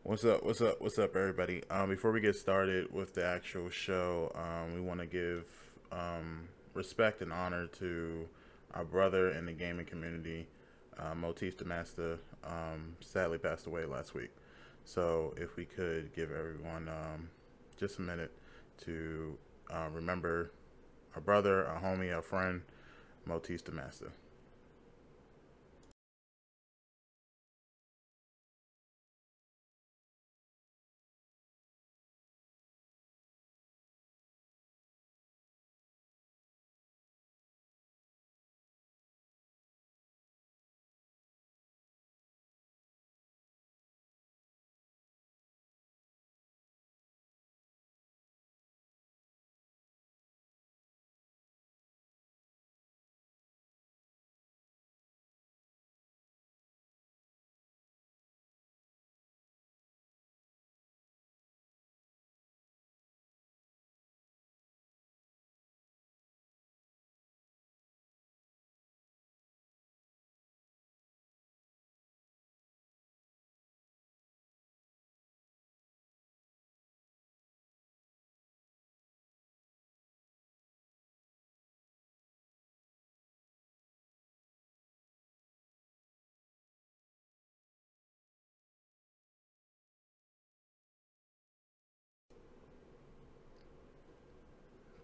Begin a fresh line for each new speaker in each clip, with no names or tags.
What's up? What's up? What's up, everybody? Before we get started with the actual show, we want to give respect and honor to our brother in the gaming community, Motif the Master. Sadly passed away last week. So, if we could give everyone just a minute to remember our brother, our homie, our friend, Motif the Master.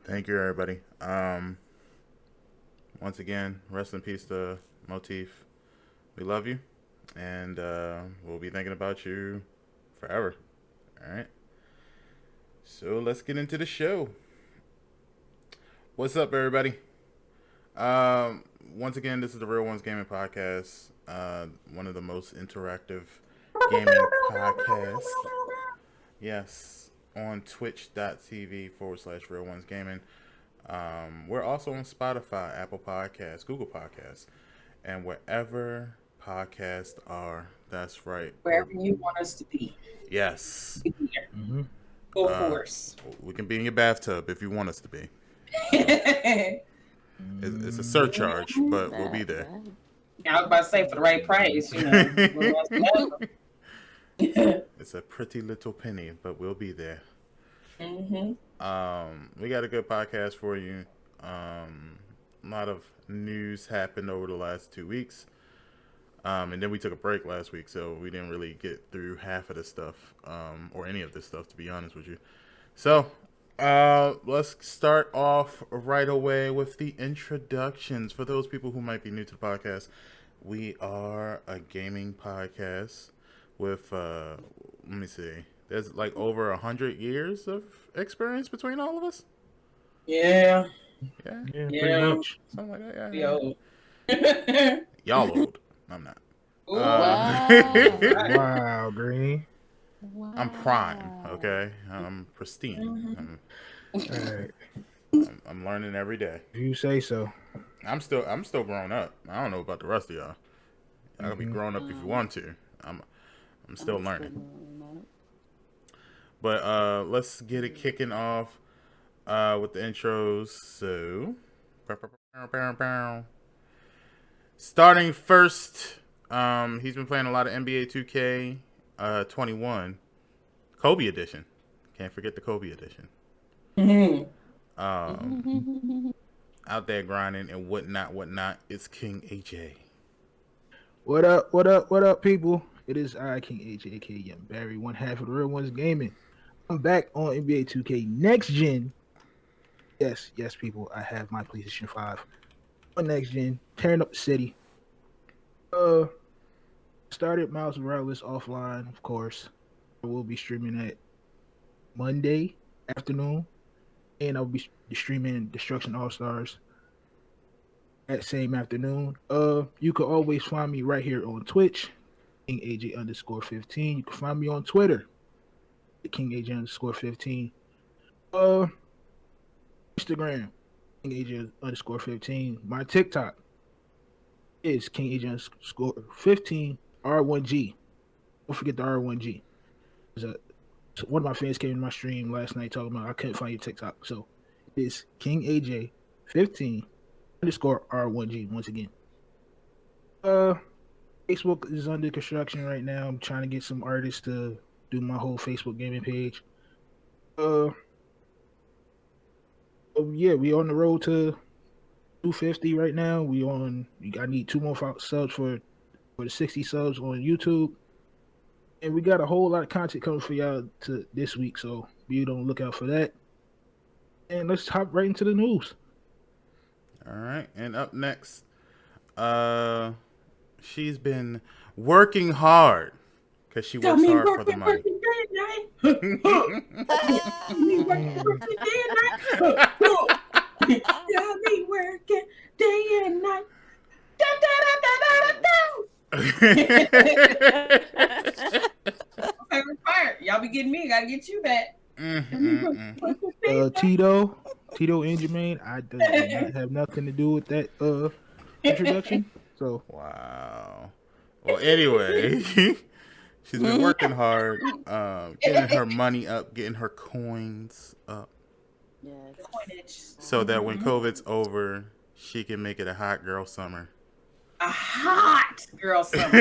Thank you, everybody. Once again, rest in peace to Motif. We love you, and we'll be thinking about you forever. All right. So let's get into the show. What's up, everybody? Um, Once again, this is the Real Ones Gaming Podcast, one of the most interactive gaming podcasts. Yes, on twitch.tv/. Real Ones Gaming. We're also on Spotify, Apple Podcasts, Google Podcasts, and wherever podcasts are. That's right.
Wherever you want us to be.
Yes.
Mm-hmm. Go force.
We can be in your bathtub if you want us to be. It's a surcharge, but we'll be there.
I was about to say, for the right price, you know.
It's a pretty little penny, but we'll be there.
Mm-hmm.
We got a good podcast for you. A lot of news happened over the last 2 weeks. And then we took a break last week, so we didn't really get through half of this stuff, or any of this stuff, to be honest with you. So, let's start off right away with the introductions. For those people who might be new to the podcast, we are a gaming podcast with, let me see, there's like over 100 years of experience between all of us.
Yeah.
Yeah,
pretty much.
Something like that.
Yeah.
Y'all old. I'm not.
Wow, Green.
Wow. I'm prime, okay? I'm pristine. I'm learning every day.
If you say so.
I'm still growing up. I don't know about the rest of y'all. Y'all can be grown up if you want to. I'm still learning. But let's get it kicking off with the intros. So, starting first, he's been playing a lot of NBA 2K 21 Kobe edition. Can't forget the Kobe edition. Out there grinding and whatnot. It's King AJ.
What up, people? It is I, King AJ, aka Young Barry, one half of the Real Ones Gaming. I'm back on NBA 2K Next Gen. Yes, people. I have my PlayStation 5 on Next Gen, tearing up the city. Started Miles Morales offline, of course. I will be streaming at Monday afternoon, and I'll be streaming Destruction All Stars that same afternoon. You can always find me right here on Twitch, King AJ_15. You can find me on Twitter, King AJ_15. Instagram, King AJ_15. My TikTok is King AJ_15 R1G. Don't forget the R1G. One of my fans came to my stream last night talking about I couldn't find your TikTok. So it's King AJ15 _R1G once again. Facebook is under construction right now. I'm trying to get some artists to do my whole Facebook gaming page. Yeah, we on the road to 250 right now. I need 2 more subs for the 60 subs on YouTube. And we got a whole lot of content coming for y'all to this week, so be on the lookout for that. And let's hop right into the news.
All right, and up next, she's been working hard because she works hard for the money.
Got me working day and night. Okay, fire. Y'all be getting me. Gotta get you back.
Tito and Jermaine, I do not have nothing to do with that introduction. So
wow. Well, anyway, she's been working hard, getting her money up, getting her coins up.
Yes.
So that when COVID's over, she can make it a hot girl summer.
A hot girl summer.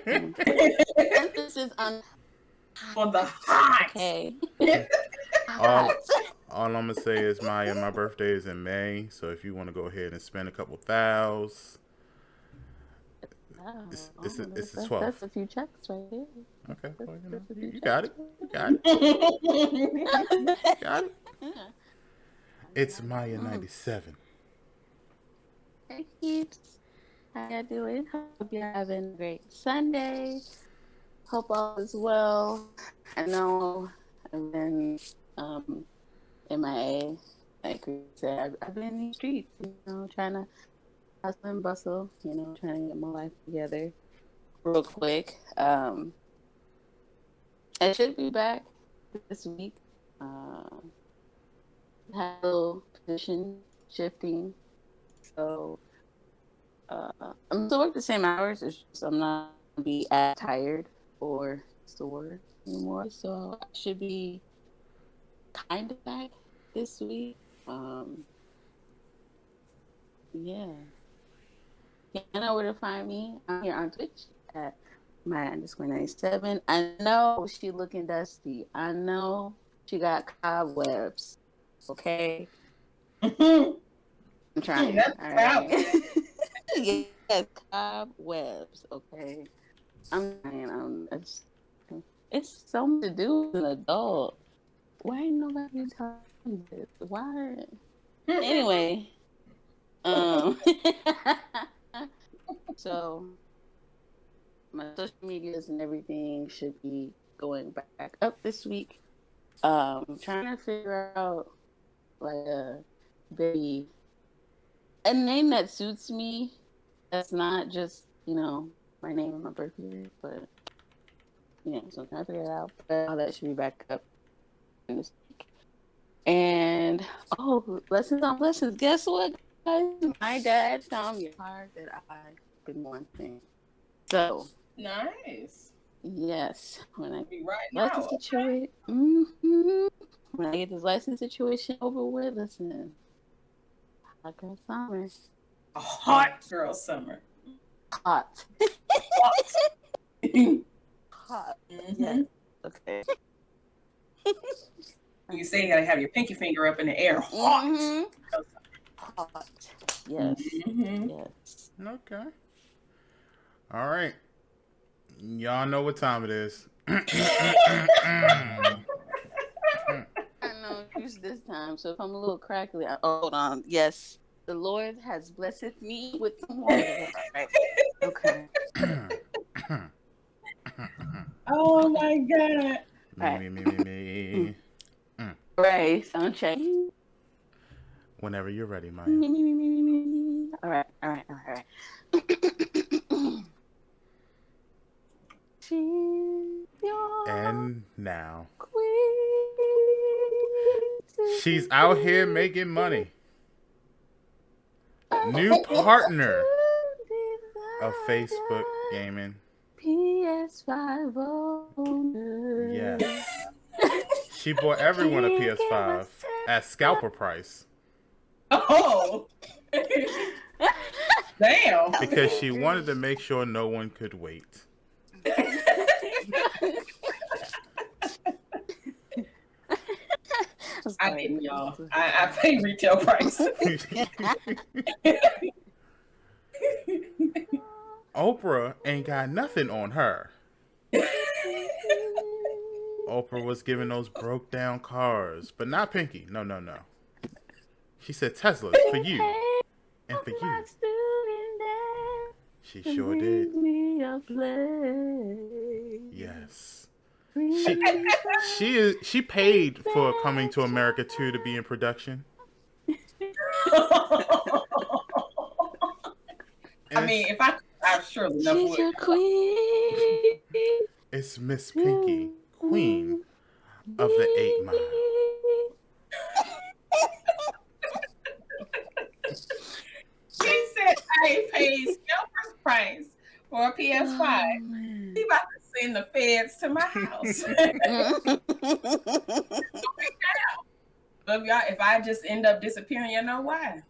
Emphasis on
the hot.
Okay.
All I'm gonna say is, Maya, my birthday is in May, so if you want to go ahead and spend a couple thous, it's the 12th.
That's a few checks right there.
Okay, well, you got it. You got it. Got it.
Yeah.
It's Maya 97.
Hey, peeps. How y'all doing? Hope you're having a great Sunday. Hope all is well. I know I've been MIA. Like we said, I've been in the streets, trying to hustle and bustle, trying to get my life together real quick. I should be back this week. Had a little position shifting, so I'm still work the same hours. It's just I'm not gonna be as tired or sore anymore, so I should be kind of back this week. Yeah. You know where to find me. I'm here on Twitch at my_97. I know she looking dusty. I know she got cobwebs. Okay. I'm trying. All right. Yes, cobwebs. Okay. I'm trying. It's so much to do with an adult. Why ain't nobody telling me this? Why? Anyway. So my social medias and everything should be going back up this week. Trying to figure out a name that suits me. That's not just my name and my birthday, but so I'm trying to figure it out. But all that should be back up this week. And lessons on lessons. Guess what, guys? My dad found me a card that I've been wanting. So
nice.
Yes, when I
be right
license
now.
situation, when I get this license situation over with, listen, hot girl summer.
A hot girl summer.
Hot. Hot.
Mm-hmm.
Yes. Okay.
You say you gotta have your pinky finger up in the air. Hot.
Mm-hmm. Hot. Yes.
Mm-hmm.
Yes.
Okay. All right. Y'all know what time it is.
I know it's this time, so if I'm a little crackly, hold on. Yes, the Lord has blessed me with some water. Right. Okay.
Oh my God.
Me.
Right, sound check.
Whenever you're ready, Maya.
All right.
And now
queen.
she's out here making money. New partner of Facebook Gaming.
PS5 owner.
Yes. She bought everyone a PS5 at scalper price.
Oh. Damn.
Because she wanted to make sure no one could wait.
was
I
like,
didn't, y'all. I paid retail price.
Oprah ain't got nothing on her. Oprah was giving those broke down cars, but not Pinky. No, no, no. She said Teslas for you and for you. She sure did. Yes. She paid for Coming to America 2 to be in production.
I mean, if I surely enough
She's
would.
a queen.
It's Miss Pinky, Queen of the 8 Mile.
She said I paid Scalper's price for a PS5. She about to send the feds to my house. But if I just end up disappearing, you know why?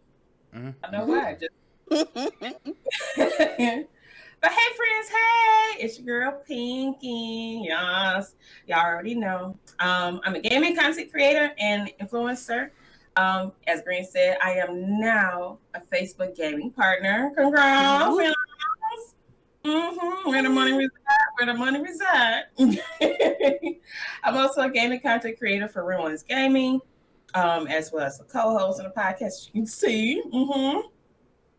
Mm-hmm.
I know why. But hey, friends, hey, it's your girl Pinky. Yes, y'all already know. I'm a gaming content creator and influencer. As Green said, I am now a Facebook gaming partner. Congrats. Where the money reside? Where the money reside? I'm also a gaming content creator for RealOnesGaming, as well as a co-host on the podcast, as you can see.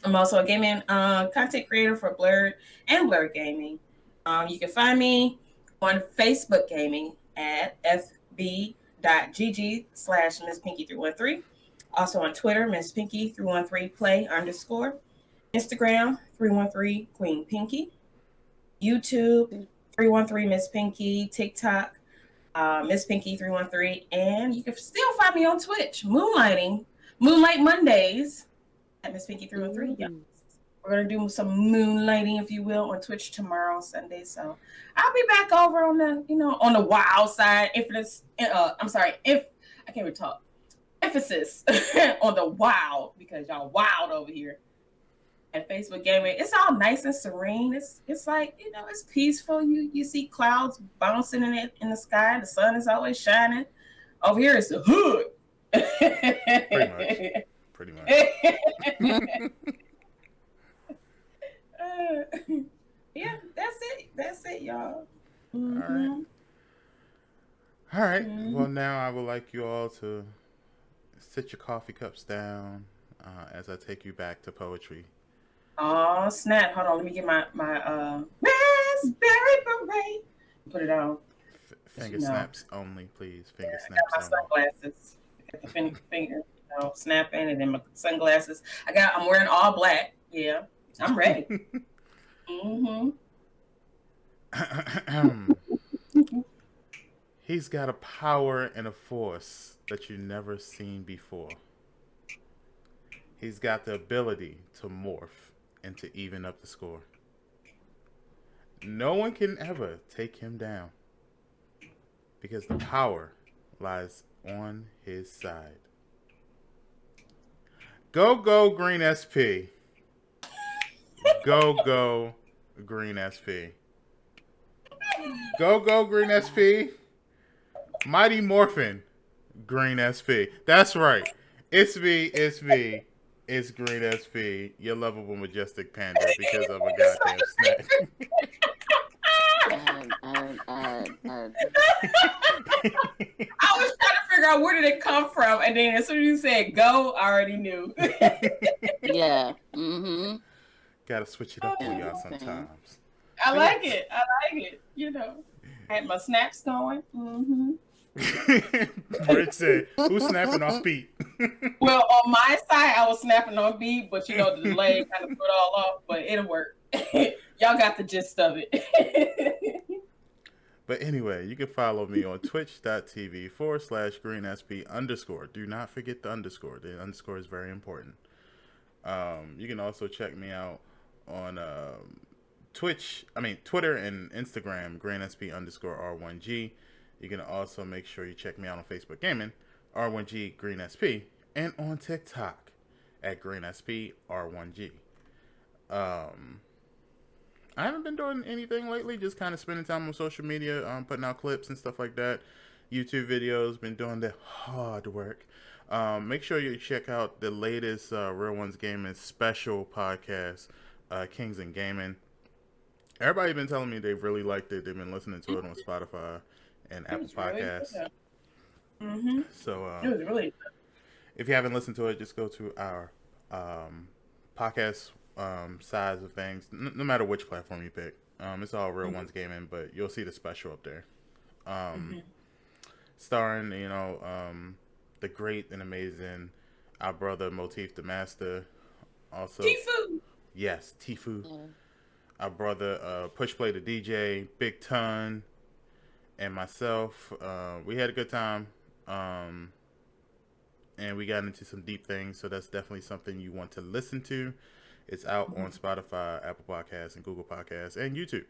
I'm also a gaming content creator for Blurred and Blurred Gaming. You can find me on Facebook Gaming at fb.gg/MissPinky313. Also on Twitter, MissPinky313play_. Instagram, 313 Queen Pinky. YouTube, 313 Miss Pinky. TikTok, Miss Pinky 313. And you can still find me on Twitch, Moonlight Mondays at Miss Pinky 313. Yeah. We're gonna do some moonlighting, if you will, on Twitch tomorrow, Sunday. So I'll be back over on the, on the wild side. If I can't even talk. Emphasis on the wild, because y'all wild over here at Facebook Gaming. It's all nice and serene. It's like, it's peaceful. You see clouds bouncing in the sky. The sun is always shining. Over here it's the hood.
Pretty much.
Yeah, that's it, y'all.
All right. Well, now I would like you all to sit your coffee cups down as I take you back to poetry.
Oh snap! Hold on, let me get my raspberry beret. Put it on.
Finger snaps only, please. Finger
I
snaps
got my sunglasses. I got the finger snapping, and then my sunglasses. I'm wearing all black. Yeah, I'm ready.
He's got a power and a force that you've never seen before. He's got the ability to morph and to even up the score. No one can ever take him down because the power lies on his side. Go Greensp. Go Greensp. Go Greensp. Mighty Morphin Greensp. That's right. It's me. It's Greensp, your lovable majestic panda, because of a goddamn snack.
I was trying to figure out where did it come from, and then as soon as you said go, I already knew.
Yeah.
Gotta switch it up for y'all sometimes.
I like it. I had my snaps going.
Rich said, "Who's snapping off beat?"
Well, on my side, I was snapping on beat, but the delay kind of put all off. But it'll work. Y'all got the gist of it.
But anyway, you can follow me on twitch.tv/greensp_. Do not forget the underscore. The underscore is very important. You can also check me out on Twitter and Instagram, greensp_R1G. You can also make sure you check me out on Facebook Gaming, R1G Greensp, and on TikTok at GreensspR1G. I haven't been doing anything lately, just kind of spending time on social media, putting out clips and stuff like that. YouTube videos, been doing the hard work. Make sure you check out the latest Real Ones Gaming special podcast, Kings and Gaming. Everybody been telling me they've really liked it. They've been listening to it on Spotify and
It
Apple
was really
Podcasts.
good. Mm-hmm.
So
It was really good.
if you haven't listened to it, just go to our podcast size of things. No matter which platform you pick, it's all Real Ones Gaming, but you'll see the special up there. Starring, the great and amazing our brother Motif the Master. Also,
Tifu.
yes, Tifu. Our brother Push Play the DJ, Big Ton, and myself. We had a good time. And we got into some deep things, so that's definitely something you want to listen to. It's out on Spotify, Apple Podcasts, and Google Podcasts, and YouTube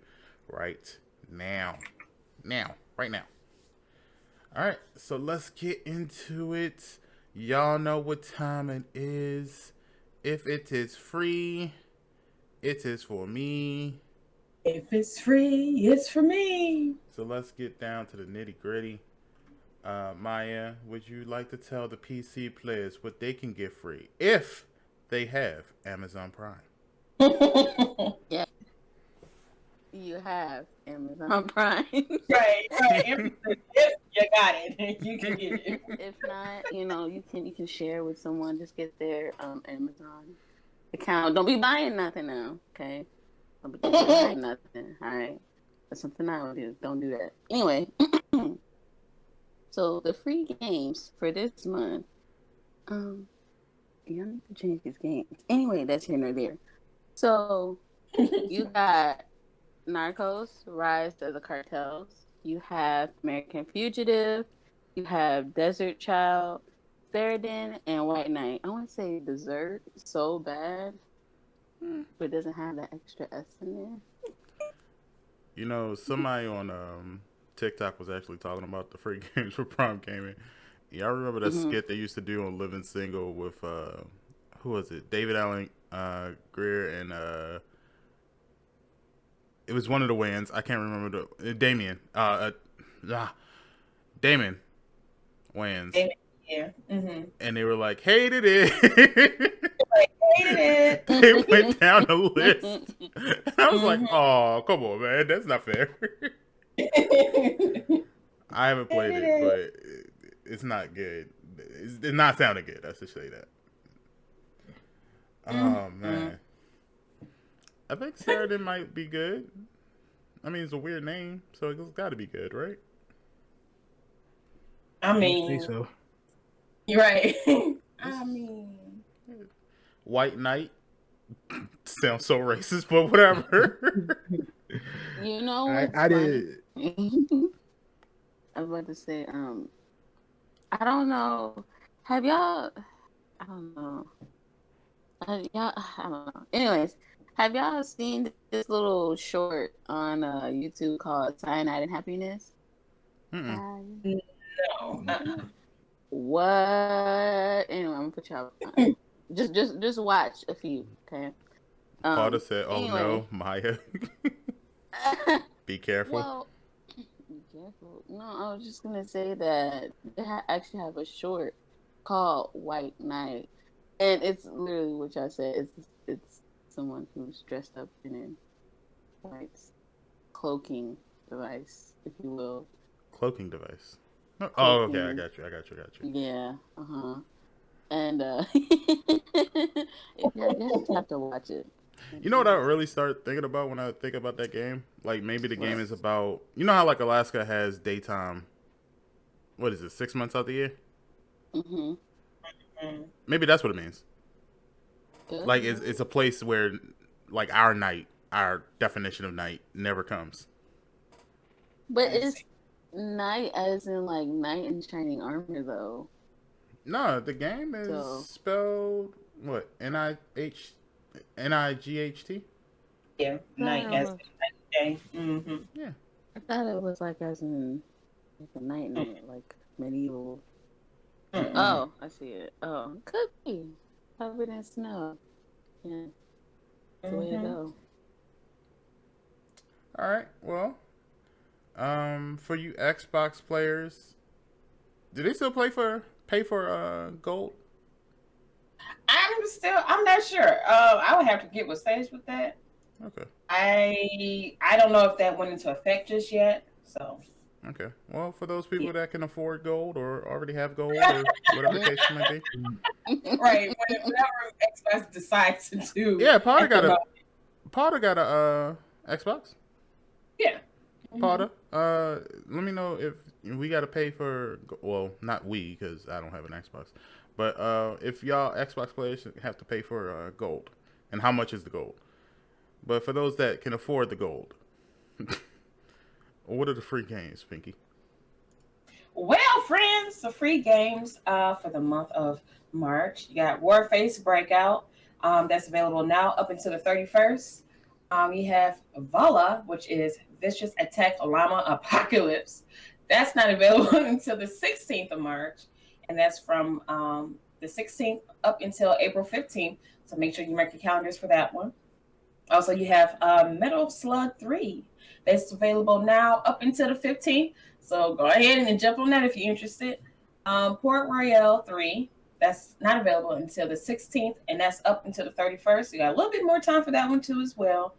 right now. Right now. All right, so let's get into it. Y'all know what time it is. If it is free, it is for me.
If it's free, it's for me.
So let's get down to the nitty gritty. Maya, would you like to tell the PC players what they can get free if they have Amazon Prime?
Yeah. You have Amazon Prime.
Right. If you got it, you can get it.
If not, you can share with someone. Just get their Amazon account. Don't be buying nothing now, okay? Don't be buying nothing. All right, that's something I would do. Don't do that. Anyway, so the free games for this month. You need to change these games. Anyway, that's here nor there. So you got Narcos, Rise of the Cartels. You have American Fugitive. You have Desert Child, Faradin, and White Knight. I want to say Dessert so bad, but it doesn't have that extra S in there.
Somebody on TikTok was actually talking about the free games for Prime Gaming. Y'all remember that skit they used to do on Living Single with who was it? David Allen Greer and it was one of the Wayans. I can't remember Damien. Damon Wayans.
Yeah. Mm-hmm.
And they were like, hated it.
Hated it.
They went down the list. And I was like, oh, come on, man. That's not fair. I haven't played it, but it's not good. It's not sounding good. I should say that. Oh, man. I think Saturday might be good. I mean, it's a weird name, so it's got to be good, right?
I
I
mean,
think so.
you're right. I mean,
White Knight sounds so racist, but whatever.
You know what?
I did.
I was about to say, I don't know. Have y'all? I don't know. I don't know. Anyways, have y'all seen this little short on YouTube called Cyanide and Happiness?
no.
What? Anyway, I'm gonna put y'all on. Just watch a few, okay?
Carter said, "Oh
anyway.
no, Maya, be careful."
Well, be careful. No, I was just gonna say that they actually have a short called White Knight, and it's literally what y'all said. It's someone who's dressed up in a white cloaking device, if you will.
Cloaking device. Oh, okay. I got you.
Yeah. And you just have to watch it.
You know what I really start thinking about when I think about that game? Like maybe the game is about, how like Alaska has daytime. What is it? 6 months out the year? Maybe that's what it means.
Good.
Like it's a place where like our definition of night never comes.
But it's night as in like knight in shining armor though.
No, the game is spelled what? Night?
Yeah, night as in day. Mm-hmm.
Yeah.
I thought it was like as in like a night, like medieval. Oh, I see it. Oh, could be. Covered in snow. Yeah. That's the way to go.
All right. Well, for you Xbox players, Do they still pay for gold?
I'm not sure. I would have to get with Sage with that.
Okay.
I don't know if that went into effect just yet. So.
Okay. Well, for those people that can afford gold or already have gold or whatever the case may be.
Right. Whenever Xbox decides to do.
Yeah, Potter got a Xbox.
Yeah.
Potter, let me know if we got to pay for. Well, not we, because I don't have an Xbox. But if y'all Xbox players have to pay for gold, and how much is the gold? But for those that can afford the gold, what are the free games, Pinky?
Well, friends, the free games for the month of March. You got Warface Breakout. That's available now up until the 31st. You have Vala, which is Vicious Attack Llama Apocalypse. That's not available until the 16th of March. And that's from the 16th up until April 15th. So make sure you mark your calendars for that one. Also, you have Metal Slug 3. That's available now up until the 15th. So go ahead and jump on that if you're interested. Port Royale 3. That's not available until the 16th, and that's up until the 31st. You got a little bit more time for that one too as well.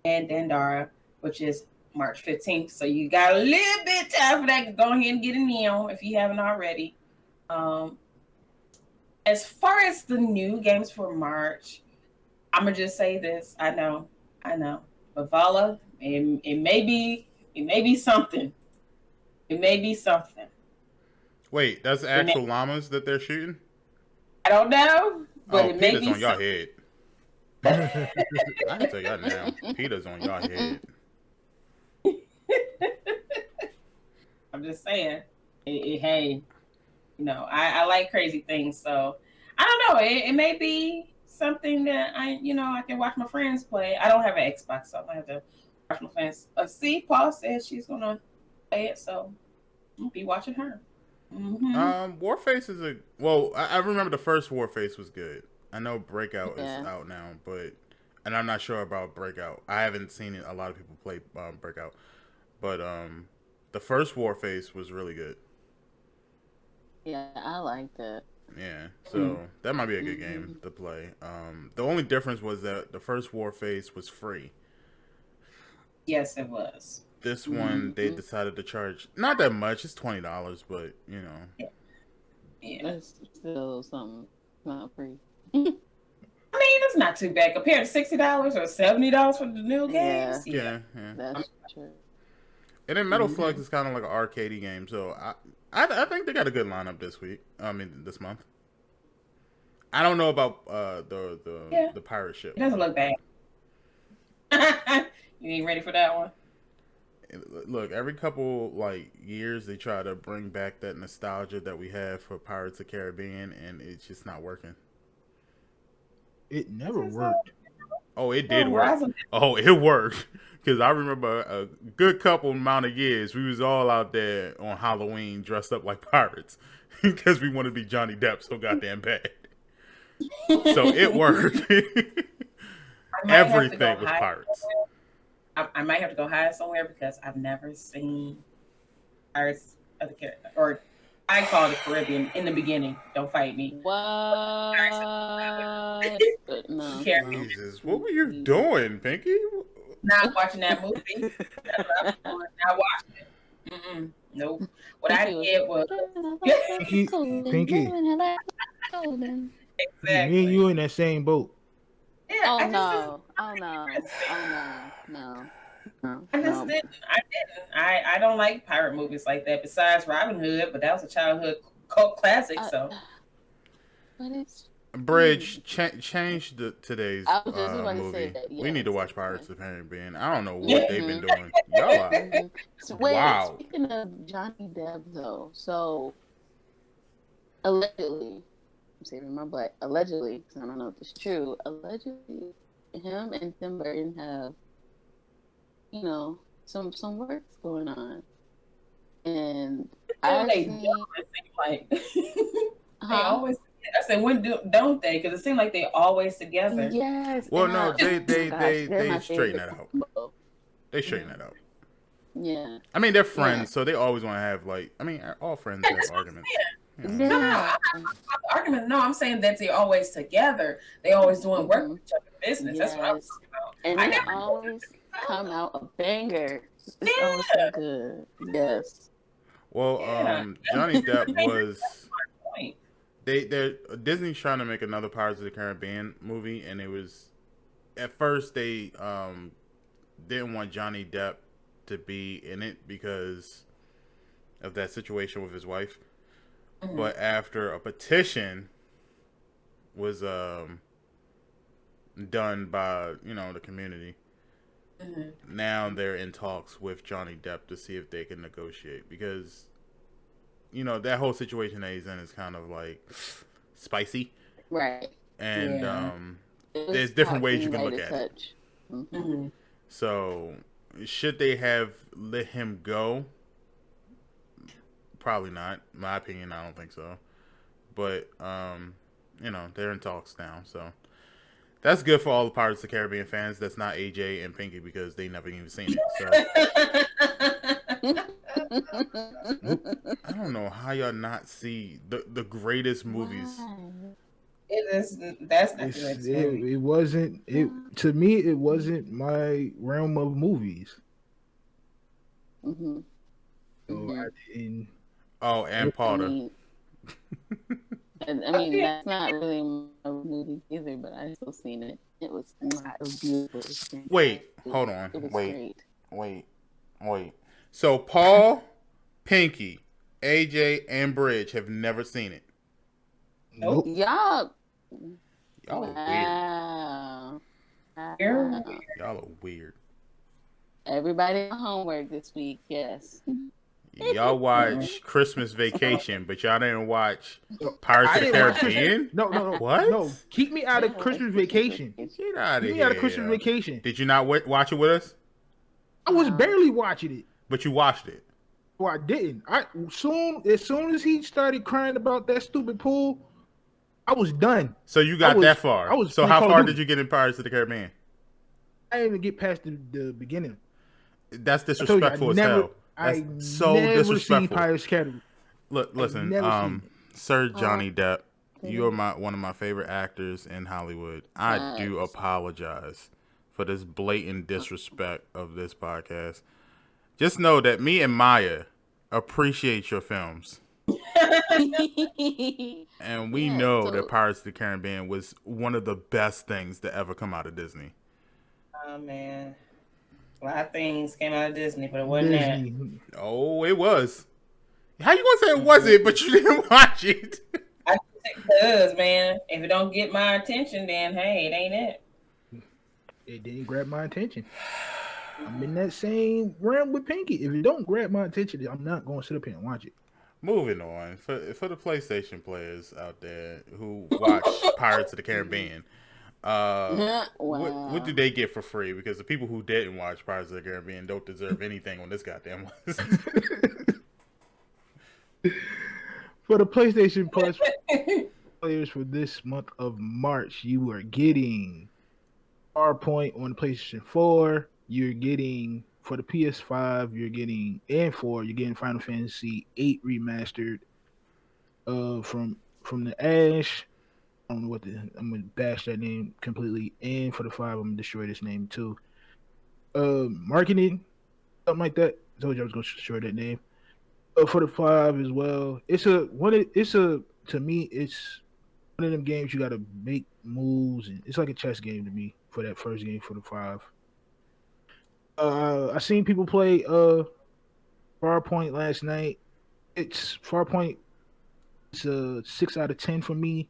And Dandara, which is March 15th. So you got a little bit of time for that. Go ahead and get a Neo if you haven't already. As far as the new games for March, I'm gonna just say this. I know. But Vala, it may be something. It may be something.
Wait, that's actual llamas that they're shooting?
I don't know, but it may
Peter's
be
on your head. I can tell y'all now. Peter's on your head.
I'm just saying. Hey, I like crazy things, so I don't know. It may be something that I can watch my friends play. I don't have an Xbox, so I have to watch my friends. See, Paul says she's gonna play it, so I'll be watching her. Mm-hmm.
Warface is I remember the first Warface was good. I know Breakout is out now, and I'm not sure about Breakout. I haven't seen a lot of people play Breakout, but the first Warface was really good.
Yeah, I like that.
Yeah, so that might be a good game to play. The only difference was that the first Warface was free.
Yes, it was.
This one, they decided to charge not that much. It's $20, but
Yeah.
That's still something not free.
I mean, it's not too bad compared to $60 or $70 for the new games.
Yeah.
That's true.
And then Metal Slug is kind of like an arcadey game, so I think they got a good lineup this month. I don't know about the pirate ship.
It doesn't look bad. You ain't ready for that one?
Look, every couple years they try to bring back that nostalgia that we have for Pirates of the Caribbean, and it's just not working.
It never worked.
Oh, it did work. Oh, it worked. Because I remember a good couple amount of years, we was all out there on Halloween dressed up like pirates because we wanted to be Johnny Depp so goddamn bad. So it worked. Everything was pirates.
I might have to go hide somewhere because I've never seen Pirates of the Caribbean, or I call it Caribbean in the beginning. Don't fight me.
What? No.
Jesus, what were you doing, Pinky?
Not watching that movie. Not watching it. Nope. What I did was
Pinky.
Exactly.
Me and you in that same boat.
Yeah,
Oh no! I
just didn't. I don't like pirate movies like that. Besides Robin Hood, but that was a childhood cult classic. So,
but it's
Bridge, change today's
I was just about to
movie.
say that,
We need to watch Pirates of the Caribbean. I don't know what
Yeah.
they've been doing. Y'all are.
So, wait,
Wow.
speaking of Johnny Depp, though, so allegedly, I'm saving my butt. Allegedly, because I don't know if it's true. Allegedly, him and Tim Burton have, some works going on, and
they always. I said, don't they? Because it seems like they always together.
Yes.
Well, no, they
they're my
straighten
favorite
that out.
combo.
They straighten that out.
Yeah.
I mean, they're friends, so they always want to have all friends have arguments. You know?
No, I'm not talking about the argument. No, I'm saying that they're always together. They always doing work with each other's business. That's what I'm talking about.
And
I
they
never
always come out a banger. It's always
Yeah.
so good. Yes.
Well,
Yeah.
Johnny Depp was.
Point.
They're Disney's trying to make another Pirates of the Caribbean movie, and it was at first they didn't want Johnny Depp to be in it because of that situation with his wife.
Mhm.
But after a petition was done by the community, now they're in talks with Johnny Depp to see if they can negotiate, because that whole situation that he's in is kind of like spicy,
Right.
and
Yeah.
there's different ways you can look at it.
Mhm.
So should they have let him go? Probably not. In my opinion, I don't think so. But they're in talks now, so that's good for all the Pirates of the Caribbean fans. That's not AJ and Pinky, because they never even seen it. So I don't know how y'all not see the greatest movies.
It is. That's not the next movie.
It wasn't. It to me. It wasn't my realm of movies.
Mm-hmm.
So I didn't.
Oh, and Potter.
I mean, that's not really a movie either, but I still seen it. It was beautiful.
Wait, hold on.
It was
Wait,
great.
wait. So Paul, Pinky, AJ, and Bridge have never seen it.
Nope.
Y'all
are
weird.
Y'all are weird.
Everybody on homework this week, yes.
Y'all watch Christmas Vacation, but y'all didn't watch Pirates of the Caribbean?
No.
What?
No, keep me out of Christmas Vacation.
Get out of here.
Keep me out of Christmas Vacation.
Did you not watch it with us?
I was barely watching it.
But you watched it.
Well, I didn't. As soon as he started crying about that stupid pool, I was done.
So you got that far. So how far did you get in Pirates of the Caribbean?
I didn't even get past the beginning.
That's disrespectful as hell. That's so disrespectful.
Seen Pirates Caribbean.
Look, listen, Sir Johnny Depp, you are one of my favorite actors in Hollywood. I do apologize for this blatant disrespect of this podcast. Just know that me and Maya appreciate your films. And we know that Pirates of the Caribbean was one of the best things to ever come out of Disney.
Oh, man. A lot of things came out of Disney, but it wasn't Disney.
That. Oh, it was. How you gonna say it wasn't, but you didn't watch it?
I think it does, man. If it don't get my attention, then hey, it ain't it.
It didn't grab my attention. I'm in that same realm with Pinky. If it don't grab my attention, I'm not going to sit up here and watch it.
Moving on, for the PlayStation players out there who watch Pirates of the Caribbean, what do they get for free? Because the people who didn't watch Pirates of the Caribbean don't deserve anything on this goddamn list.
For the PlayStation Plus players for this month of March, you are getting Farpoint on the PlayStation 4. You're getting, for the PS5, you're getting, and 4, you're getting Final Fantasy 8 remastered from the Ash. I don't know I'm gonna bash that name completely. And for the 5, I'm gonna destroy this name too. Marketing, something like that. I told you I was gonna destroy that name. For the 5 as well. To me, it's one of them games you gotta make moves, and it's like a chess game to me for that first game for the 5. I seen people play Farpoint last night. Farpoint. It's a 6 out of 10 for me.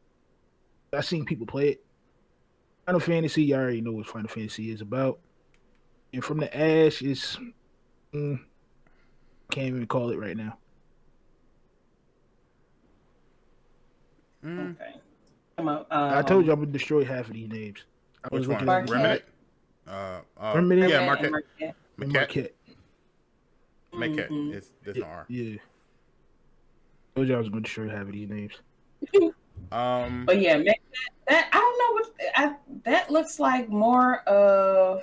I seen people play it. Final Fantasy, you already know what Final Fantasy is about. And from the Ash, it's can't even call it right now.
Okay.
I told you I'm gonna destroy half of these names.
Which one?
Remnant?
Remnant?
Yeah,
Marquette.
Marquette.
Mm-hmm.
There's no R.
Yeah. I told you I was gonna destroy half of these names.
But yeah, that I don't know what that looks like more of.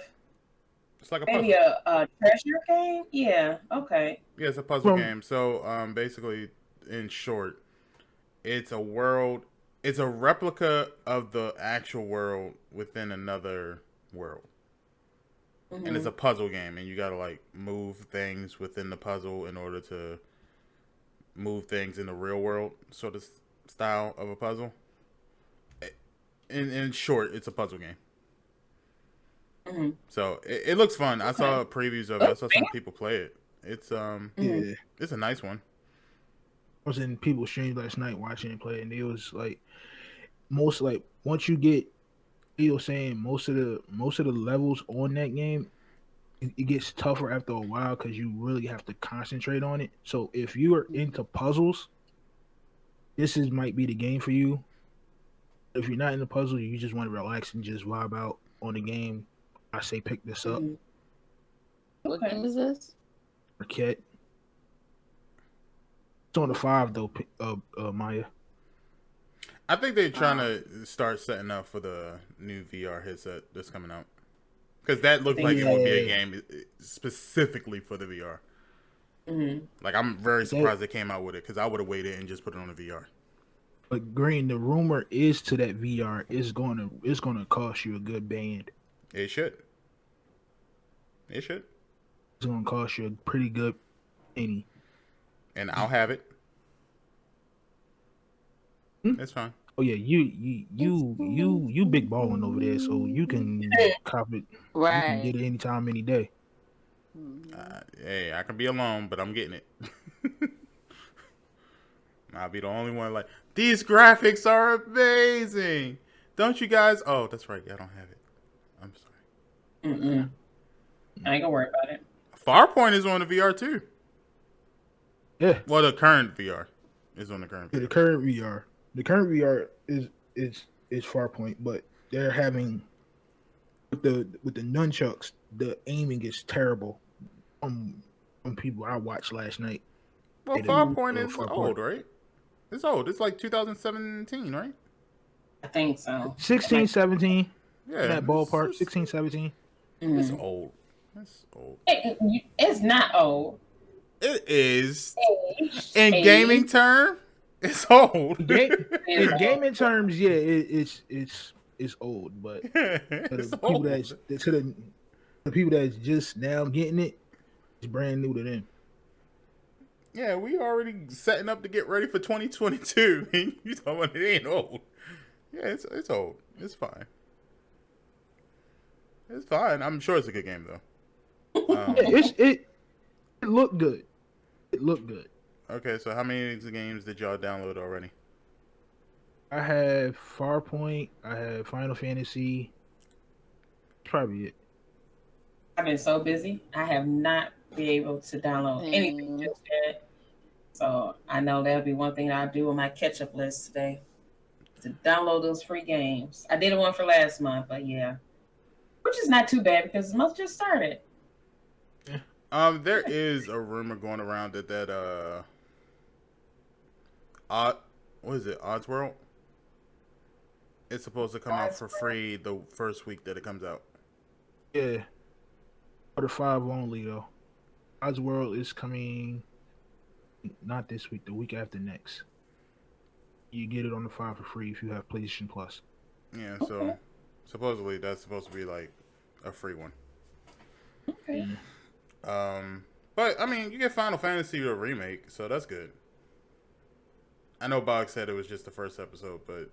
It's like a puzzle.
Maybe a treasure game? Yeah, okay.
Yeah, it's a puzzle
From
game. So, basically, in short, it's a world. It's a replica of the actual world within another world, and it's a puzzle game. And you gotta like move things within the puzzle in order to move things in the real world, sort of style of a puzzle. In short, it's a puzzle game. So it looks fun. I saw previews of it. I saw some people play it. It's
yeah,
it's a nice one.
I was in people's streams last night watching it play, and it was like once you get, you know, saying most of the levels on that game, it gets tougher after a while because you really have to concentrate on it. So if you are into puzzles, might be the game for you. If you're not into puzzle, you just want to relax and just vibe out on the game, I say pick this up.
What game is this?
Marquette. It's on the 5 though, Maya.
I think they're trying to start setting up for the new VR headset that's coming out. Because that looked like it would be a game specifically for the VR. Like, I'm very surprised they came out with it because I would have waited and just put it on the VR.
But Green, the rumor is to that VR is gonna cost you a good band.
It should. It should.
It's gonna cost you a pretty good penny.
And I'll have it. It's fine.
Oh yeah, you big balling over there, so you can cop it.
Right.
You can get it anytime, any day.
Hey, I can be alone, but I'm getting it. I'll be the only one like, these graphics are amazing. Don't you guys? Oh, that's right. I don't have it. I'm sorry.
I ain't gonna worry about it.
Farpoint is on the VR too.
Yeah.
Well, the current VR is on the current VR.
The current VR is Farpoint, but they're having with the nunchucks, the aiming is terrible. From people I watched last night.
Well, Farpoint is old, right? It's old. It's like 2017, right?
I think so.
16, 17.
Yeah.
That ballpark, 16, 17.
It's old. It's old.
It's not old.
It is. In gaming term, it's old.
In gaming terms, yeah, it's old, but the people that's just now getting it, it's brand new to them.
Yeah, we already setting up to get ready for 2022. And you talking about it ain't old. Yeah, it's old. It's fine. It's fine. I'm sure it's a good game though.
It looked good. It looked good.
Okay, so how many games did y'all download already?
I have Farpoint. I have Final Fantasy. Probably it.
I've been so busy. I have not been able to download anything just yet. So I know that'll be one thing I'll do on my catch-up list today. To download those free games. I did one for last month, but yeah. Which is not too bad because the month just started.
There is a rumor going around that what is it? Oddsworld? It's supposed to come out for free the first week that it comes out.
Yeah. For the 5 only though. Oddsworld is coming not this week, the week after next. You get it on the 5 for free if you have PlayStation Plus.
Yeah, so supposedly that's supposed to be like a free one.
Okay.
But I mean, you get Final Fantasy a remake, so that's good. I know Bog said it was just the first episode, but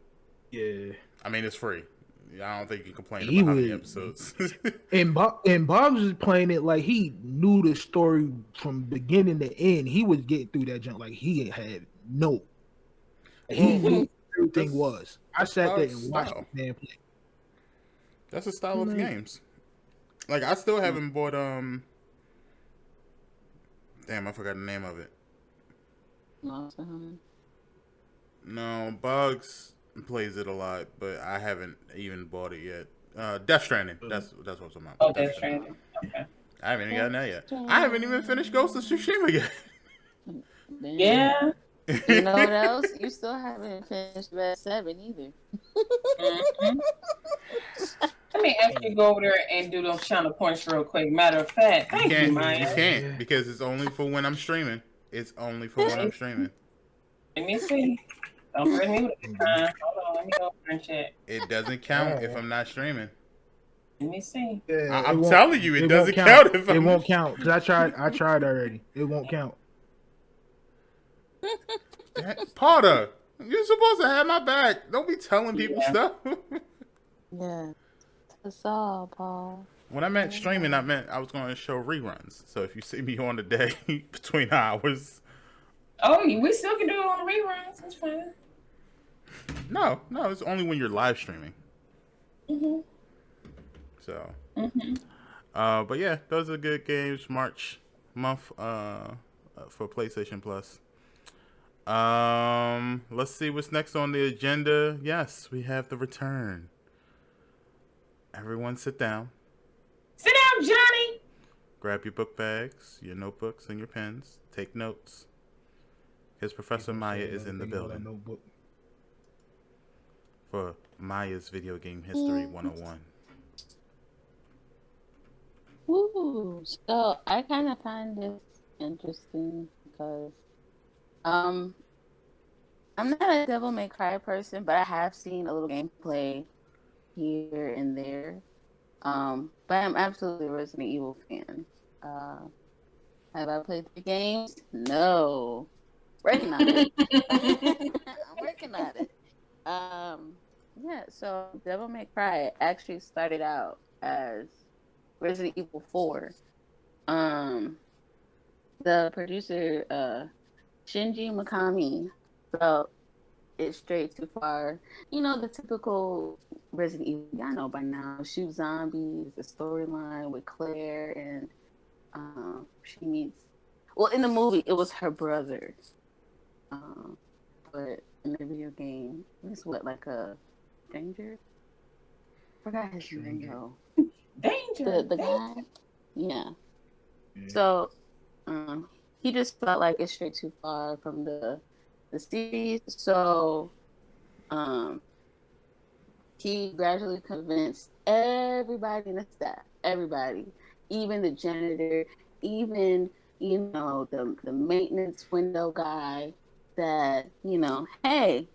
yeah,
I mean it's free. I don't think you can complain about how many episodes.
and Bob's was playing it like he knew the story from beginning to end. He was getting through that junk like he had no. He knew what everything was. I sat there and watched the man play.
That's the style of games. Like I still haven't bought damn, I forgot the name of it. No, Bugs plays it a lot, but I haven't even bought it yet. Death Stranding. That's what I'm talking about.
Oh, Death Stranding. Okay.
I haven't even gotten that yet. I haven't even finished Ghost of Tsushima yet.
Yeah.
You know what else? You still haven't finished Red 7 either.
Let me actually go over there and do those channel points real quick. Matter of fact, thank you, Maya.
You can't because it's only for when I'm streaming. It's only for when I'm streaming.
Let me see. Don't threaten me with a good time. Hold on, let me go over and check.
It doesn't count if I'm not streaming.
Let me see.
Yeah,
I'm telling you, it doesn't
count
count if
it
I'm
won't count because I tried already. It won't count.
Potter, you're supposed to have my back. Don't be telling people stuff.
Yeah. That's all, Paul.
When I meant streaming, I meant I was going to show reruns. So if you see me on the day between hours.
Oh, we still can do it on the reruns. That's fine.
No, it's only when you're live streaming.
Mm-hmm.
So.
Mm-hmm.
But yeah, those are good games. March month for PlayStation Plus. Let's see what's next on the agenda. Yes, we have the return. Everyone sit down.
Sit down, Johnny.
Grab your book bags, your notebooks, and your pens. Take notes. Because Professor Maya is in the building for Maya's Video Game History 101.
Woo! So I kind of find this interesting because I'm not a Devil May Cry person, but I have seen a little gameplay here and there. But I'm absolutely a Resident Evil fan. Have I played the games? No. Working on it. I'm working on it. Yeah, so Devil May Cry actually started out as Resident Evil 4. The producer, Shinji Mikami, felt it straight too far. You know, the typical Resident Evil, y'all know by now, shoot zombies, the storyline with Claire, and she meets, well, in the movie, it was her brother. But in the video game, it's what, like a Danger? Forgot his name though.
Danger.
The guy? Yeah. So, he just felt like it's straight too far from the series. So, he gradually convinced everybody in the staff, everybody, even the janitor, even the maintenance window guy, that hey,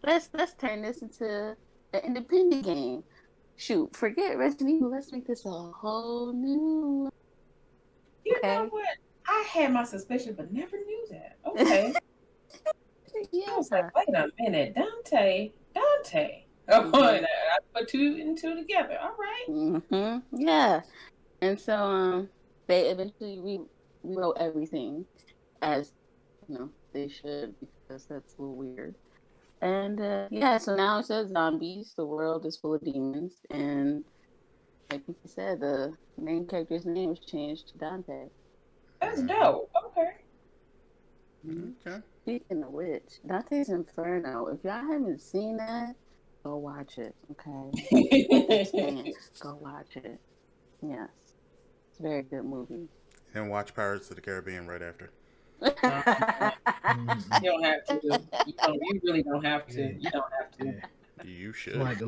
let's turn this into an independent game. Shoot, forget Resident Evil. Let's make this a whole new.
You know what? I had my suspicion, but never knew that. Okay.
Yeah.
I was like, wait a minute, Dante. Oh, and I put two and two together. All right.
Mm-hmm. Yeah. And so they eventually rewrote everything as they should, because that's a little weird. And yeah, so now it says zombies. The world is full of demons, and like you said, the main character's name was changed to Dante.
That's dope. Okay.
Okay.
Speaking of which, Dante's Inferno. If y'all haven't seen that, go watch it. Okay. Go watch it. Yes, it's a very good movie.
And watch Pirates of the Caribbean right after.
You don't have to. You really don't have to.
Yeah.
You don't have to.
Yeah. You should.
You're gonna have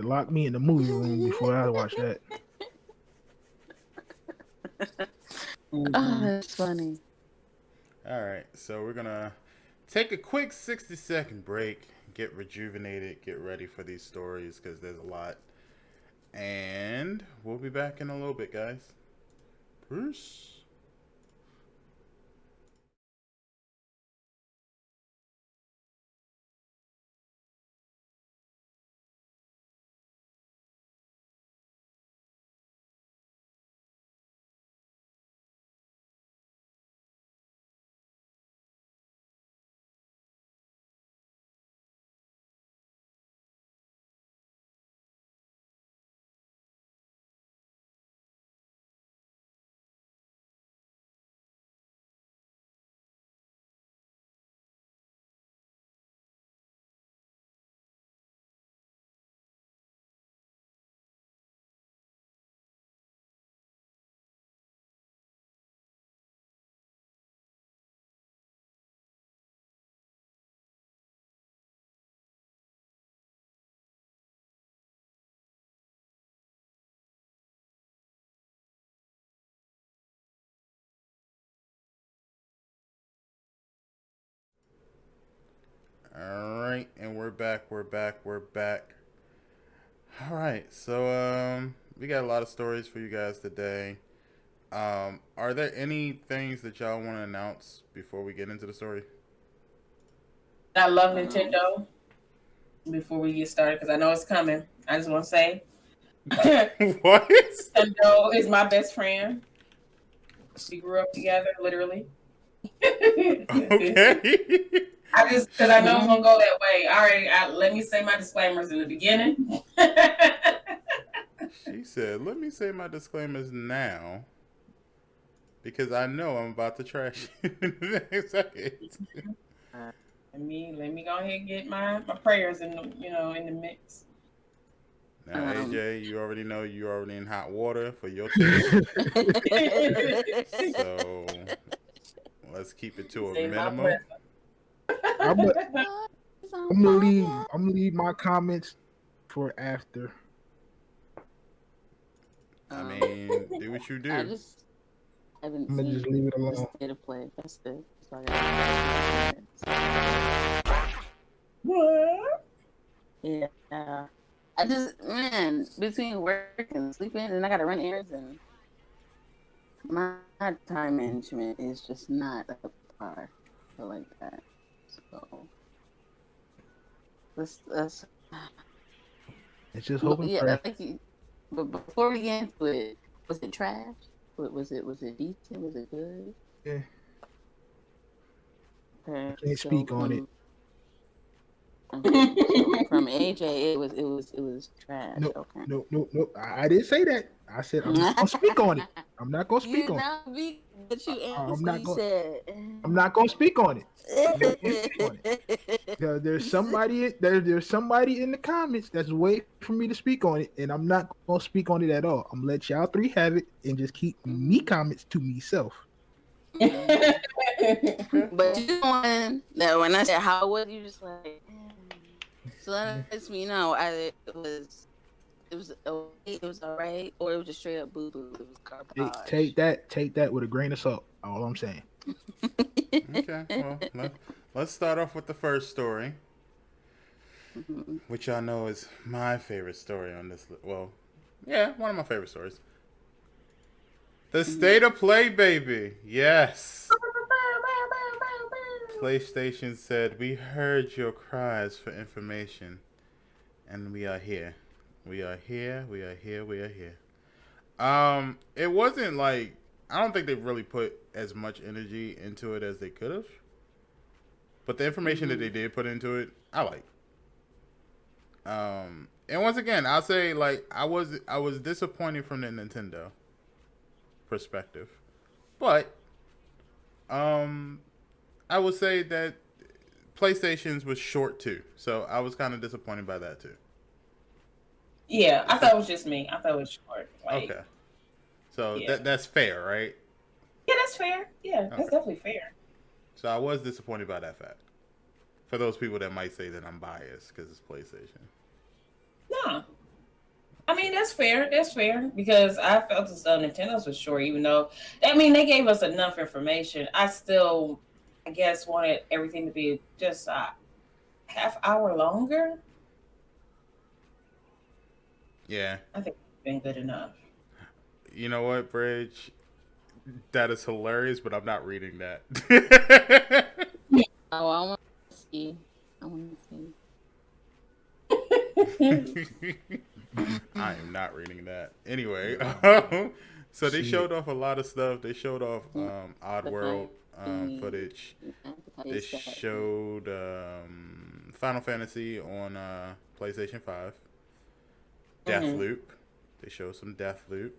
to lock me in the movie room before I watch that.
Oh, that's funny.
All right, so we're gonna take a quick 60-second break, get rejuvenated, get ready for these stories because there's a lot, and we'll be back in a little bit, guys. Peace. back. All right, so we got a lot of stories for you guys today. Are there any things that y'all want to announce before we get into the story?
I love Nintendo. Before we get started, because I know it's coming, I just want to say,
What?
Nintendo is my best friend. We grew up together, literally.
Okay.
I just because I know it's gonna go that way. All right, let me say my disclaimers in the beginning.
She said, "Let me say my disclaimers now, because I know I'm about to trash you in the next second."
Let me go ahead and get my prayers in the in the mix.
Now, AJ, you already know you're already in hot water for your take. So let's keep it to a minimum.
I'm gonna leave my comments for after.
I mean, do what you do.
I haven't
I'm gonna
seen
just leave it
the
alone.
state of play. That's it. So I got
What?
yeah. I just between work and sleeping, and I gotta run errands, and my time management is just not up to par. So like that. So let's
It's just hoping
yeah,
for.
but before we get into it, was it trash? Was it decent? Was it good?
Yeah.
Okay,
Can't speak on it.
Okay, so from AJ, it was trash.
No,
Okay.
no. I didn't say that. I said I'm not gonna speak on it. I'm not gonna speak on it.
But you
I'm not gonna.
said.
I'm not gonna speak on it. I'm not gonna speak on it. There's somebody in the comments that's waiting for me to speak on it, and I'm not gonna speak on it at all. I'm gonna let y'all three have it and just keep me comments to myself.
But you one that when I said how was you just like so that lets me know either it was okay, it was alright, or it was just straight up boo boo. It was garbage.
Take that with a grain of salt. All I'm saying.
Okay, well, let's start off with the first story, which y'all know is my favorite story on this. Well, yeah, one of my favorite stories. The state of play, baby. Yes. PlayStation said, "We heard your cries for information, and we are here. We are here. We are here. We are here." It wasn't like, I don't think they really put as much energy into it as they could have. But the information that they did put into it, I like. And once again, I'll say, like, I was disappointed from the Nintendo perspective, but I would say that PlayStation's was short too, so I was kind of disappointed by that too.
Yeah, I thought it was just me. I thought it was short. Like,
okay, so
yeah.
that's fair, right?
Yeah, that's fair. Yeah, that's definitely fair.
So I was disappointed by that fact. For those people that might say that I'm biased because it's PlayStation.
No. I mean, that's fair. That's fair because I felt as though Nintendo's was short, even though, I mean, they gave us enough information. I still, I guess, wanted everything to be just a half hour longer.
Yeah.
I think it's been good enough.
You know what, Bridge? That is hilarious, but I'm not reading that.
Oh, I want to see.
I am not reading that. Anyway, so they showed off a lot of stuff. They showed off Oddworld footage. They showed Final Fantasy on PlayStation 5. Deathloop. They showed some Deathloop.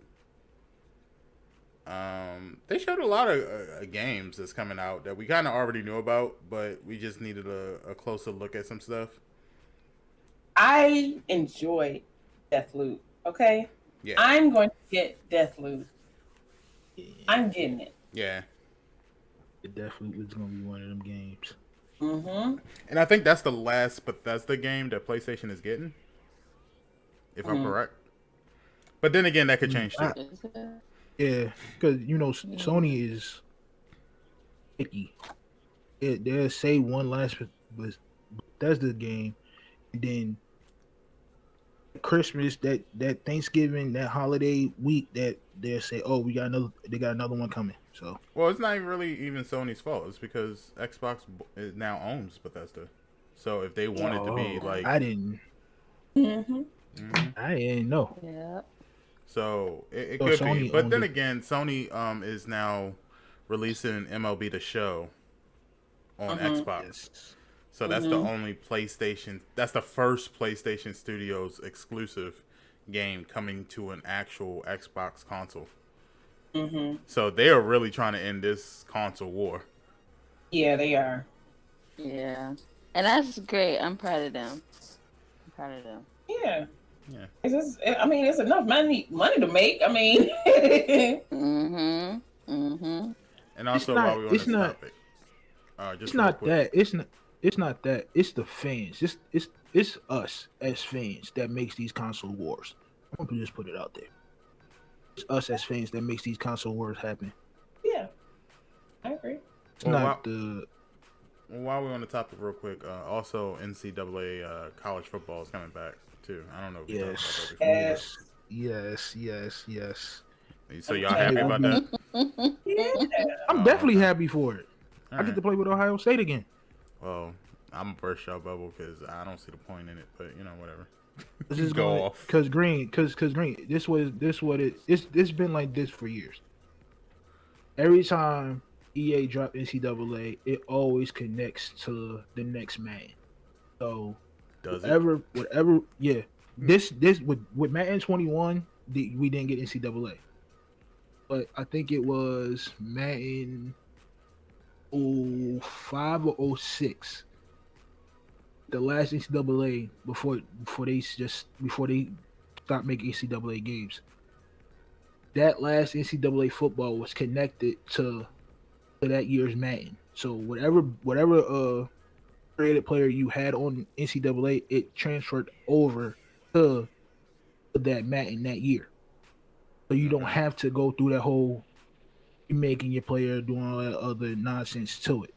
They showed a lot of games that's coming out that we kind of already knew about, but we just needed a closer look at some stuff.
I enjoyed Deathloop. Okay,
yeah,
I'm going to get Deathloop. I'm getting it.
Yeah,
Deathloop is gonna be one of them games.
And I think that's the last Bethesda game that PlayStation is getting, if I'm correct. But then again, that could change too.
Yeah, because Sony is picky. They'll say one last Bethesda game, and then Christmas, that Thanksgiving, that holiday week, that they'll say, "Oh, they got another one coming." So,
Well, it's not really even Sony's fault. It's because Xbox now owns Bethesda. So if they wanted to be
oh,
like,
I didn't,
Mm-hmm.
Mhm.
I didn't know.
Yeah.
So it
So
could be.
Sony
But
owned
then
it.
again, Sony is now releasing MLB The Show on
Mm-hmm.
Xbox.
Yes.
So that's the
Mm-hmm.
only PlayStation. That's the first PlayStation Studios exclusive game coming to an actual Xbox console.
Mm-hmm.
So they are really trying to end this console war.
Yeah, they are.
Yeah. And that's great. I'm proud of them. I'm proud of them.
Yeah.
Yeah.
I mean, it's enough money to make. I mean,
Mm-hmm. Mm-hmm.
And
It's
also,
not.
while we're on
It's
this
not.
topic,
It's
just real
not
quick.
that. It's not. It's not that. It's the fans. It's us as fans that makes these console wars. I'm gonna just put it out there. It's us as fans that makes these console wars happen.
yeah, I agree.
It's
Well,
not the.
while we're on the topic, real quick, also NCAA college football is coming back too. I don't know if we talked about that
Yes.
before.
Yes.
So y'all
I'm
happy
It will
about
be.
that?
Yeah.
I'm
Oh,
definitely
okay.
happy for it.
All
I get
right.
to play with Ohio State again.
Well, I'm gonna burst your bubble because I don't see the point in it. But whatever.
This is
Go
going
off.
because green. It's been like this for years. Every time EA drop NCAA, it always connects to the next man. So
Does it?
whatever, yeah. This with Madden 21, we didn't get NCAA, but I think it was Madden 05 or 06, the last NCAA before they stopped making NCAA games. That last NCAA football was connected to that year's Madden. So whatever created player you had on NCAA, it transferred over to that Madden that year. So you don't
Okay.
have to go through that whole making your player doing all that other nonsense to it.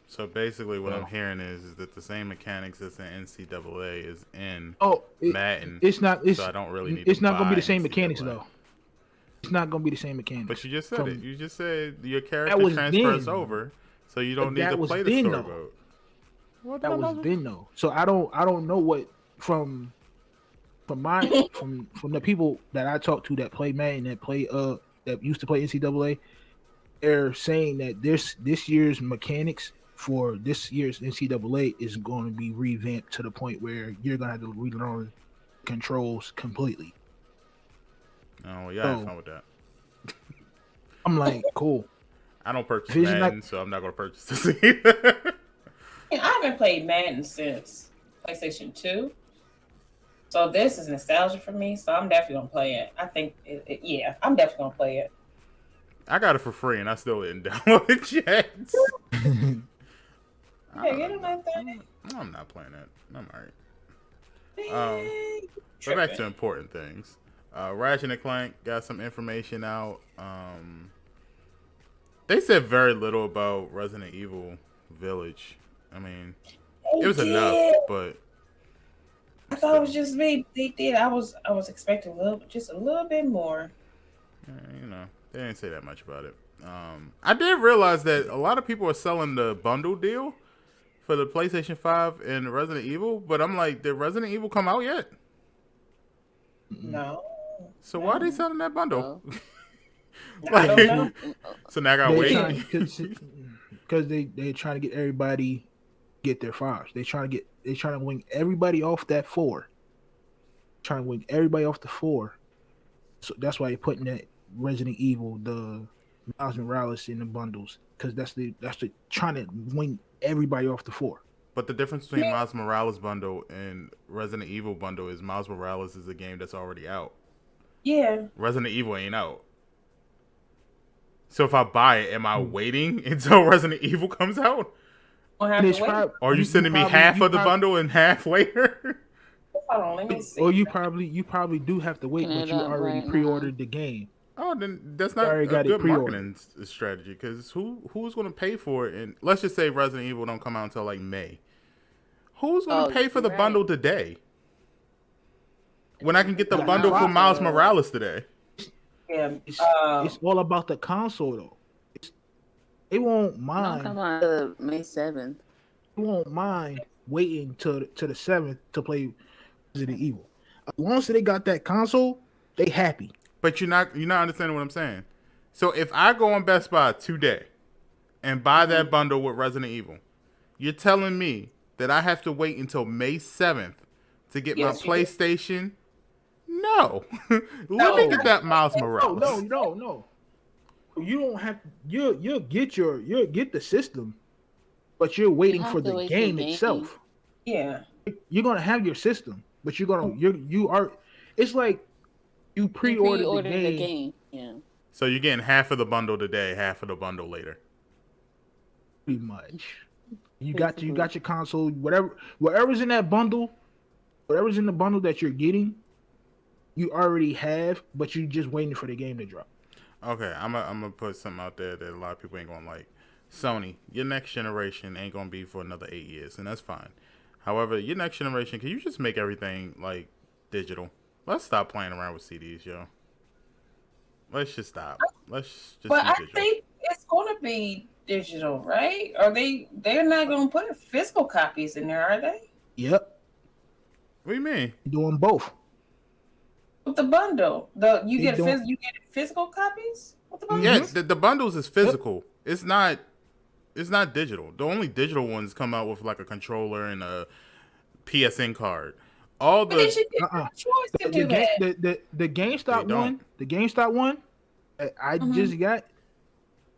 So basically, what I'm
So,
hearing is that the same mechanics that's in NCAA is in
oh,
Madden.
it's not.
So I don't really need
It's
to
not gonna be
buy
the same mechanics
NCAA.
though. It's not gonna be the same mechanics.
But you just said it.
From
You just said your
that
character
was
transfers
then.
over, so you don't need to
That was
play the
then
story
though.
mode. Well, then
That
I might
was
as well-
then though. So I don't know what from the people that I talk to that play Madden, that used to play NCAA. They're saying that this year's mechanics for this year's NCAA is going to be revamped to the point where you're going to have to relearn controls completely.
Oh, well, y'all have fun with that.
I'm like, cool.
I don't purchase
If it's
Madden,
not-
so I'm not going to purchase this either.
I haven't played Madden since PlayStation 2. So this is nostalgia for me. So I'm definitely gonna play it. I think, yeah, I'm definitely gonna play it.
I got it for free, and I still didn't download it yet.
Yeah, get on that thing.
I'm not playing that. I'm alright.
Man,
But back to
tripping.
important things. Ratchet and Clank got some information out. They said very little about Resident Evil Village. I mean, it was enough, but
I thought it was just me. They did. I was expecting just a little bit more.
they didn't say that much about it. I did realize that a lot of people are selling the bundle deal for the PlayStation 5 and Resident Evil, but I'm like, did Resident Evil come out yet?
No.
So why are they selling that bundle?
I don't know.
So now I gotta wait.
Because they're trying to get everybody get their fives. They're trying to wing everybody off that 4. Trying to wing everybody off the 4. So that's why they're putting that Resident Evil, the Miles Morales in the bundles, because that's the trying to wing everybody off the 4.
But the difference between Miles Morales bundle and Resident Evil bundle is Miles Morales is a game that's already out.
Yeah.
Resident Evil ain't out. So if I buy it, am I waiting until Resident Evil comes out?
We'll have to wait.
Or are you sending me half of the bundle and half later?
Hold on, let me see.
Or you probably do have to wait, but you already pre-ordered the game.
Oh, then that's not
already
a
got it
good
pre-ordered.
marketing strategy, because who's going to pay for it? And let's just say Resident Evil don't come out until like May. Who's gonna pay for the bundle today? When I can get the
That's
bundle
why-
for Miles Morales today.
Yeah.
It's all about the console though. They won't
Don't
mind.
come on May 7th.
They won't mind waiting to the 7th to play Resident Evil. As long as they got that console, they happy.
But you're not understanding what I'm saying. So if I go on Best Buy today and buy that bundle with Resident Evil, you're telling me that I have to wait until May 7th to get my PlayStation? No. Let me get that Miles Morales.
No. You don't have you'll get the system, but you're waiting for the game itself.
Yeah.
You're gonna have your system, but you are. It's like you pre-ordered the game.
Yeah.
So you're getting half of the bundle today, half of the bundle later.
Pretty much. You got your console, whatever's in that bundle, whatever's in the bundle that you're getting, you already have, but you're just waiting for the game to drop.
Okay, I'm gonna put something out there that a lot of people ain't gonna like. Sony, your next generation ain't gonna be for another 8 years, and that's fine. However, your next generation, can you just make everything like digital? Let's stop playing around with CDs, yo. Let's just stop. Let's just.
But I think it's gonna be digital, right? Are they're not gonna put physical copies in there, are they?
Yep.
What do you mean?
Doing both.
With the bundle, you get physical copies with the bundle.
Yeah, the bundles is physical. It's not digital. The only digital ones come out with like a controller and a PSN card. All the
choice to do that.
The GameStop one I just got.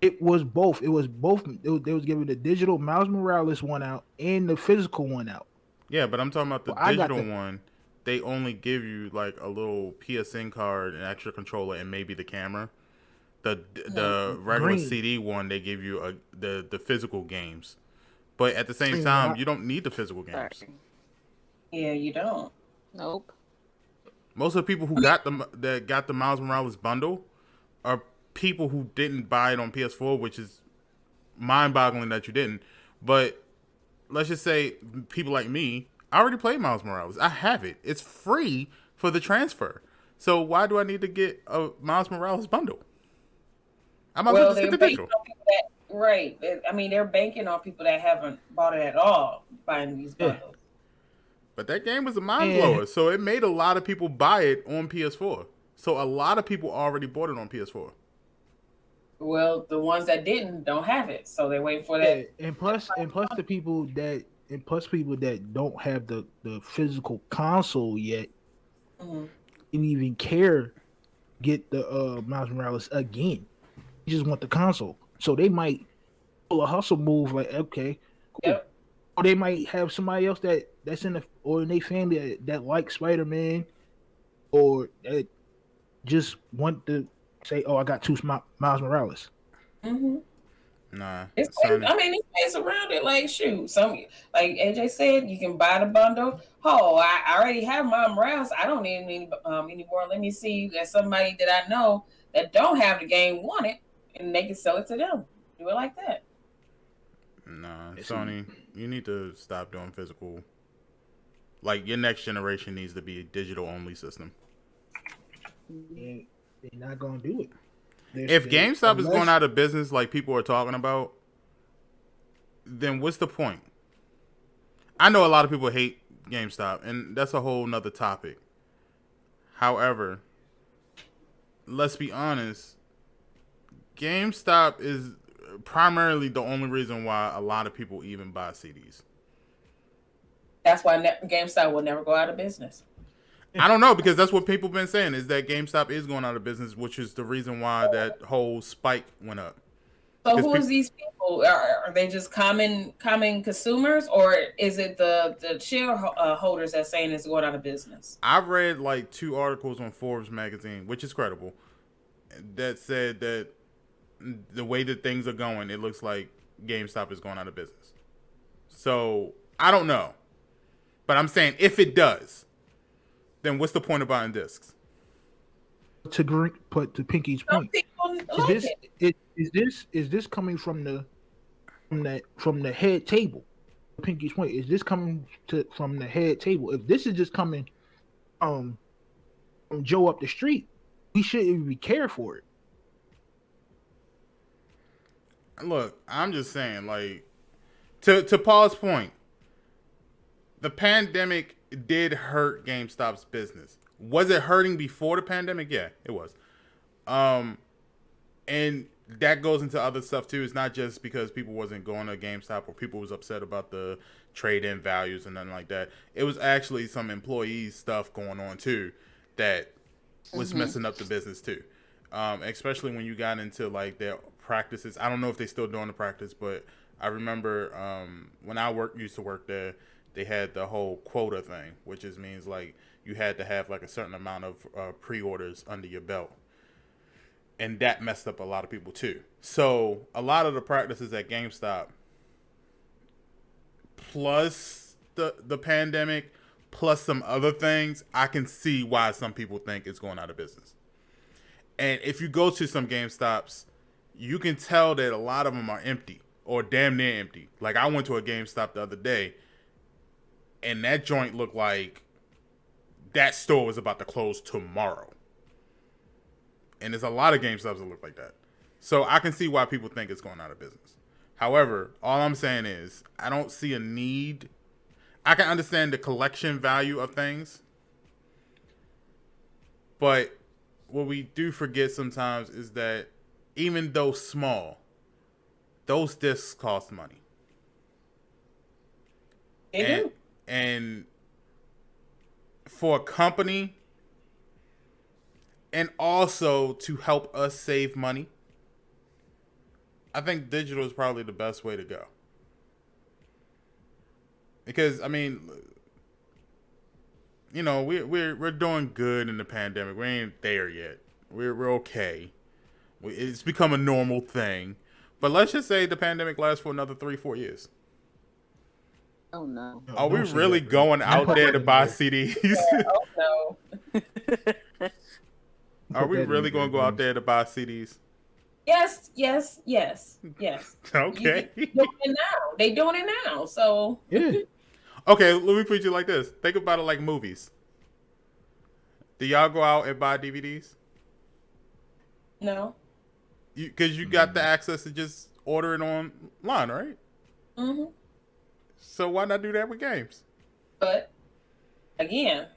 It was both. They was giving the digital Miles Morales one out and the physical one out.
Yeah, but I'm talking about the digital one. They only give you like a little PSN card, an extra controller, and maybe the camera. The regular CD one, they give you the physical games, but at the same time, you don't need the physical games.
Sorry.
Yeah, you don't.
Nope.
Most of the people who got the Miles Morales bundle are people who didn't buy it on PS4, which is mind-boggling that you didn't. But let's just say people like me, I already played Miles Morales. I have it. It's free for the transfer. So why do I need to get a Miles Morales bundle? I might as well just get the digital.
Right. I mean, they're banking on people that haven't bought it at all buying these bundles.
But that game was a mind blower, so it made a lot of people buy it on PS4. So a lot of people already bought it on PS4.
Well, the ones that didn't don't have it, so they're waiting for that.
And plus people that don't have the physical console yet, didn't even care get the Miles Morales again. You just want the console, so they might pull a hustle move like, okay, cool. Yep. Or they might have somebody else that's in their family that likes Spider-Man, or that just want to say, "Oh, I got two Miles Morales."
Nah,
it's around it like shoot. Like AJ said, you can buy the bundle. Oh, I already have Miles Morales. I don't need any anymore. Let me see that somebody that I know that don't have the game want it, and they can sell it to them. Do it like that.
Nah, Sony, you need to stop doing physical. Like, your next generation needs to be a digital only system.
They're not gonna do it.
If GameStop is going out of business like people are talking about, then what's the point? I know a lot of people hate GameStop, and that's a whole nother topic. However, let's be honest, GameStop is primarily the only reason why a lot of people even buy CDs.
That's why GameStop will never go out of business.
I don't know, because that's what people have been saying, is that GameStop is going out of business, which is the reason why that whole spike went up.
So who is these people? Are they just common consumers, or is it the shareholders that's saying it's going out of business?
I've read like 2 articles on Forbes magazine, which is credible, that said that the way that things are going, it looks like GameStop is going out of business. So I don't know, but I'm saying if it does, then what's the point of buying discs?
To Pinky's point, is this coming from the head table? Pinky's point, is this coming from the head table? If this is just coming from Joe up the street, we shouldn't even be care for it.
Look, I'm just saying, like, to Paul's point, the pandemic did hurt GameStop's business. Was it hurting before the pandemic? Yeah, it was. And that goes into other stuff too. It's not just because people wasn't going to GameStop or people was upset about the trade-in values and nothing like that. It was actually some employee stuff going on too that was messing up the business too. Especially when you got into like their practices. I don't know if they still doing the practice, but I remember when I used to work there, they had the whole quota thing, which means like you had to have like a certain amount of pre-orders under your belt. And that messed up a lot of people too. So a lot of the practices at GameStop, plus the pandemic, plus some other things, I can see why some people think it's going out of business. And if you go to some GameStops, you can tell that a lot of them are empty or damn near empty. Like I went to a GameStop the other day, and that joint looked like that store was about to close tomorrow. And there's a lot of GameStops that look like that. So I can see why people think it's going out of business. However, all I'm saying is I don't see a need. I can understand the collection value of things. But what we do forget sometimes is that even though small, those discs cost money.
They do.
And for a company, and also to help us save money, I think digital is probably the best way to go. Because I mean, you know, we're doing good in the pandemic. We ain't there yet. We're okay. It's become a normal thing. But let's just say the pandemic lasts for another 3-4 years.
Oh no!
Are we really going out there to buy CDs?
Oh no!
Are we really going to go out there to buy CDs?
Yes.
Okay.
They doing it now. They doing it now. So
Yeah.
Okay, let me put you like this. Think about it like movies. Do y'all go out and buy DVDs?
no.
Because you got the access to just order it online, right?
Mm-hmm.
So why not do that with games?
But again,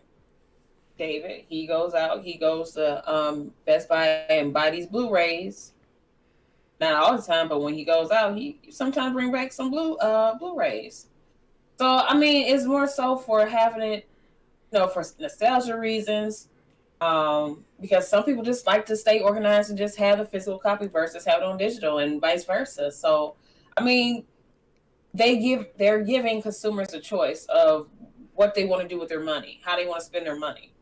David, he goes to Best Buy and buy these Blu-rays. Not all the time, but when he goes out, he sometimes bring back some Blu-rays. So I mean, it's more so for having it, for nostalgia reasons. Because some people just like to stay organized and just have a physical copy versus have it on digital and vice versa. So I mean, they're giving consumers a choice of what they want to do with their money, how they want to spend their money.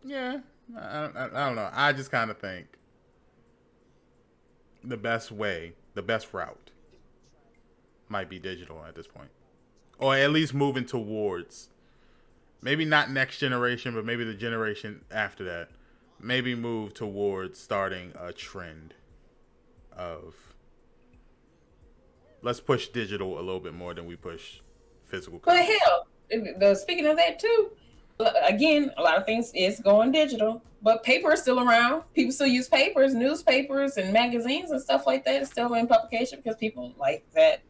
Yeah, I don't know. I just kind of think the best route might be digital at this point. Or at least moving towards, maybe not next generation, but maybe the generation after that, maybe move towards starting a trend of let's push digital a little bit more than we push physical
But
content.
hell, speaking of that too, again, a lot of things is going digital, but paper is still around. People still use papers, newspapers, and magazines and stuff like that. It's still in publication because people like that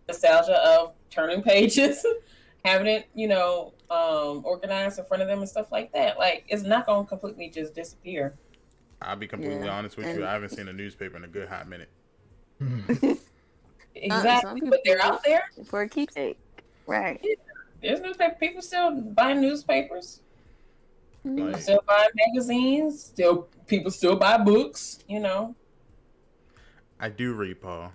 nostalgia of turning pages, having it, organized in front of them and stuff like that. Like, it's not going to completely just disappear.
I'll be completely honest with you. I haven't seen a newspaper in a good hot minute.
Exactly, but they're out there
for a keepsake, right?
Yeah. There's newspaper. People still buying newspapers. People
Like,
still buy magazines. People still buy books.
I do read, Paul.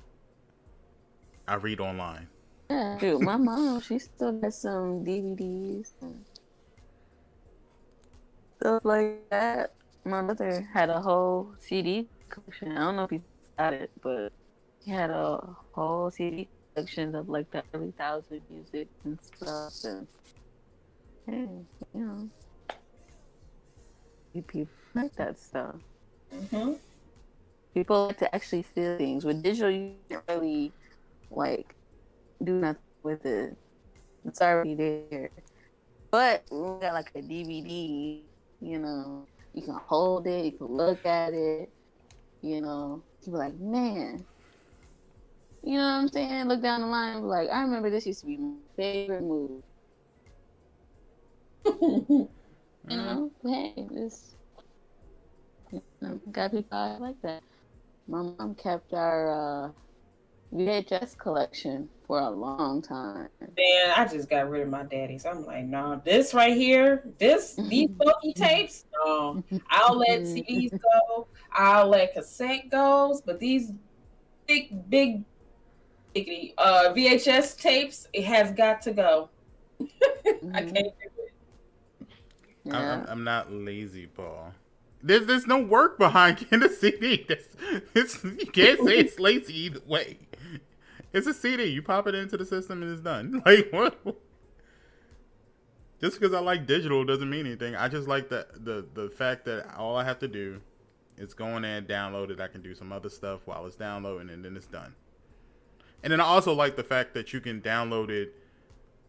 I read online.
Yeah, dude, my mom, she still has some DVDs and stuff like that. My mother had a whole CD collection. I don't know if he's got it, but he had a whole CD collection of like the early 2000s music and stuff. And hey, people like that stuff.
Mm-hmm.
People like to actually feel things. With digital, you can't really like do nothing with it. It's already there. But when we got like a DVD, you know, you can hold it, you can look at it, you know, you be like, man, you know what I'm saying? Look down the line and be like, I remember this used to be my favorite movie. You know, hey, this, you know, got people like that. My mom kept our VHS collection for a long time.
Man, I just got rid of my daddy's. I'm like, no, this right here, these bulky tapes, no. I'll let CDs go. I'll let cassette goes, but these big VHS tapes, it has got to go. I can't do it.
Yeah.
I'm not lazy, Paul. There's no work behind getting a CD. You can't say it's lazy either way. It's a CD. You pop it into the system and it's done. Like what? Just because I like digital doesn't mean anything. I just like the fact that all I have to do is go in there and download it. I can do some other stuff while it's downloading and then it's done. And then I also like the fact that you can download it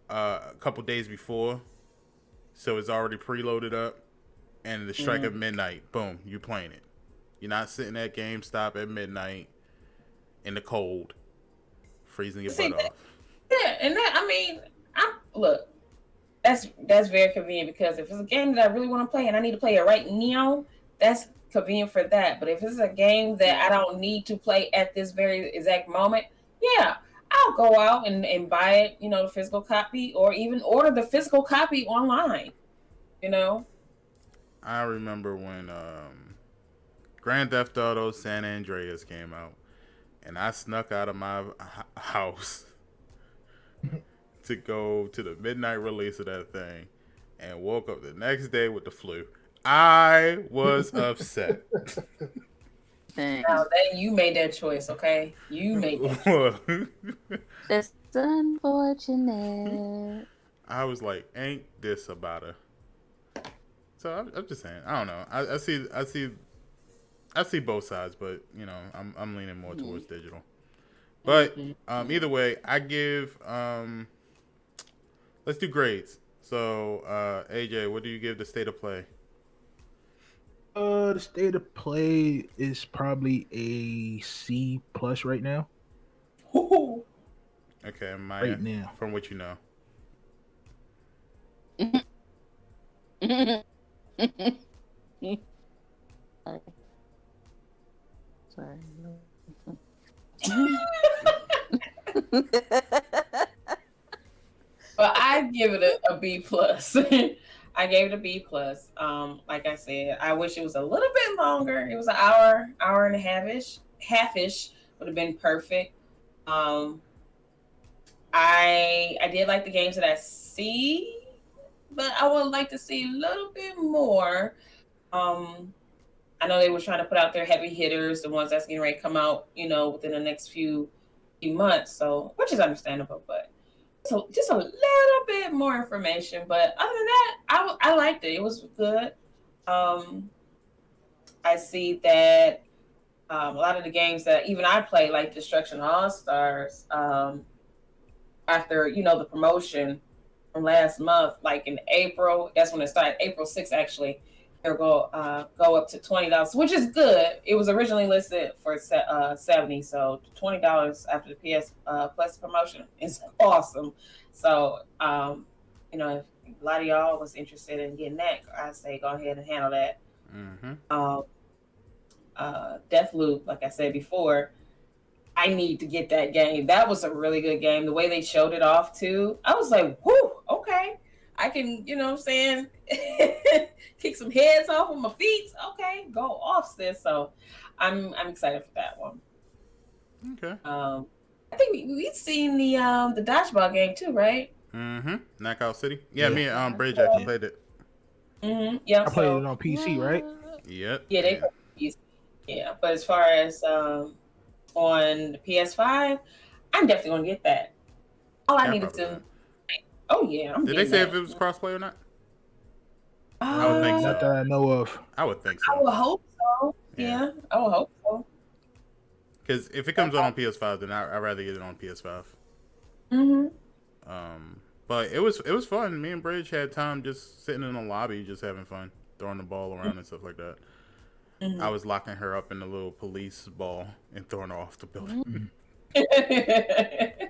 a couple days before, so it's already preloaded up. And the strike of midnight, boom, you playing it. You're not sitting at GameStop at midnight in the cold, freezing your butt off.
Yeah, and that, I mean, look, that's very convenient, because if it's a game that I really want to play and I need to play it right now, that's convenient for that. But if it's a game that I don't need to play at this very exact moment, yeah, I'll go out and buy it, you know, the physical copy, or even order the physical copy online, you know.
I remember when Grand Theft Auto San Andreas came out, and I snuck out of my house to go to the midnight release of that thing, and woke up the next day with the flu. I was upset.
Dang.
Now, then you made that choice, okay? You made that choice.
That's unfortunate.
I was like, ain't this about a... So I'm just saying, I don't know. I see both sides, but you know, I'm leaning more towards digital. But either way, I give let's do grades. So AJ, what do you give the state of play?
The state of play is probably a C+ right now.
Okay, Maya,
Right now.
from what you know.
Sorry.
But I give it a B+. I gave it a B+. Like I said, I wish it was a little bit longer. It was an hour and a half-ish would have been perfect. I did like the games that I see, but I would like to see a little bit more. I know they were trying to put out their heavy hitters, the ones that's getting ready to come out, you know, within the next few months. So, which is understandable, but so just a little bit more information. But other than that, I liked it. It was good. I see that a lot of the games that even I play, like Destruction All Stars, after, you know, the promotion from last month, like in April, that's when it started. April 6th, actually. They'll go up to $20, which is good. It was originally listed for $70, so $20 after the PS Plus promotion is awesome. So, you know, if a lot of y'all was interested in getting that, I say go ahead and handle that. Deathloop, like I said before, I need to get that game. That was a really good game. The way they showed it off too, I was like, whoo, okay. I can, you know what I'm saying, kick some heads off with my feet. Okay, go off, sis. So I'm excited for that one.
Okay.
I think we've seen the dodgeball game too, right?
Knockout City. Yeah, me and Bridge actually played it.
Yeah.
I played it on PC, right?
Yep.
Yeah, they played PC. Yeah, but as far as on the PS5, I'm definitely gonna get that. All I needed to.
Not.
Oh yeah,
Did they say if it was crossplay or not?
I
would think so.
Not that I know of.
I would think so.
I would hope so. Yeah, I would hope so.
Because if it comes out on PS5, then I'd rather get it on PS5.
Mm-hmm.
But it was fun. Me and Bridge had time just sitting in the lobby, just having fun, throwing the ball around and stuff like that. I
Mm-hmm.
was locking her up in the little police ball and throwing her off the building.
Mhm.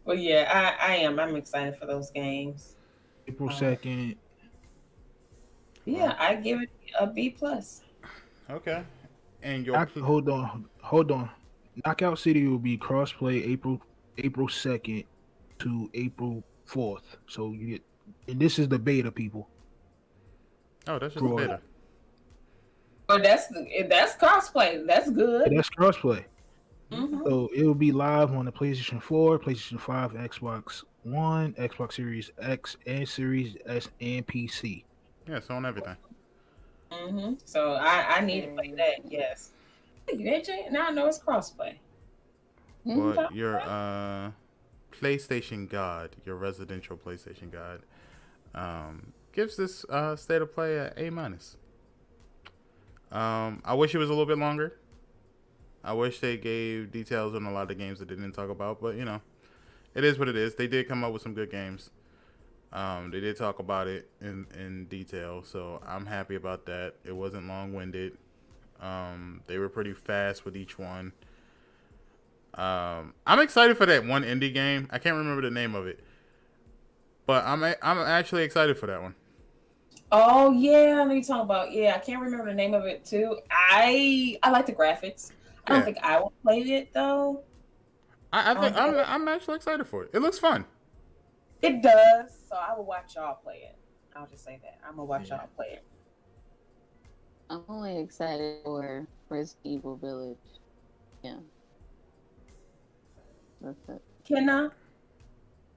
Well, yeah, I am. I'm excited for those games.
April
Um,
2nd.
yeah, I give it a B plus.
Okay. And your
Hold on. Knockout City will be crossplay April 2nd to April 4th. So you get, and this is the beta, people.
oh, that's just a
Draw it.
beta.
But that's cosplay. That's good.
That's crossplay.
Mm-hmm.
So it will be live on the PlayStation 4, PlayStation 5, Xbox One, Xbox Series X, and Series S, and PC.
Yeah, it's on everything.
Mm-hmm. So I need to play that. Yes. Thank you, AJ. Now I know it's crossplay.
But your PlayStation God, your residential PlayStation God, gives this state of play a A minus. I wish it was a little bit longer. I wish they gave details on a lot of the games that they didn't talk about, but you know, it is what it is. They did come up with some good games. They did talk about it in detail, so I'm happy about that. It wasn't long-winded. They were pretty fast with each one. I'm excited for that one indie game. I can't remember the name of it, but I'm actually excited for that one.
Oh yeah, let me talk about. Yeah, I can't remember the name of it too. I like the graphics. I don't think I will play it though.
I think I'm actually excited for it. It looks fun.
It does. So I will watch y'all play it. I'll just say that. I'm gonna watch y'all play it.
I'm only excited for Resident Evil Village. Yeah. That's it.
Kina?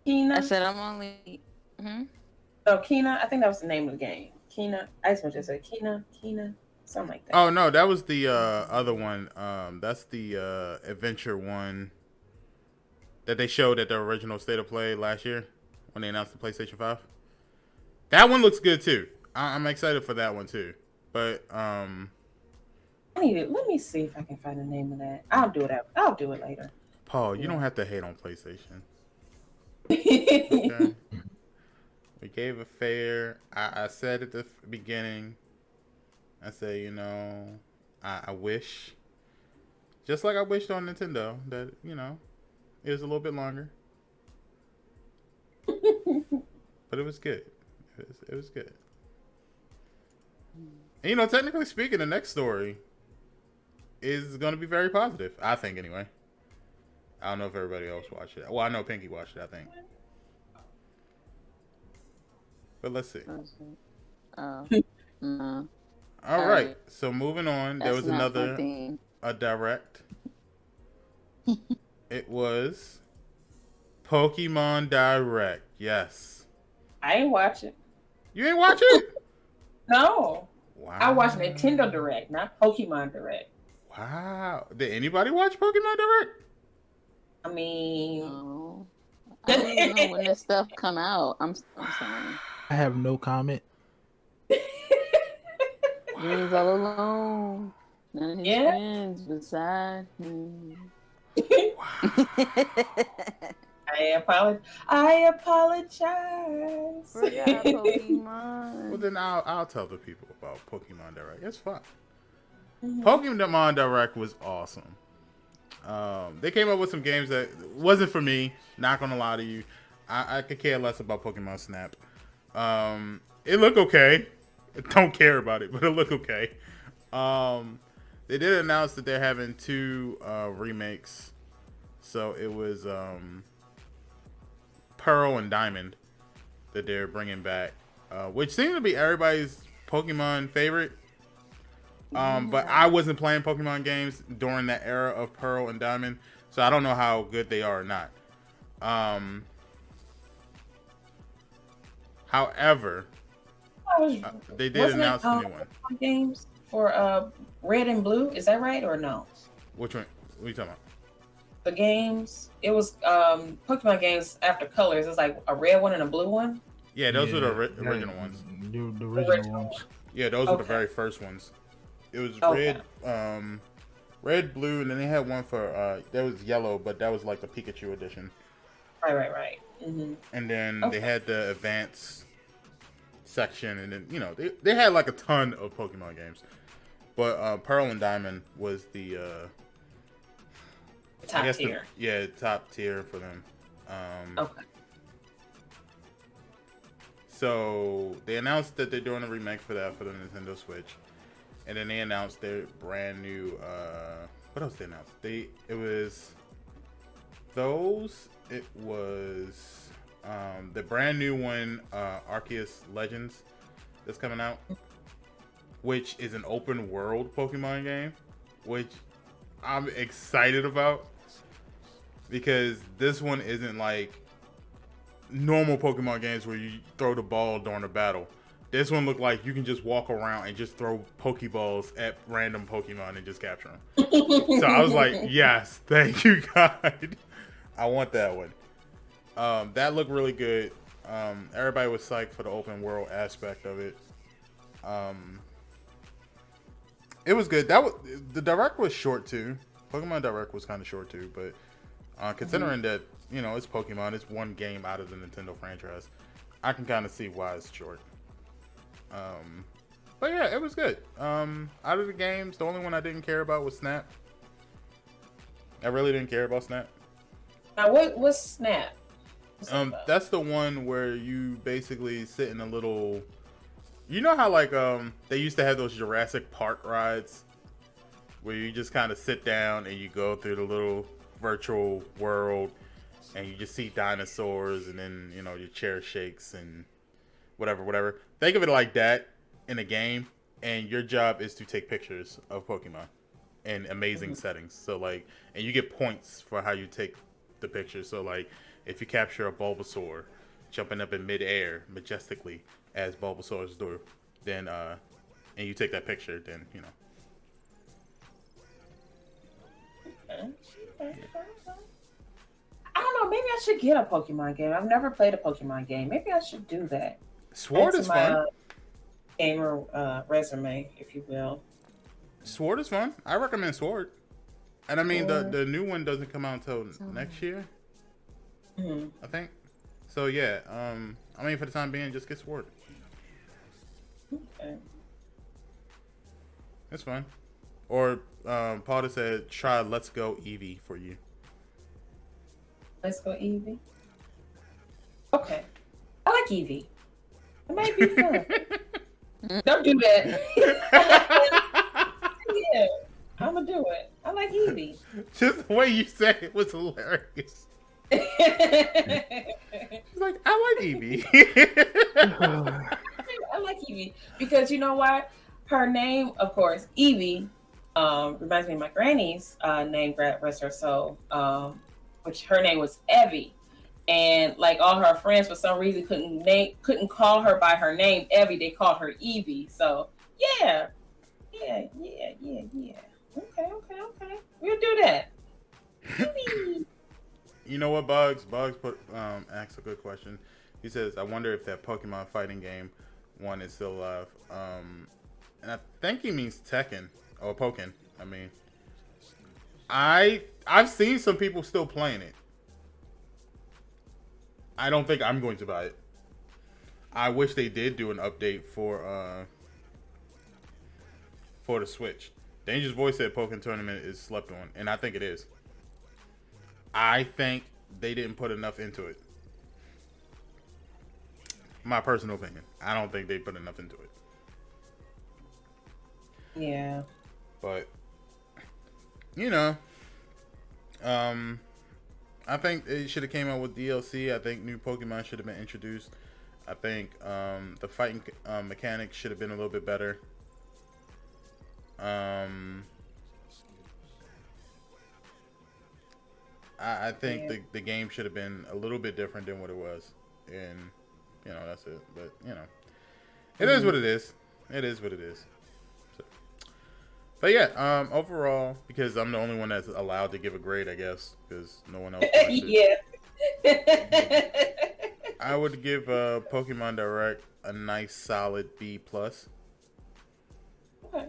I said I'm only.
Oh, Kina. I think that was the name of the game. Kina. I just want to say Kina, something like that.
Oh no, that was the other one. That's the adventure one that they showed at the original State of Play last year when they announced the PlayStation 5. That one looks good too. I'm excited for that one too. But
let me see if I can find the name of that. I'll do it later.
Paul, you don't have to hate on PlayStation. Okay. We gave it fair. I said at the beginning, I said, you know, I wish, just like I wished on Nintendo, that, you know, it was a little bit longer. But it was good. It was good. And, you know, technically speaking, the next story is going to be very positive. I think, anyway. I don't know if everybody else watched it. Well, I know Pinky watched it, I think. But let's see.
No.
All right. So moving on, there was another a direct. It was Pokemon Direct. Yes.
I ain't watch it.
You ain't watch it?
No.
Wow.
I watched Nintendo Direct, not Pokemon Direct.
Wow. Did anybody watch Pokemon Direct?
I mean,
no. I don't even know when this stuff come out. I'm sorry.
I have no comment.
He's all alone. None of his friends beside him.
I apologize.
For your Pokemon.
Well, then I'll tell the people about Pokemon Direct. It's fun. Pokemon Direct was awesome. They came up with some games that wasn't for me. Not gonna lie to you, I could care less about Pokemon Snap. It looked okay. Don't care about it, but it looked okay. They did announce that they're having 2 remakes. So it was Pearl and Diamond that they're bringing back, which seemed to be everybody's Pokemon favorite. But I wasn't playing Pokemon games during that era of Pearl and Diamond, so I don't know how good they are or not. However, they did announce the new one.
Games for Red and Blue, is that right or no?
Which one? What are you talking about?
The games. It was Pokemon games after colors. It's like a red one and a blue one.
Yeah, those were the original ones.
The original ones.
Yeah, those were the very first ones. It was red, blue, and then they had one for there was yellow, but that was like the Pikachu edition.
Right.
And then
Okay.
they had the advanced section, and then they had like a ton of Pokemon games, but Pearl and Diamond was the I
Top
guess
tier.
top tier for them.
Okay.
So they announced that they're doing a remake for that for the Nintendo Switch, and then they announced their brand new. What else they announced? It was the brand new one, Arceus Legends, that's coming out, which is an open world Pokemon game, which I'm excited about because this one isn't like normal Pokemon games where you throw the ball during a battle. This one looked like you can just walk around and just throw Pokeballs at random Pokemon and just capture them. So I was like, yes, thank you, God. I want that one. That looked really good. Everybody was psyched for the open world aspect of it. It was good. The direct was short too. Pokemon Direct was kind of short too, but considering that it's Pokemon, it's one game out of the Nintendo franchise, I can kind of see why it's short. But yeah, it was good. Out of the games, the only one I didn't care about was Snap. I really didn't care about Snap.
Now, what's Snap?
That's the one where you basically sit in a little. You know how like they used to have those Jurassic Park rides, where you just kind of sit down and you go through the little virtual world, and you just see dinosaurs, and then your chair shakes and whatever. Think of it like that in a game, and your job is to take pictures of Pokemon in amazing settings. So like, and you get points for how you take the picture. So like, if you capture a Bulbasaur jumping up in midair majestically as Bulbasaur's do, then and you take that picture, then
Okay. I don't know. Maybe I should get a Pokemon game. I've never played a Pokemon game. Maybe I should do that.
Sword
Add
is
to
fun.
my gamer resume, if you will.
Sword is fun. I recommend Sword. And I mean, the new one doesn't come out until next year, I think. So yeah, I mean, for the time being, just get Sword.
Okay.
It's fun. Or Paul said, try Let's Go Eevee for you.
Let's go Eevee. Okay. I like Eevee. It might be fun. Don't do that. Yeah, I'm gonna do it. I like Eevee.
Just the way you said it was hilarious. She's like, I like Eevee.
I like Eevee because you know what? Her name, of course, Eevee, reminds me of my granny's name, rest her soul, which her name was Evie. And like all her friends, for some reason, couldn't call her by her name, Evie. They called her Evie. So yeah. Okay. We'll do that. Evie.
You know what, Bugs? Bugs asked a good question. He says, I wonder if that Pokemon fighting game one is still alive. And I think he means Tekken or Pokken. I mean, I've seen some people still playing it. I don't think I'm going to buy it. I wish they did do an update for the Switch. Dangerous Voice said Pokken Tournament is slept on, and I think it is. I think they didn't put enough into it. My personal opinion. I don't think they put enough into it.
Yeah.
But I think it should have came out with DLC. I think new Pokemon should have been introduced. I think the fighting mechanics should have been a little bit better. I think the game should have been a little bit different than what it was, and that's it. But it is what it is. It is what it is. So. But yeah, overall, because I'm the only one that's allowed to give a grade, I guess, because no one else.
Yeah.
I would give Pokemon Direct a nice solid B+.
Okay.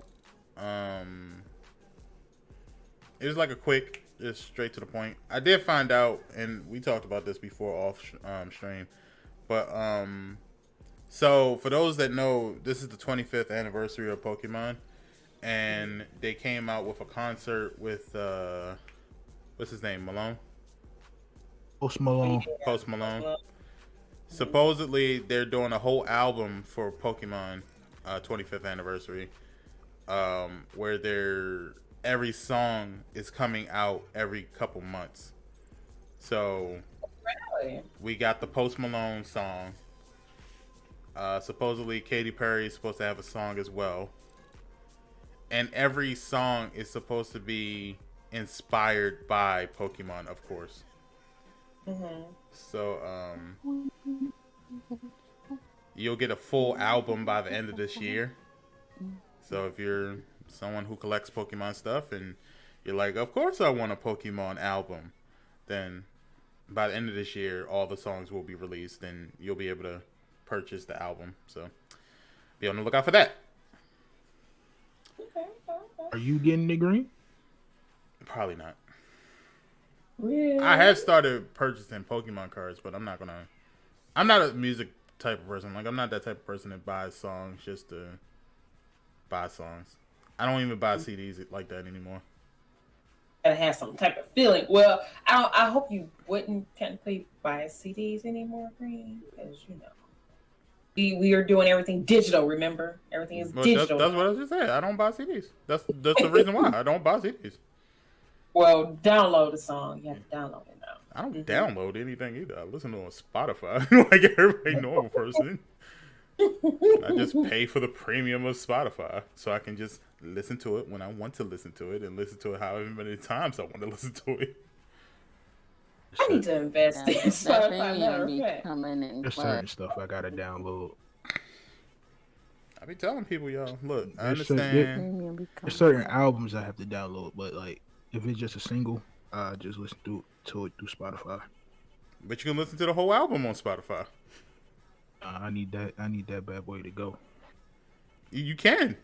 It was like a quick just straight to the point. I did find out, and we talked about this before off stream, but so for those that know, this is the 25th anniversary of Pokemon, and they came out with a concert with what's his name, Malone?
Post Malone.
Post Malone. Supposedly, they're doing a whole album for Pokemon 25th anniversary, where every song is coming out every couple months. So we got the Post Malone song. Supposedly, Katy Perry is supposed to have a song as well, and every song is supposed to be inspired by Pokemon, of course. So you'll get a full album by the end of this year. So if you're someone who collects Pokemon stuff and you're like, of course I want a Pokemon album, then by the end of this year, all the songs will be released and you'll be able to purchase the album. So be on the lookout for that.
Are you getting the green?
Probably not.
Really?
I have started purchasing Pokemon cards, but I'm not a music type of person. Like, I'm not that type of person that buys songs just to buy songs. I don't even buy CDs like that anymore.
Gotta have some type of feeling. Well, I hope you wouldn't technically buy CDs anymore, Green, because we are doing everything digital. Remember, everything is digital.
That's what I just said. I don't buy CDs. That's the reason why I don't buy CDs.
Well, download a song. You have to download it now.
I don't download anything either. I listen to it on Spotify like every normal person. I just pay for the premium of Spotify so I can just listen to it when I want to listen to it and listen to it however many times I want to listen to it.
I need to invest in Spotify.
There's certain stuff I gotta download.
I be telling people, y'all, look, I
There's
understand.
There's certain albums I have to download, but like if it's just a single, I just listen to it through Spotify.
But you can listen to the whole album on Spotify.
I need that bad boy to go.
You can.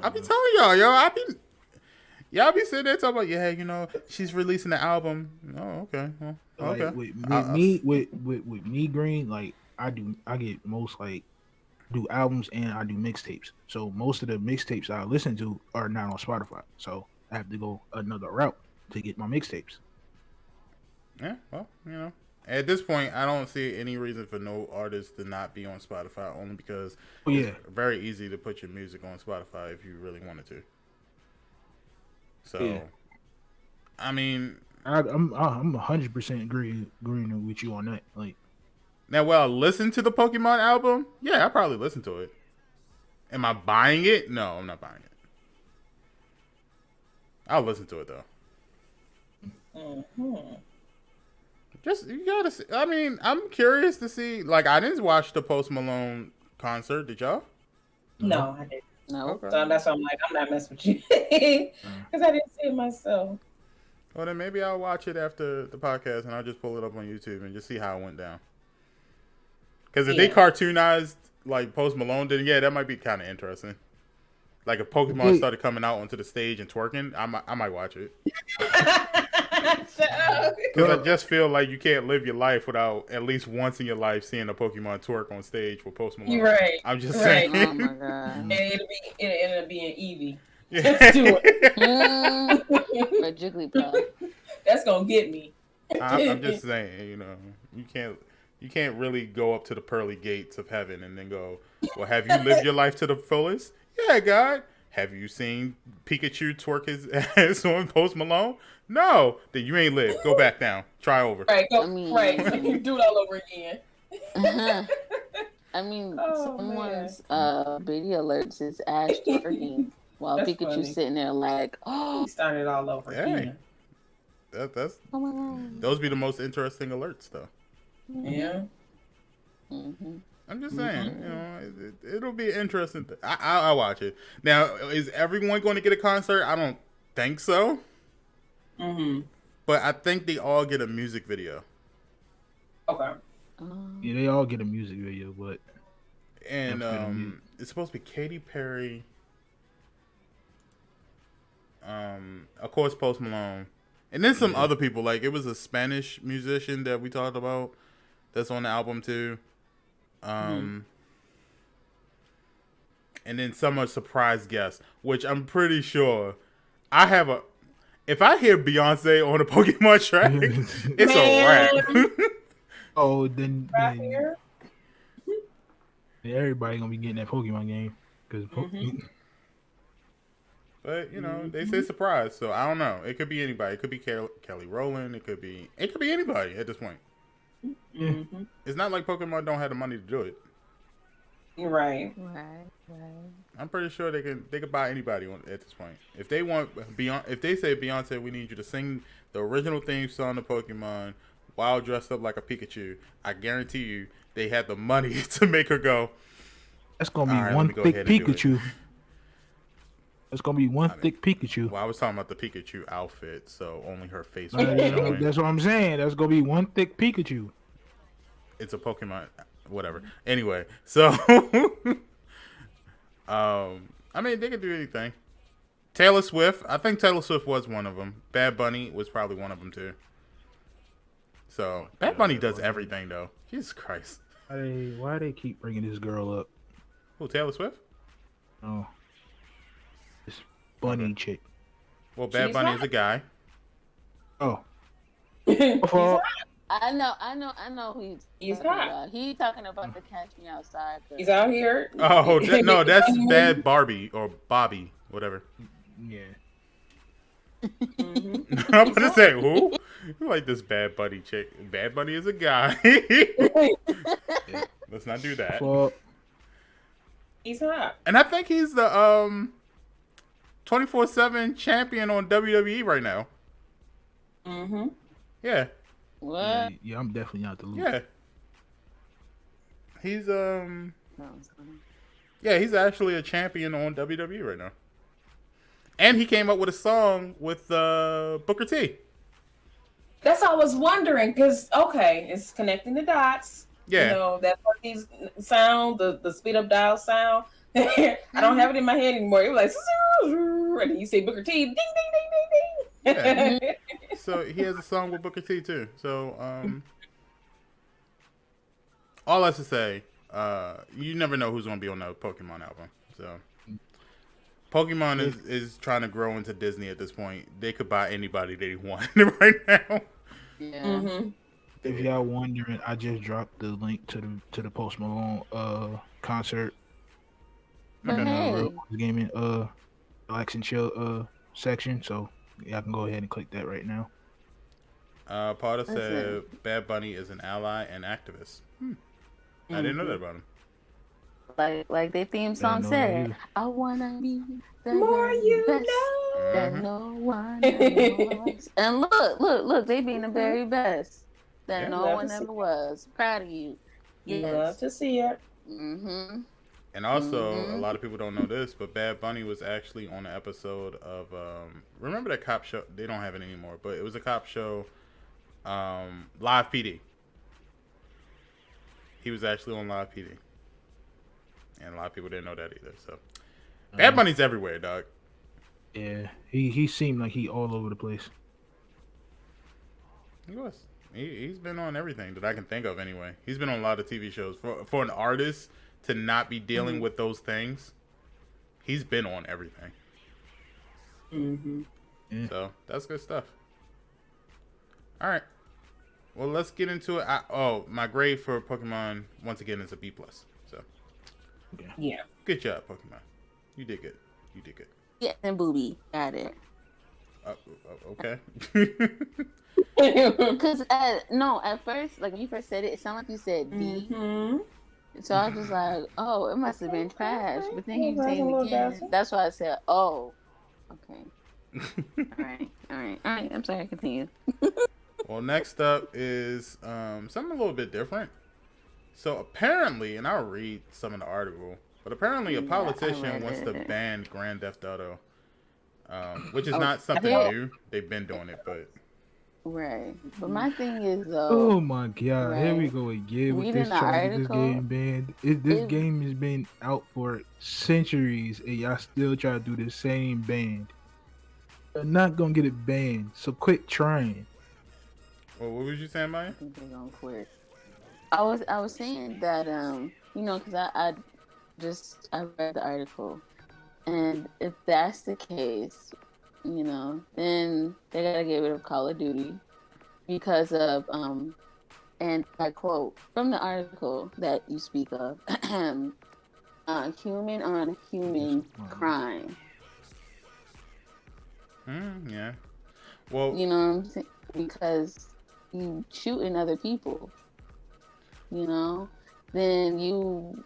I be telling y'all, y'all be sitting there talking about, yeah, she's releasing the album. Oh, okay. Well, okay.
With me, Green, like I get most like do albums and I do mixtapes. So most of the mixtapes I listen to are not on Spotify. So I have to go another route to get my mixtapes.
Yeah, well, at this point, I don't see any reason for no artist to not be on Spotify, only because it's very easy to put your music on Spotify if you really wanted to. So, I mean,
I'm 100% agreeing with you on that. Like,
now, will I listen to the Pokemon album? Yeah, I probably listen to it. Am I buying it? No, I'm not buying it. I'll listen to it though. Just you gotta see. I mean, I'm curious to see. Like, I didn't watch the Post Malone concert. Did y'all?
No, I didn't.
No.
Okay. So that's why I'm like, I'm not messing with you because I didn't see it myself.
Well, then maybe I'll watch it after the podcast and I'll just pull it up on YouTube and just see how it went down. Because if they cartoonized like Post Malone did, that might be kind of interesting. Like if Pokemon started coming out onto the stage and twerking, I might watch it. Because I just feel like you can't live your life without at least once in your life seeing a Pokemon twerk on stage with Post Malone.
You're right.
I'm just saying.
Oh my god.
And it'll end up being Eevee. Let's do it.
Or Jigglypuff.
That's gonna get me.
I'm just saying, you can't really go up to the pearly gates of heaven and then go, well, have you lived your life to the fullest? Yeah, God. Have you seen Pikachu twerk his ass on Post Malone? No. Then you ain't lived. Go back down. Try over.
Right. So you do it all over again.
I mean, someone's video alerts is Ash twerking while
That's
Pikachu's
funny.
sitting there like,
He started all over again.
That's
oh my god.
those be the most interesting alerts, though.
Yeah.
Mm-hmm.
I'm just saying, it'll be interesting. I'll watch it. Now, is everyone going to get a concert? I don't think so.
Mm-hmm.
But I think they all get a music video.
Okay.
Yeah, they all get a music video, but
And it's supposed to be Katy Perry. Of course, Post Malone, and then some other people. Like it was a Spanish musician that we talked about that's on the album too. And then some surprise guests, which I'm pretty sure I have a. If I hear Beyonce on a Pokemon track, it's a wrap.
Oh, then
Right here.
everybody gonna be getting that Pokemon game because.
But you know, they say surprise, so I don't know. It could be anybody. It could be Kelly Rowland. It could be anybody at this point.
Mm-hmm.
It's not like Pokemon don't have the money to do it.
You're right.
I'm pretty sure they could buy anybody at this point. If they want if they say Beyonce, we need you to sing the original theme song to Pokemon while dressed up like a Pikachu, I guarantee you they have the money to make her go.
That's gonna be one thick Pikachu. That's gonna be one thick Pikachu.
Well, I was talking about the Pikachu outfit, so only her face was showing.
That's what I'm saying. That's gonna be one thick Pikachu.
It's a Pokemon, whatever. Anyway, so I mean, they could do anything. Taylor Swift, I think Taylor Swift was one of them. Bad Bunny was probably one of them too. So Bad Bunny does everything though. Jesus Christ.
Why they keep bringing this girl up?
Who, Taylor Swift?
Oh, this bunny chick.
Well, Bad Bunny is a guy.
Oh.
I know who he's talking about. He's talking about the Catch Me Outside.
He's out here.
Oh, no, that's Bad Barbie or Bobby, whatever.
Yeah.
Mm-hmm.
I'm gonna say who? You like this Bad Bunny chick? Bad Bunny is a guy. Let's not do that.
Well,
he's hot,
and I think he's the 24/7 champion on WWE right now.
Mm-hmm.
Yeah.
What?
Yeah, I'm definitely out the loop.
Yeah. He's yeah, he's actually a champion on WWE right now. And he came up with a song with Booker T.
That's what I was wondering, because it's connecting the dots.
Yeah.
You know, that funky sound, the speed up dial sound. I don't have it in my head anymore. It was like, and then you say Booker T, ding, ding, ding, ding, ding.
Yeah. So he has a song with Booker T too. So all that's to say, you never know who's gonna be on the Pokemon album. So Pokemon is trying to grow into Disney at this point. They could buy anybody they want right now.
Yeah.
Mm-hmm.
If y'all wondering, I just dropped the link to the Post Malone concert.
But hey.
Gaming relax and chill section, so y'all can go ahead and click that right now.
Potter said Bad Bunny is an ally and activist. I didn't know that about him.
Like their theme song said, I wanna be the
more you
best
know
that no one knows. And look, they being the very best that no one ever was. Proud of you.
Yes. Love to see it.
Mm-hmm.
And also, a lot of people don't know this, but Bad Bunny was actually on an episode of remember that cop show? They don't have it anymore, but it was a cop show, Live PD. He was actually on Live PD. And a lot of people didn't know that either. So Bad Bunny's everywhere, dog.
Yeah, he seemed like he all over the place.
He was. He's been on everything that I can think of anyway. He's been on a lot of TV shows. For an artist to not be dealing with those things, he's been on everything.
Mm-hmm.
Yeah.
So that's good stuff. All right. Well, let's get into it. My grade for Pokemon once again is a B+. So
yeah,
good job, Pokemon. You did good.
Yeah, and booby got it.
Okay.
Because at first, like when you first said it, it sounded like you said D.
Mm-hmm.
So I was just like, oh, it must have been trash. But then he said it again. That's why I said, oh, okay. All right. I'm sorry. Continue.
Well, next up is something a little bit different. So apparently, and I'll read some of the article, but apparently a politician wants to ban Grand Theft Auto, which is not something new. They've been doing it, but...
Right. But my thing is,
oh my god, here we go again with this trying to get this game banned. This game has been out for centuries, and y'all still try to do the same ban. They're not gonna get it banned. So quit trying.
Well, what was you saying, Maya?
I think they're gonna quit. I was saying that because I read the article, and if that's the case, then they gotta get rid of Call of Duty because of and I quote from the article that you speak of, human on human crime.
Yeah. Well,
You know what I'm saying? Because you shooting other people, then you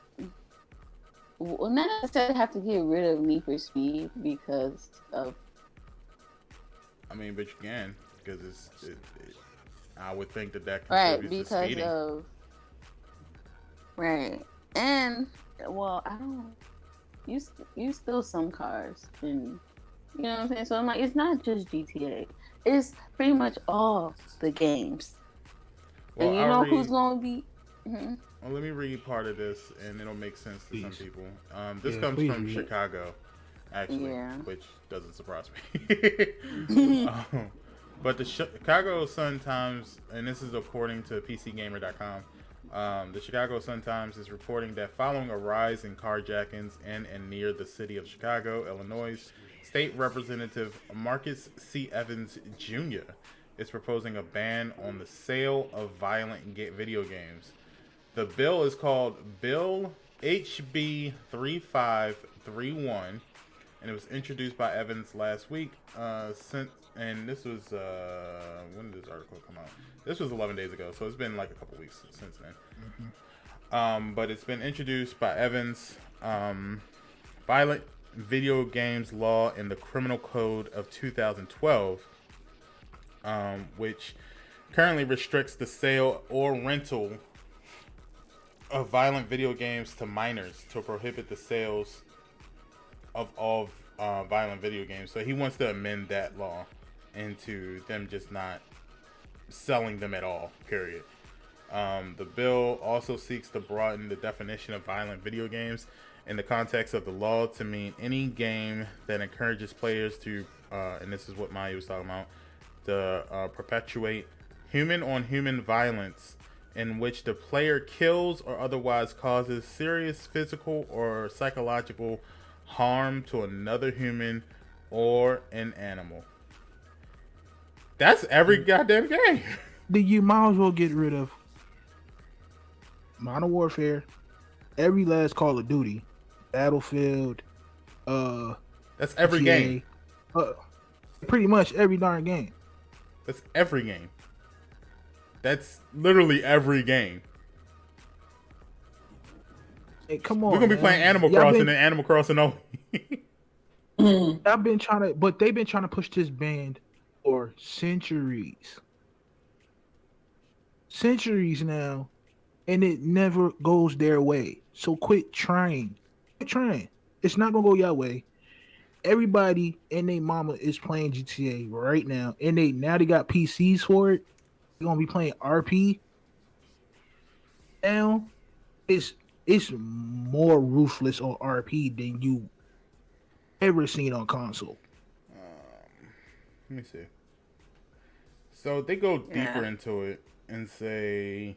well, not necessarily have to get rid of Need for Speed because of.
I mean, but you can because I would think that
Right,
contributes to
because
speeding.
of. Right. And, well, I don't. You steal some cars. And, you know what I'm saying? So I'm like, it's not just GTA. It's pretty much all the games.
Well,
And you know who's going to be. Mm-hmm.
Well, let me read part of this, and it'll make sense to some people. This
Yeah,
comes from
read it.
Chicago, actually,
Yeah.
which doesn't surprise me. But the Chicago Sun-Times, and this is according to PCGamer.com, the Chicago Sun-Times is reporting that following a rise in carjackings in and near the city of Chicago, Illinois, State Representative Marcus C. Evans Jr. is proposing a ban on the sale of violent video games. The bill is called Bill HB 3531, and it was introduced by Evans last week. And this was when did this article come out? This was 11 days ago, so it's been like a couple weeks since then. But it's been introduced by Evans. Violent video games law in the Criminal Code of 2012, which currently restricts the sale or rental of violent video games to minors to prohibit the sales of all violent video games. So he wants to amend that law into them just not selling them at all, period. The bill also seeks to broaden the definition of violent video games in the context of the law to mean any game that encourages players to, and this is what Maya was talking about, to perpetuate human-on-human violence in which the player kills or otherwise causes serious physical or psychological harm to another human or an animal. That's every goddamn game.
Then you might as well get rid of Modern Warfare, every last Call of Duty, Battlefield,
That's every
GTA,
game.
Pretty much every darn game.
That's every game. That's literally every game.
Hey, come on,
We're gonna be
man.
playing Animal
Y'all
Crossing
been-
and Animal Crossing only.
I've been trying to, but they've been trying to push this ban for centuries. Centuries now, and it never goes their way. So quit trying. Quit trying. It's not gonna go your way. Everybody and their mama is playing GTA right now, and they got PCs for it. They're gonna be playing RP. Now, it's more ruthless on RP than you ever seen on console.
Let me see. So they go deeper into it and say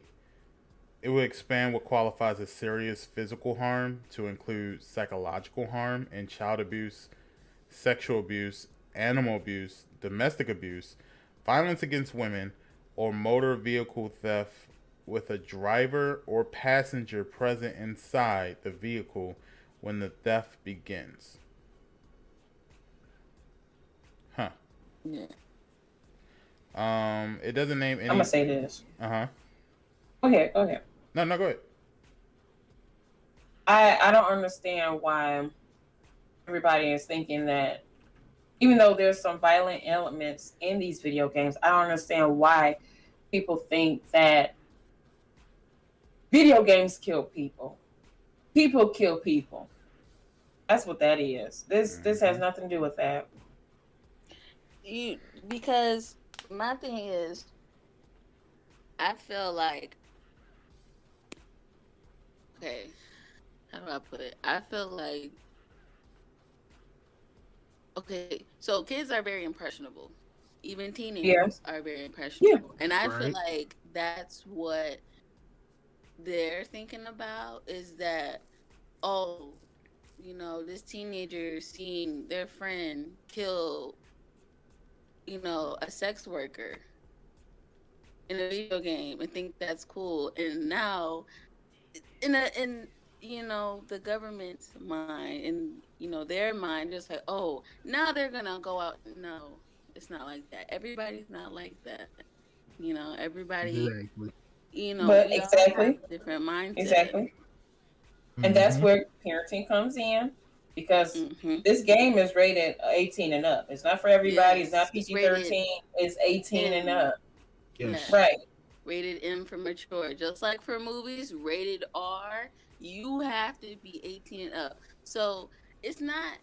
it would expand what qualifies as serious physical harm to include psychological harm and child abuse, sexual abuse, animal abuse, domestic abuse, violence against women, or motor vehicle theft with a driver or passenger present inside the vehicle when the theft begins. Huh.
Yeah.
It doesn't name any.
I'm gonna say this.
Uh-huh.
Go ahead.
No, go ahead.
I don't understand why everybody is thinking that, even though there's some violent elements in these video games, I don't understand why people think that video games kill people. People kill people. That's what that is. This has nothing to do with that.
Because my thing is, I feel like, okay, how do I put it? I feel like okay, so kids are very impressionable. Even
Yeah.
teenagers are very
Yeah.
impressionable. And I feel
Right.
like that's what they're thinking about is that, oh, this teenager seeing their friend kill, a sex worker in a video game and think that's cool. And now in the government's mind and their mind, just like, oh, now they're gonna go out. No, it's not like that. Everybody's not like that. Everybody,
Exactly.
But
we all have
exactly,
different mindset.
exactly. And that's
Mm-hmm.
where parenting comes in, because
Hmm.
this game is rated 18 and up. It's not for everybody. It's
Yes,
not
it's
PG
rated
13. It's 18 and
M.
up.
Yes.
Yes,
Right.
rated M for mature. Just like for movies, rated R, you have to be 18 and up. So it's not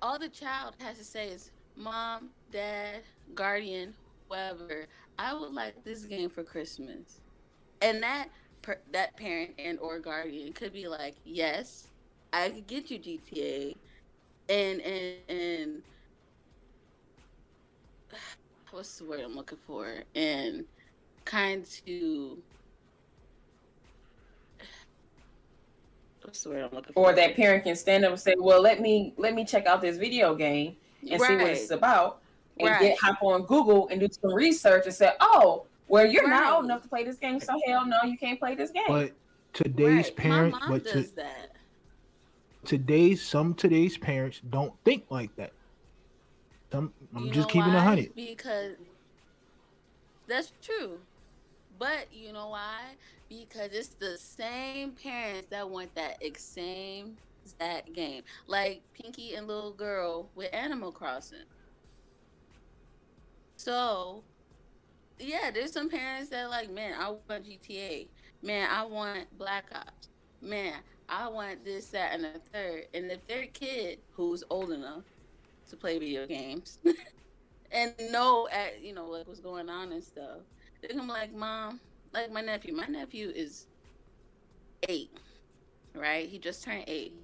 all the child has to say is, Mom, Dad, guardian, whoever, I would like this game for Christmas. And that parent and or guardian could be like, yes, I could get you GTA, and what's the word I'm looking for? And kind to what's the word I'm looking
Or
for?
that parent can stand up and say, "Well, let me check out this video game and see what it's
Right,
about, and get
right,
hop on Google and do some research and say, oh, well, you're not old
right,
enough to play this game, so hell no, you can't play this game."
But today's
right. My
parents,
mom does that.
today's parents don't think like that. I'm
You
just
know
keeping a
why?
hundred.
Because that's true. But you know why? Because it's the same parents that want that same exact game. Like Pinky and Little Girl with Animal Crossing. So yeah, there's some parents that are like, man, I want GTA. Man, I want Black Ops. Man, I want this, that, and the third. And if their kid who's old enough to play video games and know like what's going on and stuff, they're gonna be like, Mom, like my nephew. My nephew is 8, right? He just turned 8.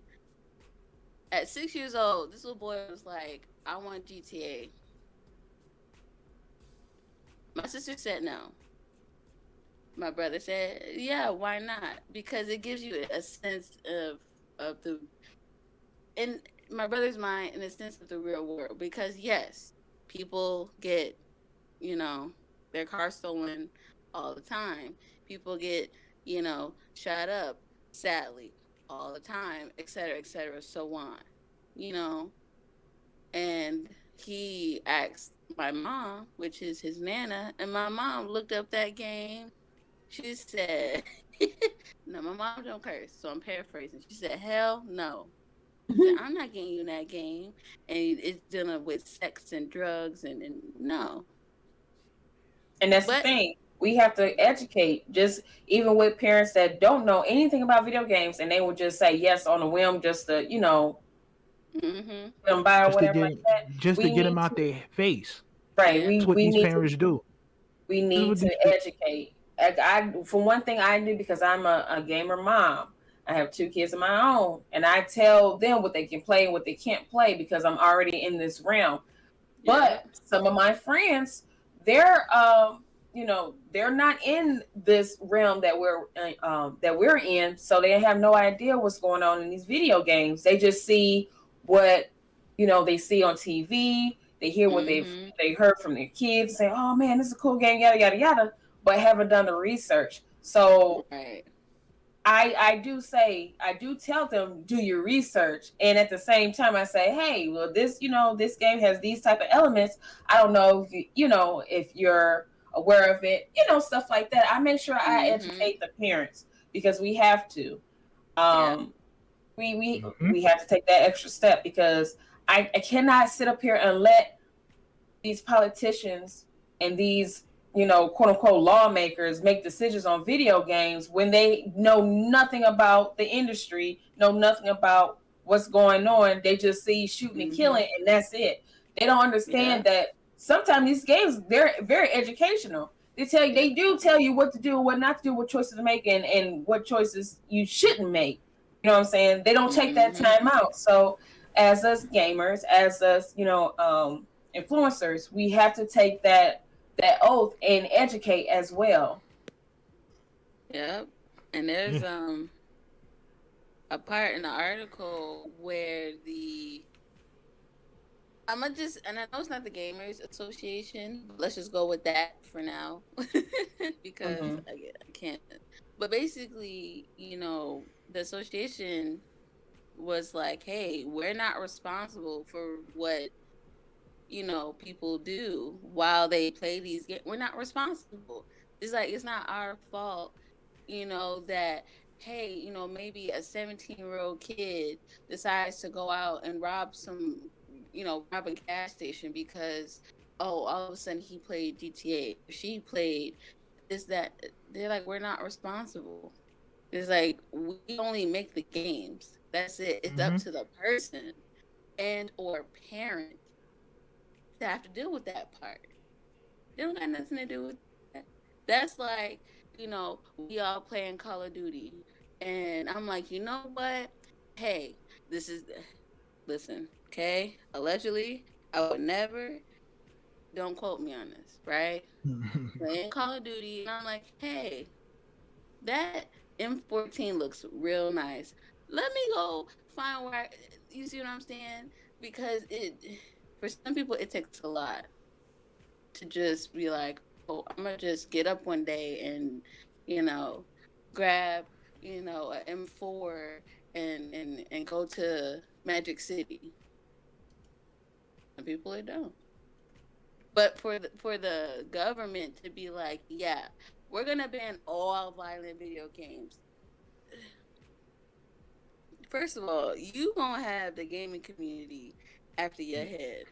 At 6 years old, this little boy was like, I want GTA. My sister said no. My brother said, "Yeah, why not? Because it gives you a sense of the in my brother's mind, in a sense of the real world. Because yes, people get you know their car stolen all the time. People get shot up, sadly, all the time, etc., so on. You know, and he asked my mom, which is his nana, and my mom looked up that game. She said, no, my mom don't curse, so I'm paraphrasing. She said, hell no. She said, I'm not getting you in that game. And it's dealing with sex and drugs and no.
And that's the
But,
thing. We have to educate, just even with parents that don't know anything about video games, and they will just say yes on a whim, just to,
mm-hmm,
them by or
Just to
whatever
get
like that.
just to
We
get
need
them out
to,
their face.
right.
yeah,
That's what
We
these
need to
parents do.
we
That's
need
what
to
these
educate. For one thing, I do, because I'm a gamer mom. I have 2 kids of my own, and I tell them what they can play and what they can't play, because I'm already in this realm.
yeah,
But some of my friends, they're they're not in this realm that we're in, so they have no idea what's going on in these video games. They just see what they see on TV. They hear what
mm-hmm,
they heard from their kids, say, "Oh man, this is a cool game," yada yada yada, but haven't done the research. So
right,
I do tell them, do your research, and at the same time I say, hey, well, this game has these type of elements. I don't know if if you're aware of it, stuff like that. I make sure I
mm-hmm,
educate the parents, because we have to.
yeah,
um we we
Mhm.
we have to take that extra step, because I cannot sit up here and let these politicians and these quote unquote lawmakers make decisions on video games when they know nothing about the industry, know nothing about what's going on. They just see shooting and
mm-hmm,
killing, and that's it. They don't
yeah,
understand that sometimes these games, they're very educational.
yeah,
They do tell you what to do, what not to do, what choices to make, and what choices you shouldn't make. You know what I'm saying? They don't take that
mm-hmm,
time out. So as us gamers, as us, influencers, we have to take that oath and educate as well.
Yep. And there's a part in the article where and I know it's not the Gamers Association, but let's just go with that for now because I can't. But basically, the association was like, hey, we're not responsible for what, people do while they play these games. We're not responsible. It's like, it's not our fault, that, hey, maybe a 17-year-old kid decides to go out and rob rob a gas station because, oh, all of a sudden he played GTA. She played this, that. They're like, we're not responsible. It's like, we only make the games. That's it. It's up to the person and or parent to have to deal with that part. They don't got nothing to do with that. That's like, we all playing Call of Duty. And I'm like, you know what? Hey, listen, okay? Allegedly, I would never, don't quote me on this, right? Playing Call of Duty. And I'm like, hey, that M14 looks real nice. Let me go find you see what I'm saying? Because for some people, it takes a lot to just be like, oh, I'm gonna just get up one day and, grab, a M4 and go to Magic City. Some people it don't. But for the government to be like, yeah, we're gonna ban all violent video games. First of all, you gonna have the gaming community after your head.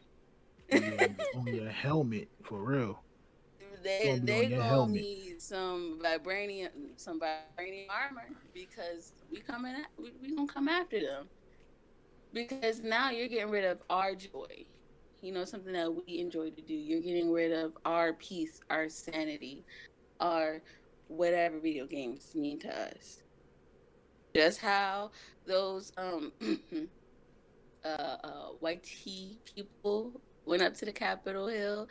On your helmet, for real.
They gonna need some vibranium armor because we gonna come after them. Because now you're getting rid of our joy. Something that we enjoy to do. You're getting rid of our peace, our sanity, our whatever video games mean to us. Just how those white tea people went up to the Capitol Hill.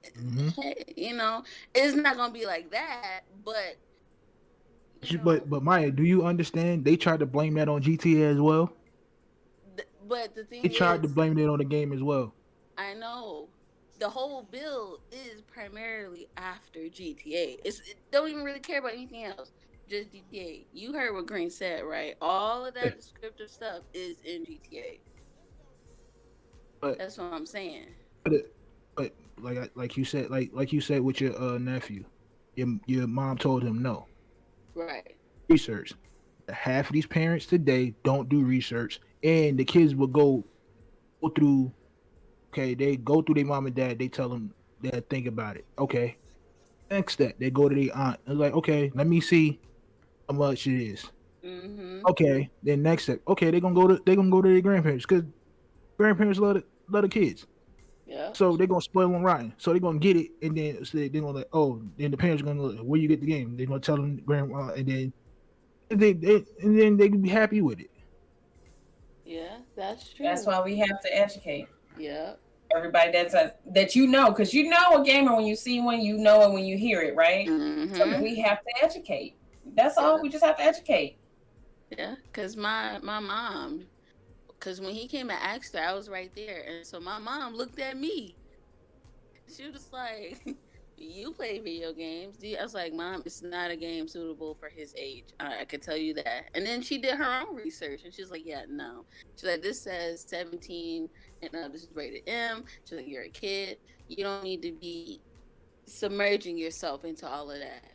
It's not gonna be like that, but
but Maya, do you understand? They tried to blame that on GTA as well.
But the thing
they tried to blame it on the game as well.
I know. The whole bill is primarily after GTA. It don't even really care about anything else. Just GTA. You heard what Green said, right? All of that descriptive stuff is in GTA. But that's what I'm saying.
But like you said with your nephew, your mom told him no.
Right.
Research. Half of these parents today don't do research, and the kids will go through. Okay, they go through their mom and dad. They tell them they think about it. Okay, next step, they go to their aunt. They're like, okay, let me see how much it is. Okay, then next step. Okay, they're gonna go to their grandparents because grandparents love the kids.
Yeah.
So they're gonna spoil them rotten. So they're gonna get it, and then they're gonna like, oh, then the parents are gonna look, where you get the game. They're gonna tell them grandma, and then they can be happy with it.
Yeah, that's true.
That's why we have to educate.
Yeah.
Everybody that because a gamer when you see one, it when you hear it, right? So we have to educate. That's all. We just have to educate.
Yeah, because my mom, because when he came and asked her, I was right there, and so my mom looked at me. She was like, "You play video games?" I was like, "Mom, it's not a game suitable for his age. I could tell you that." And then she did her own research, and she's like, "Yeah, no." She's like, "This says 17, and this is rated M." She's like, "You're a kid. You don't need to be submerging yourself into all of that,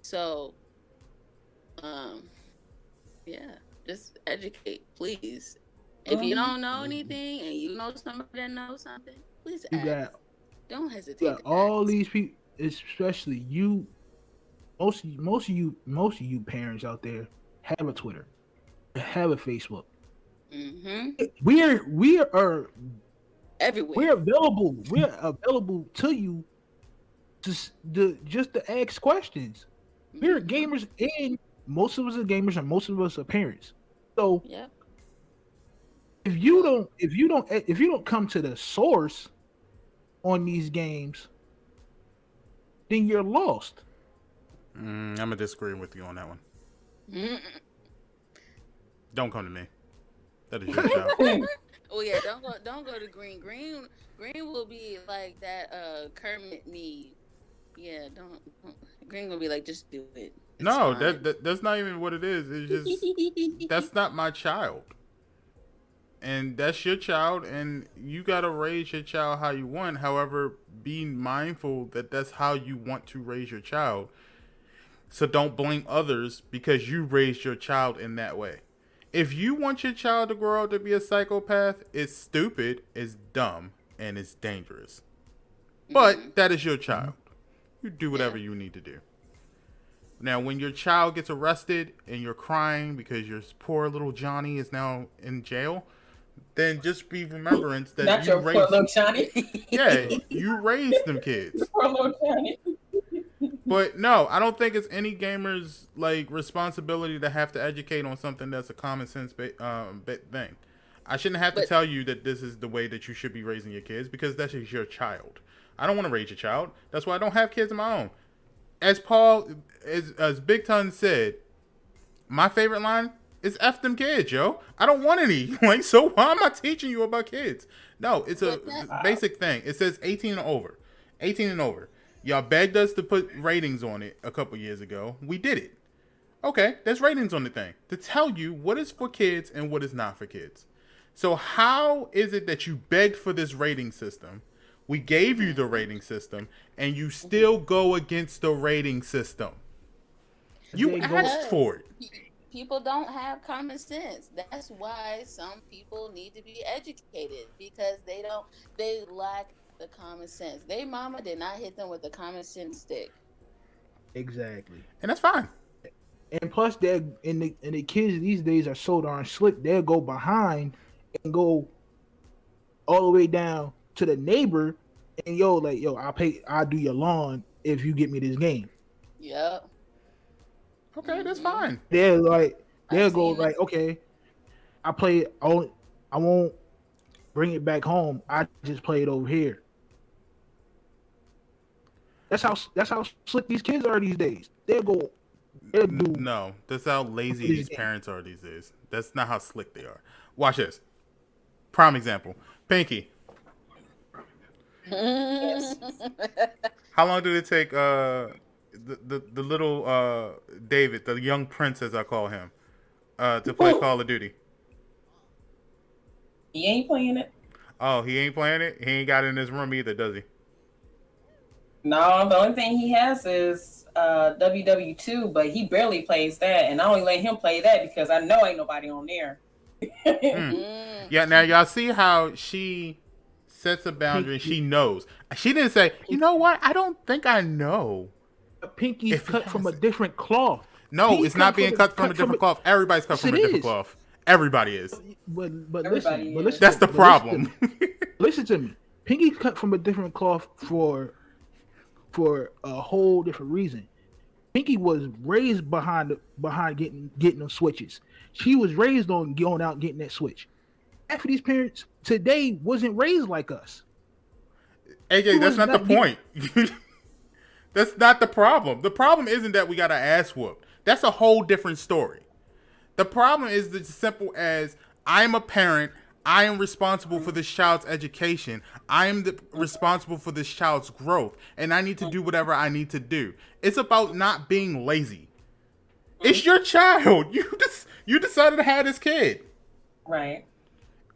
So, yeah, just educate, please. If you don't know anything and you know somebody that knows something, please ask. Don't hesitate.
All these people, especially you, most of you parents out there have a Twitter, have a Facebook. We are
everywhere.
We're available. We're available to you, just to ask questions. We're gamers, and most of us are gamers, and most of us are parents. So If you don't come to the source on these games, then you're lost.
I'm gonna disagree with you on that one.
Mm-mm.
Don't come to me. That is your child.
Oh yeah, don't go to Green. Green will be like that Kermit me. Yeah, don't Green will be like, just do it. It's
No,
fine.
that's not even what it is. It's just that's not my child. And that's your child, and you gotta raise your child how you want. However, be mindful that that's how you want to raise your child. So don't blame others because you raised your child in that way. If you want your child to grow up to be a psychopath, it's stupid, it's dumb, and it's dangerous. But that is your child. You do whatever you need to do. Now, when your child gets arrested and you're crying because your poor little Johnny is now in jail, then just be remembrance that
Not
you
your poor
raised.
little Johnny.
Yeah, you raised them kids.
Poor little Johnny.
But no, I don't think it's any gamer's like responsibility to have to educate on something that's a common sense thing. I shouldn't have to tell you that this is the way that you should be raising your kids because that's just your child. I don't want to raise your child. That's why I don't have kids of my own. As Big Ton said, my favorite line is "F them kids, yo." I don't want any. Like, so why am I teaching you about kids? No, it's a basic thing. It says 18 and over. 18 and over. Y'all begged us to put ratings on it a couple years ago. We did it. Okay, there's ratings on the thing to tell you what is for kids and what is not for kids. So how is it that you begged for this rating system? We gave you the rating system, and you still go against the rating system. You asked for it.
People don't have common sense. That's why some people need to be educated because they lack the common sense. They mama did not hit them with the common sense stick.
Exactly.
And that's fine.
And plus, the kids these days are so darn slick. They'll go behind and go all the way down to the neighbor, and I'll do your lawn if you get me this game.
Yep.
Okay, that's fine.
They'll go like, okay, I play it. I won't bring it back home. I just play it over here. That's how slick these kids are these days. They'll do.
No, that's how lazy these parents are these days. That's not how slick they are. Watch this. Prime example. Pinky.
Yes.
How long did it take the little David, the young prince as I call him, to play Call of Duty?
He ain't playing it.
Oh, he ain't playing it? He ain't got it in his room either, does he?
No, the only thing he has is WW2, but he barely plays that, and I only let him play that because I know ain't nobody on there.
Yeah, now y'all see how she sets a boundary. She knows. She didn't say, you know what? I don't think I know.
Pinky's cut from a different cloth.
No, it's not being cut from a different cloth. Everybody's cut from a different cloth. Everybody is.
But
Everybody
listen,
is.
That's the problem.
Listen to me. Pinky's cut from a different cloth for a whole different reason. Pinky was raised behind getting them switches. She was raised on going out and getting that switch. Half of these parents today wasn't raised like us.
AJ, that's not the point. That's not the problem. The problem isn't that we got our ass whooped. That's a whole different story. The problem is as simple as I'm a parent. I am responsible for this child's education. I am responsible for this child's growth. And I need to do whatever I need to do. It's about not being lazy. It's your child. You decided to have this kid.
Right.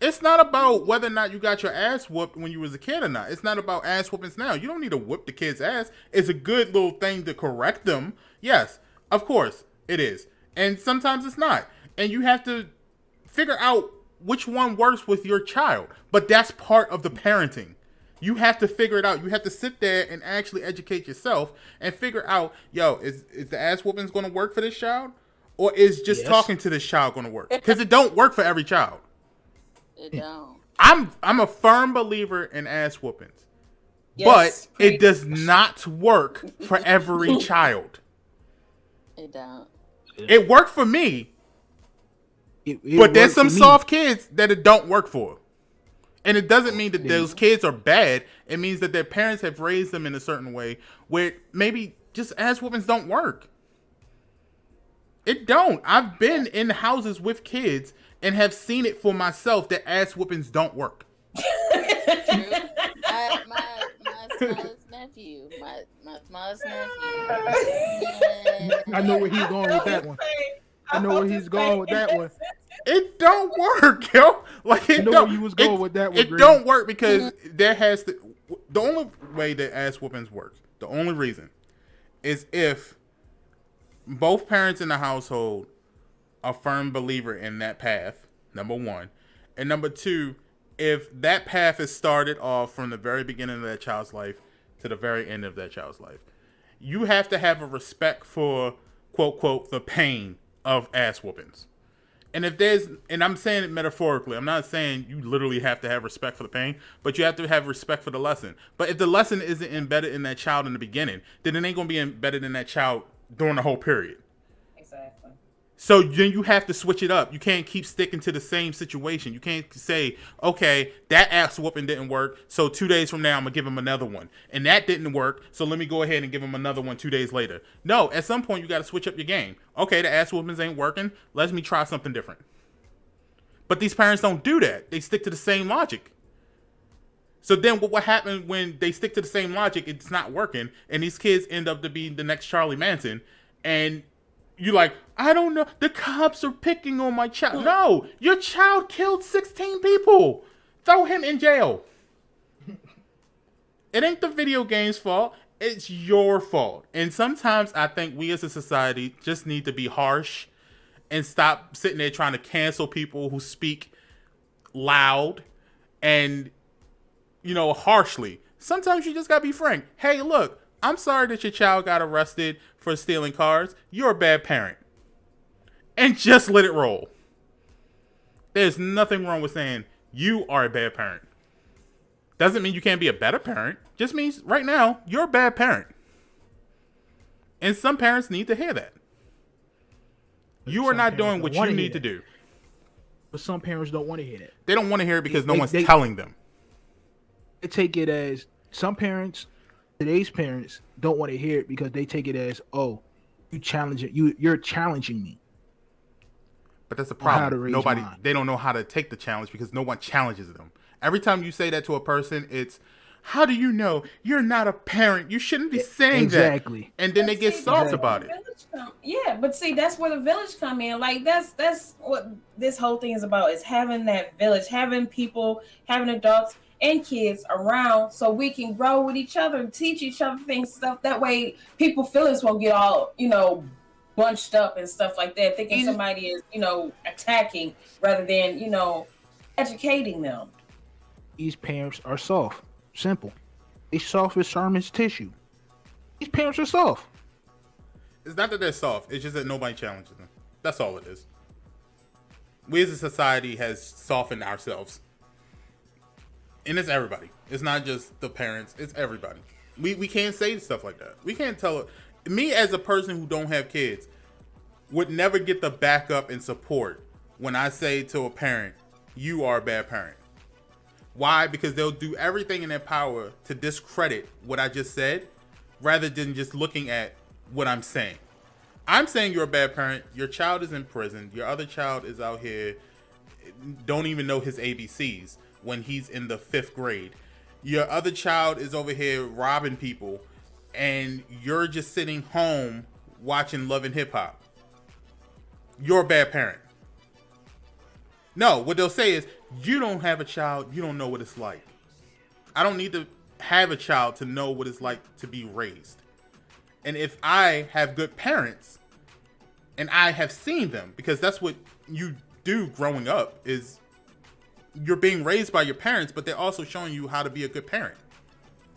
It's not about whether or not you got your ass whooped when you was a kid or not. It's not about ass whoopings now. You don't need to whoop the kid's ass. It's a good little thing to correct them. Yes, of course it is. And sometimes it's not. And you have to figure out which one works with your child. But that's part of the parenting. You have to figure it out. You have to sit there and actually educate yourself and figure out, is the ass whoopings going to work for this child? Or is just talking to this child going to work? Because it don't work for every child.
It don't.
I'm a firm believer in ass whoopings. Yes, but it does not work for every child.
It don't.
It worked for me. But there's some
for me.
soft kids that it don't work for. And it doesn't mean that those kids are bad. It means that their parents have raised them in a certain way where maybe just ass whoopings don't work. It don't. I've been in houses with kids and have seen it for myself that ass whoopings don't work.
True. My smallest nephew. My smallest nephew.
I know where he's going with that one. I know where he's going with that one.
It don't work, yo. Like it
I know
don't.
where you was going with that one.
It
Green.
don't work because there has to. The only way that ass whoopings work, the only reason, is if both parents in the household are firm believer in that path. Number one, and number two, if that path is started off from the very beginning of that child's life to the very end of that child's life, you have to have a respect for quote quote the pain of ass whoopings. And if there's, and I'm saying it metaphorically, I'm not saying you literally have to have respect for the pain, but you have to have respect for the lesson. But if the lesson isn't embedded in that child in the beginning, then it ain't going to be embedded in that child during the whole period.
Exactly.
So then you have to switch it up. You can't keep sticking to the same situation. You can't say, okay, that ass whooping didn't work, so 2 days from now I'm going to give him another one. And that didn't work, so let me go ahead and give him another one 2 days later. No, at some point you got to switch up your game. Okay, the ass whoopings ain't working. Let me try something different. But these parents don't do that. They stick to the same logic. So then what happens when they stick to the same logic, it's not working, and these kids end up to be the next Charlie Manson, and you're like, I don't know, the cops are picking on my child. No, your child killed 16 people. Throw him in jail. It ain't the video game's fault. It's your fault. And sometimes I think we as a society just need to be harsh and stop sitting there trying to cancel people who speak loud and, harshly. Sometimes you just gotta be frank. Hey, look, I'm sorry that your child got arrested for stealing cars. You're a bad parent. And just let it roll. There's nothing wrong with saying you are a bad parent. Doesn't mean you can't be a better parent. Just means right now, you're a bad parent. And some parents need to hear that. You are not doing what you need to do.
But some parents don't want to hear that.
They don't want to hear it because no one's telling them.
They take it as some parents, today's parents, don't want to hear it because they take it as, oh, you're challenging me.
But that's a problem. They don't know how to take the challenge because no one challenges them. Every time you say that to a person, it's, how do you know? You're not a parent. You shouldn't be saying that.
Exactly.
And then they get soft about it.
Yeah, but see, that's where the village come in. Like that's what this whole thing is about, is having that village, having people, having adults and kids around so we can grow with each other and teach each other things, stuff. That way people's feelings won't get all, bunched up and stuff like that, thinking somebody is, attacking rather than, educating them.
These parents are soft. Simple. They soft as Charmin's tissue. These parents are soft.
It's not that they're soft. It's just that nobody challenges them. That's all it is. We as a society has softened ourselves. And it's everybody. It's not just the parents. It's everybody. We can't say stuff like that. We can't tell it. Me as a person who don't have kids would never get the backup and support when I say to a parent, you are a bad parent. Why? Because they'll do everything in their power to discredit what I just said rather than just looking at what I'm saying. I'm saying you're a bad parent. Your child is in prison. Your other child is out here, don't even know his ABCs when he's in the 5th grade. Your other child is over here robbing people and you're just sitting home watching Love and Hip Hop. You're a bad parent. No, what they'll say is, you don't have a child, you don't know what it's like. I don't need to have a child to know what it's like to be raised. And if I have good parents, and I have seen them, because that's what you do growing up, is you're being raised by your parents, but they're also showing you how to be a good parent.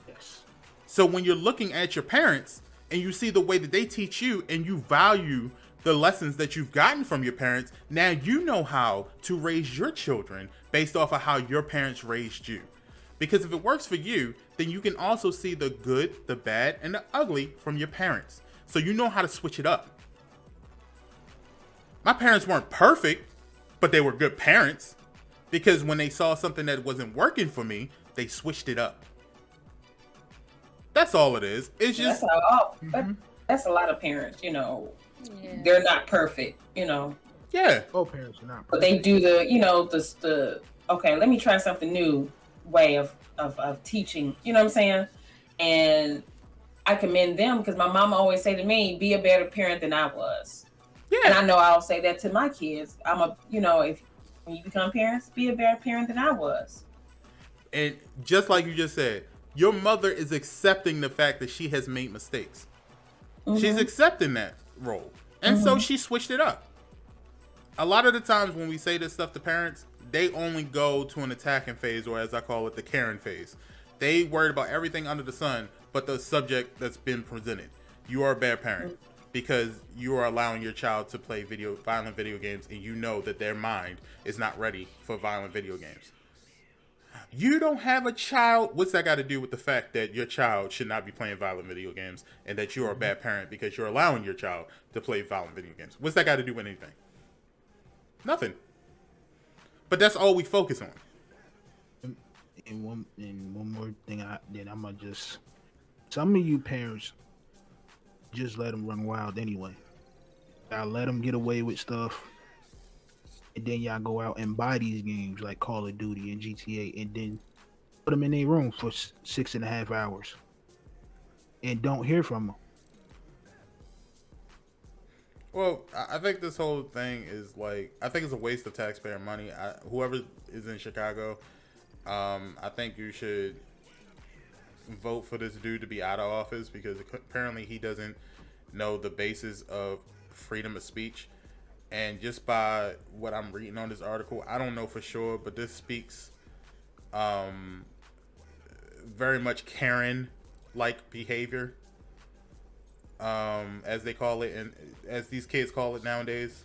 Yes.
So when you're looking at your parents, and you see the way that they teach you, and you value the lessons that you've gotten from your parents, now you know how to raise your children based off of how your parents raised you. Because if it works for you, then you can also see the good, the bad, and the ugly from your parents. So you know how to switch it up. My parents weren't perfect, But they were good parents because when they saw something that wasn't working for me, they switched it up. That's all it is. It's just
but that's a lot of parents, you know. Yeah. They're not perfect, you know.
Yeah.
All parents are not perfect.
But they do the, you know, the okay, let me try something new way of teaching, you know what I'm saying? And I commend them because my mama always say to me, be a better parent than I was. Yeah. And I know I'll say that to my kids. If when you become parents, be a better parent than I was.
And just like you just said, your mother is accepting the fact that she has made mistakes. Mm-hmm. She's accepting that role. And so she switched it up. A lot of the times when we say this stuff to parents, they only go to an attacking phase, or as I call it, the Karen phase. They worried about everything under the sun but the subject that's been presented. You are a bad parent because you are allowing your child to play violent video games, and you know that their mind is not ready for violent video games. You don't have a child. What's that got to do with the fact that your child should not be playing violent video games and that you are a bad parent because you're allowing your child to play violent video games? What's that got to do with anything? Nothing. But that's all we focus on.
And one more thing, I'm gonna just, some of you parents just let them run wild anyway. Y'all let them get away with stuff, and then y'all go out and buy these games like Call of Duty and GTA, and then put them in their room for 6.5 hours, and don't hear from them.
Well, I think this whole thing is like, I think it's a waste of taxpayer money. Whoever is in Chicago, I think you should vote for this dude to be out of office because apparently he doesn't know the basis of freedom of speech. And just by what I'm reading on this article, I don't know for sure, but this speaks very much Karen-like behavior, as they call it, and as these kids call it nowadays.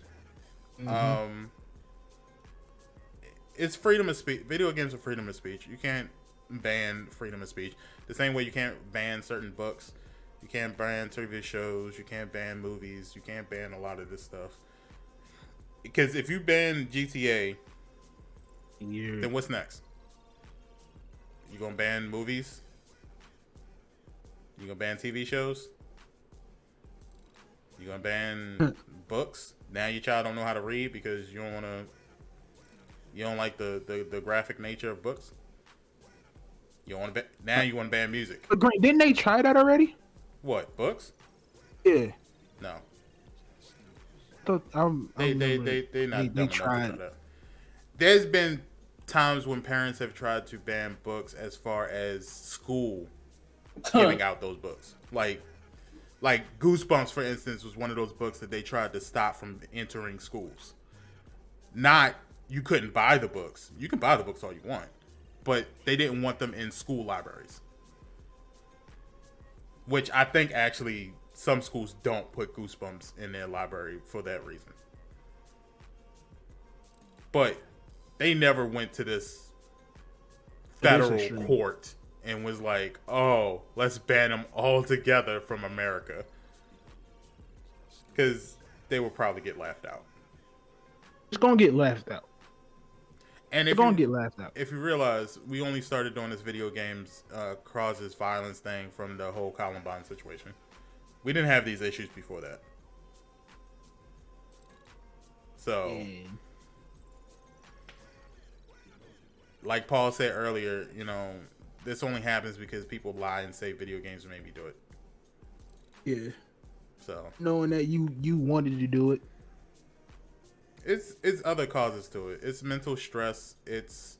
It's freedom of speech. Video games are freedom of speech. You can't ban freedom of speech. The same way you can't ban certain books. You can't ban TV shows. You can't ban movies. You can't ban a lot of this stuff. Because if you ban GTA, then what's next? You gonna ban movies? You gonna ban TV shows? You gonna ban books? Now your child don't know how to read because you don't like the graphic nature of books. You want to now you want to ban music.
But didn't they try that already?
What, books?
Yeah.
No.
They tried.
There's been times when parents have tried to ban books as far as school giving out those books. Like Goosebumps, for instance, was one of those books that they tried to stop from entering schools. Not you couldn't buy the books. You can buy the books all you want, but they didn't want them in school libraries. Which I think actually some schools don't put Goosebumps in their library for that reason. But they never went to this federal court and was like, oh, let's ban them all together from America. Because they will probably get laughed out.
It's going to get laughed out.
And
it's going to get laughed out.
If you realize, we only started doing this video games causes violence thing from the whole Columbine situation. We didn't have these issues before that. So, like Paul said earlier, you know, this only happens because people lie and say video games made me do it.
Yeah.
So,
knowing that you wanted to do it.
It's other causes to it. It's mental stress. It's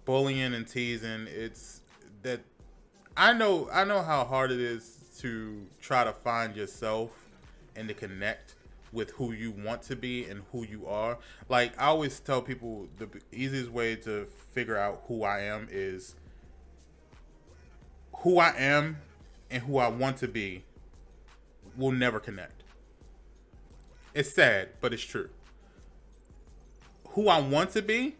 bullying and teasing. It's that I know how hard it is to try to find yourself and to connect with who you want to be and who you are. Like I always tell people, the easiest way to figure out who I am is who I am and who I want to be will never connect. It's sad, but it's true. Who I want to be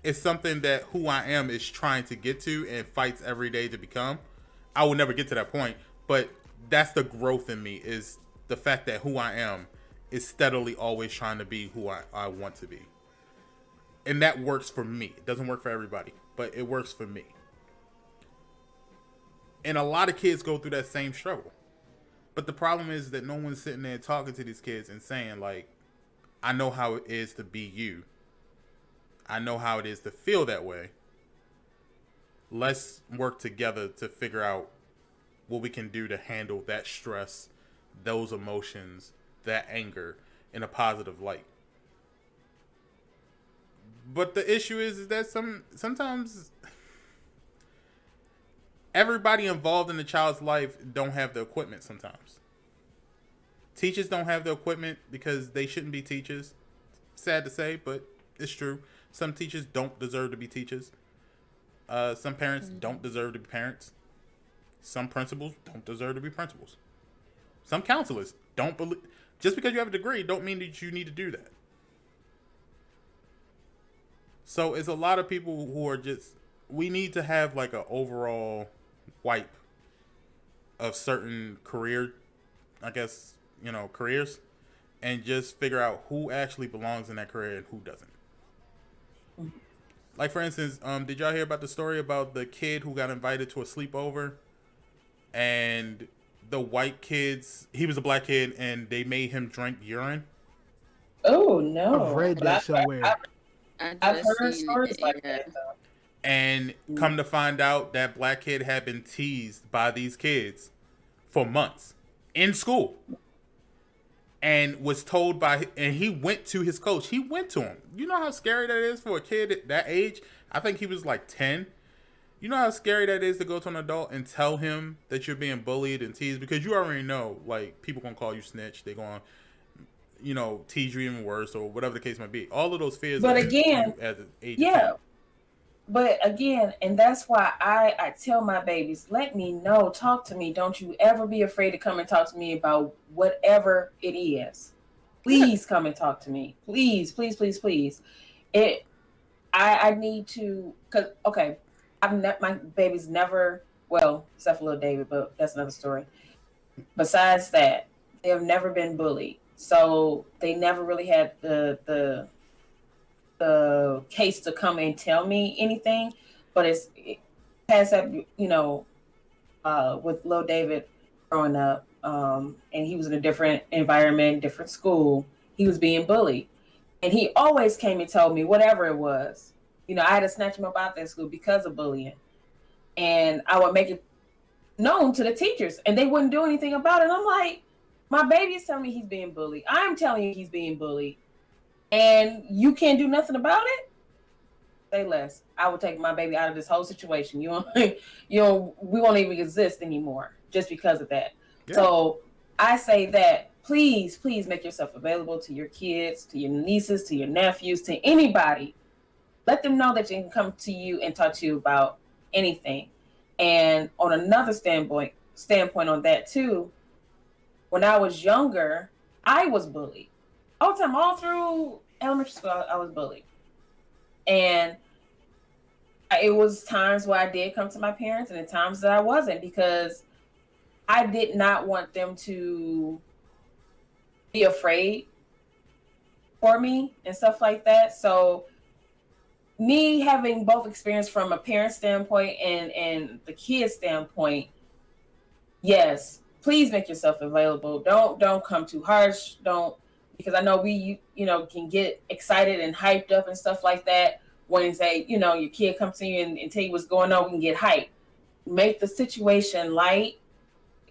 is something that who I am is trying to get to and fights every day to become. I will never get to that point, but that's the growth in me, is the fact that who I am is steadily always trying to be who I want to be. And that works for me. It doesn't work for everybody, but it works for me. And a lot of kids go through that same struggle. But the problem is that no one's sitting there talking to these kids and saying, like, I know how it is to be you. I know how it is to feel that way. Let's work together to figure out what we can do to handle that stress, those emotions, that anger in a positive light. But the issue is that sometimes everybody involved in the child's life don't have the equipment sometimes. Teachers don't have the equipment because they shouldn't be teachers. Sad to say, but it's true. Some teachers don't deserve to be teachers. Some parents don't deserve to be parents. Some principals don't deserve to be principals. Some counselors don't believe. Just because you have a degree don't mean that you need to do that. So it's a lot of people who are just, we need to have like an overall wipe of certain career, I guess, careers, and just figure out who actually belongs in that career and who doesn't. Like, for instance, did y'all hear about the story about the kid who got invited to a sleepover and the white kids, he was a black kid, and they made him drink urine?
Oh, no.
I've read that somewhere.
I've heard stories like that, though.
And come to find out, that black kid had been teased by these kids for months in school. And was told and he went to his coach. He went to him. You know how scary that is for a kid at that age? I think he was like 10. You know how scary that is to go to an adult and tell him that you're being bullied and teased? Because you already know, like, people gonna call you snitch. They gonna, tease you even worse or whatever the case might be. All of those fears.
But again,
at the age
yeah.
of 10.
But again, and that's why I tell my babies, let me know, talk to me. Don't you ever be afraid to come and talk to me about whatever it is. Please come and talk to me. Please, please, please, please. I need to, cause okay, my babies never, well, except for little David, but that's another story. Besides that, they have never been bullied. So they never really had the case to come and tell me anything, but it has that, with Lil David growing up, and he was in a different environment, different school, he was being bullied. And he always came and told me whatever it was. I had to snatch him up out that school because of bullying. And I would make it known to the teachers, and they wouldn't do anything about it. And I'm like, my baby is telling me he's being bullied. I'm telling you he's being bullied. And you can't do nothing about it? Say less. I will take my baby out of this whole situation. We won't even exist anymore just because of that. Yeah. So I say that please make yourself available to your kids, to your nieces, to your nephews, to anybody. Let them know that they can come to you and talk to you about anything. And on another standpoint on that too, when I was younger, I was bullied. All the time, all through elementary school, I was bullied. And it was times where I did come to my parents and the times that I wasn't, because I did not want them to be afraid for me and stuff like that. So me having both experience from a parent standpoint and the kid standpoint, yes, please make yourself available. Don't come too harsh. Because I know we, can get excited and hyped up and stuff like that when say, your kid comes to you and tell you what's going on, we can get hyped. Make the situation light.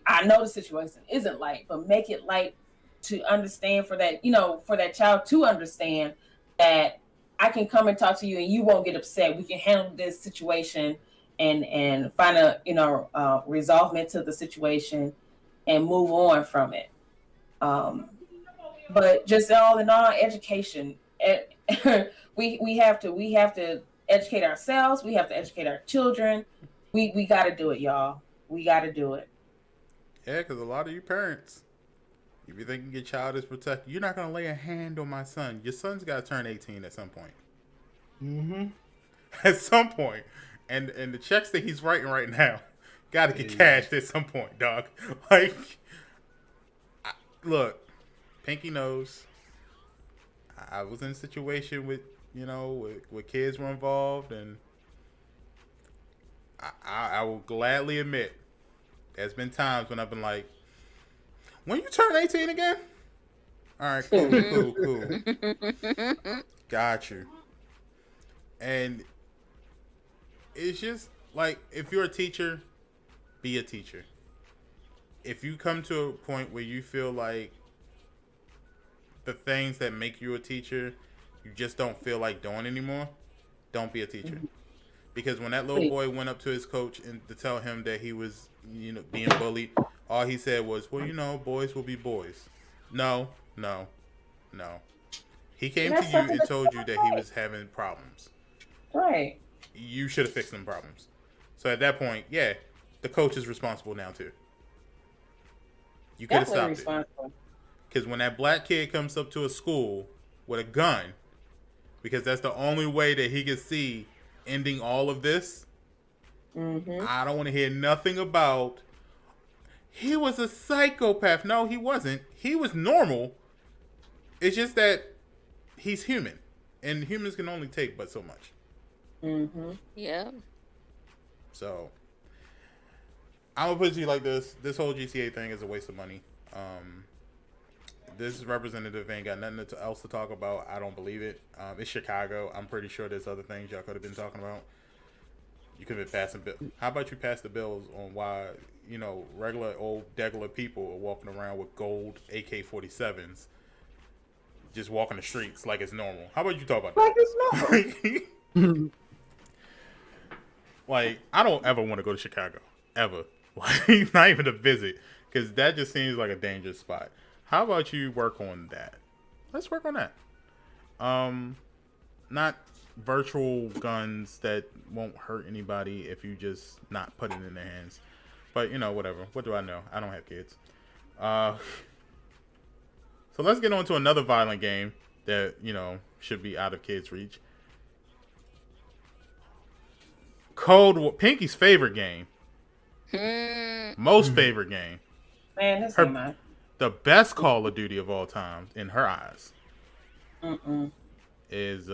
I know the situation isn't light, but make it light to understand for that, for that child to understand that I can come and talk to you and you won't get upset. We can handle this situation and find a, resolvement to the situation and move on from it. But just all in all, education. We have to educate ourselves. We have to educate our children. We got to do it, y'all. We got to do it.
Yeah, because a lot of you parents, if you think your child is protected, you're not going to lay a hand on my son. Your son's got to turn 18 at some point.
Mm-hmm.
At some point. And the checks that he's writing right now got to get cashed at some point, dog. Like, look. Pinky knows. I was in a situation with, with kids were involved, and I will gladly admit there's been times when I've been like, when you turn 18 again? All right, cool. Got you. And it's just like, if you're a teacher, be a teacher. If you come to a point where you feel like the things that make you a teacher, you just don't feel like doing anymore, don't be a teacher. Because when that little boy went up to his coach and to tell him that he was, being bullied, all he said was, well, boys will be boys. No. He came to you and told you that he was having problems.
Right.
You should have fixed them problems. So at that point, yeah, the coach is responsible now too. You could have stopped it. Because when that black kid comes up to a school with a gun, because that's the only way that he can see ending all of this, I don't want to hear nothing about, he was a psychopath. No, he wasn't. He was normal. It's just that he's human. And humans can only take but so much.
Yeah.
So, I'm going to put it to you like this. This whole GTA thing is a waste of money. This representative ain't got nothing else to talk about. I don't believe it. It's Chicago. I'm pretty sure there's other things y'all could have been talking about. You could have been passing bills. How about you pass the bills on why, regular old degular people are walking around with gold AK-47s, just walking the streets like it's normal. How about you talk about that?
Like it's normal.
Like, I don't ever want to go to Chicago. Ever. Like, not even to visit. Because that just seems like a dangerous spot. How about you work on that? Let's work on that. Not virtual guns that won't hurt anybody if you just not put it in their hands. But, whatever. What do I know? I don't have kids. So let's get on to another violent game that, should be out of kids' reach. Cold War. Pinky's favorite game. Most favorite game.
Man, this ain't mine.
The best Call of Duty of all time, in her eyes, is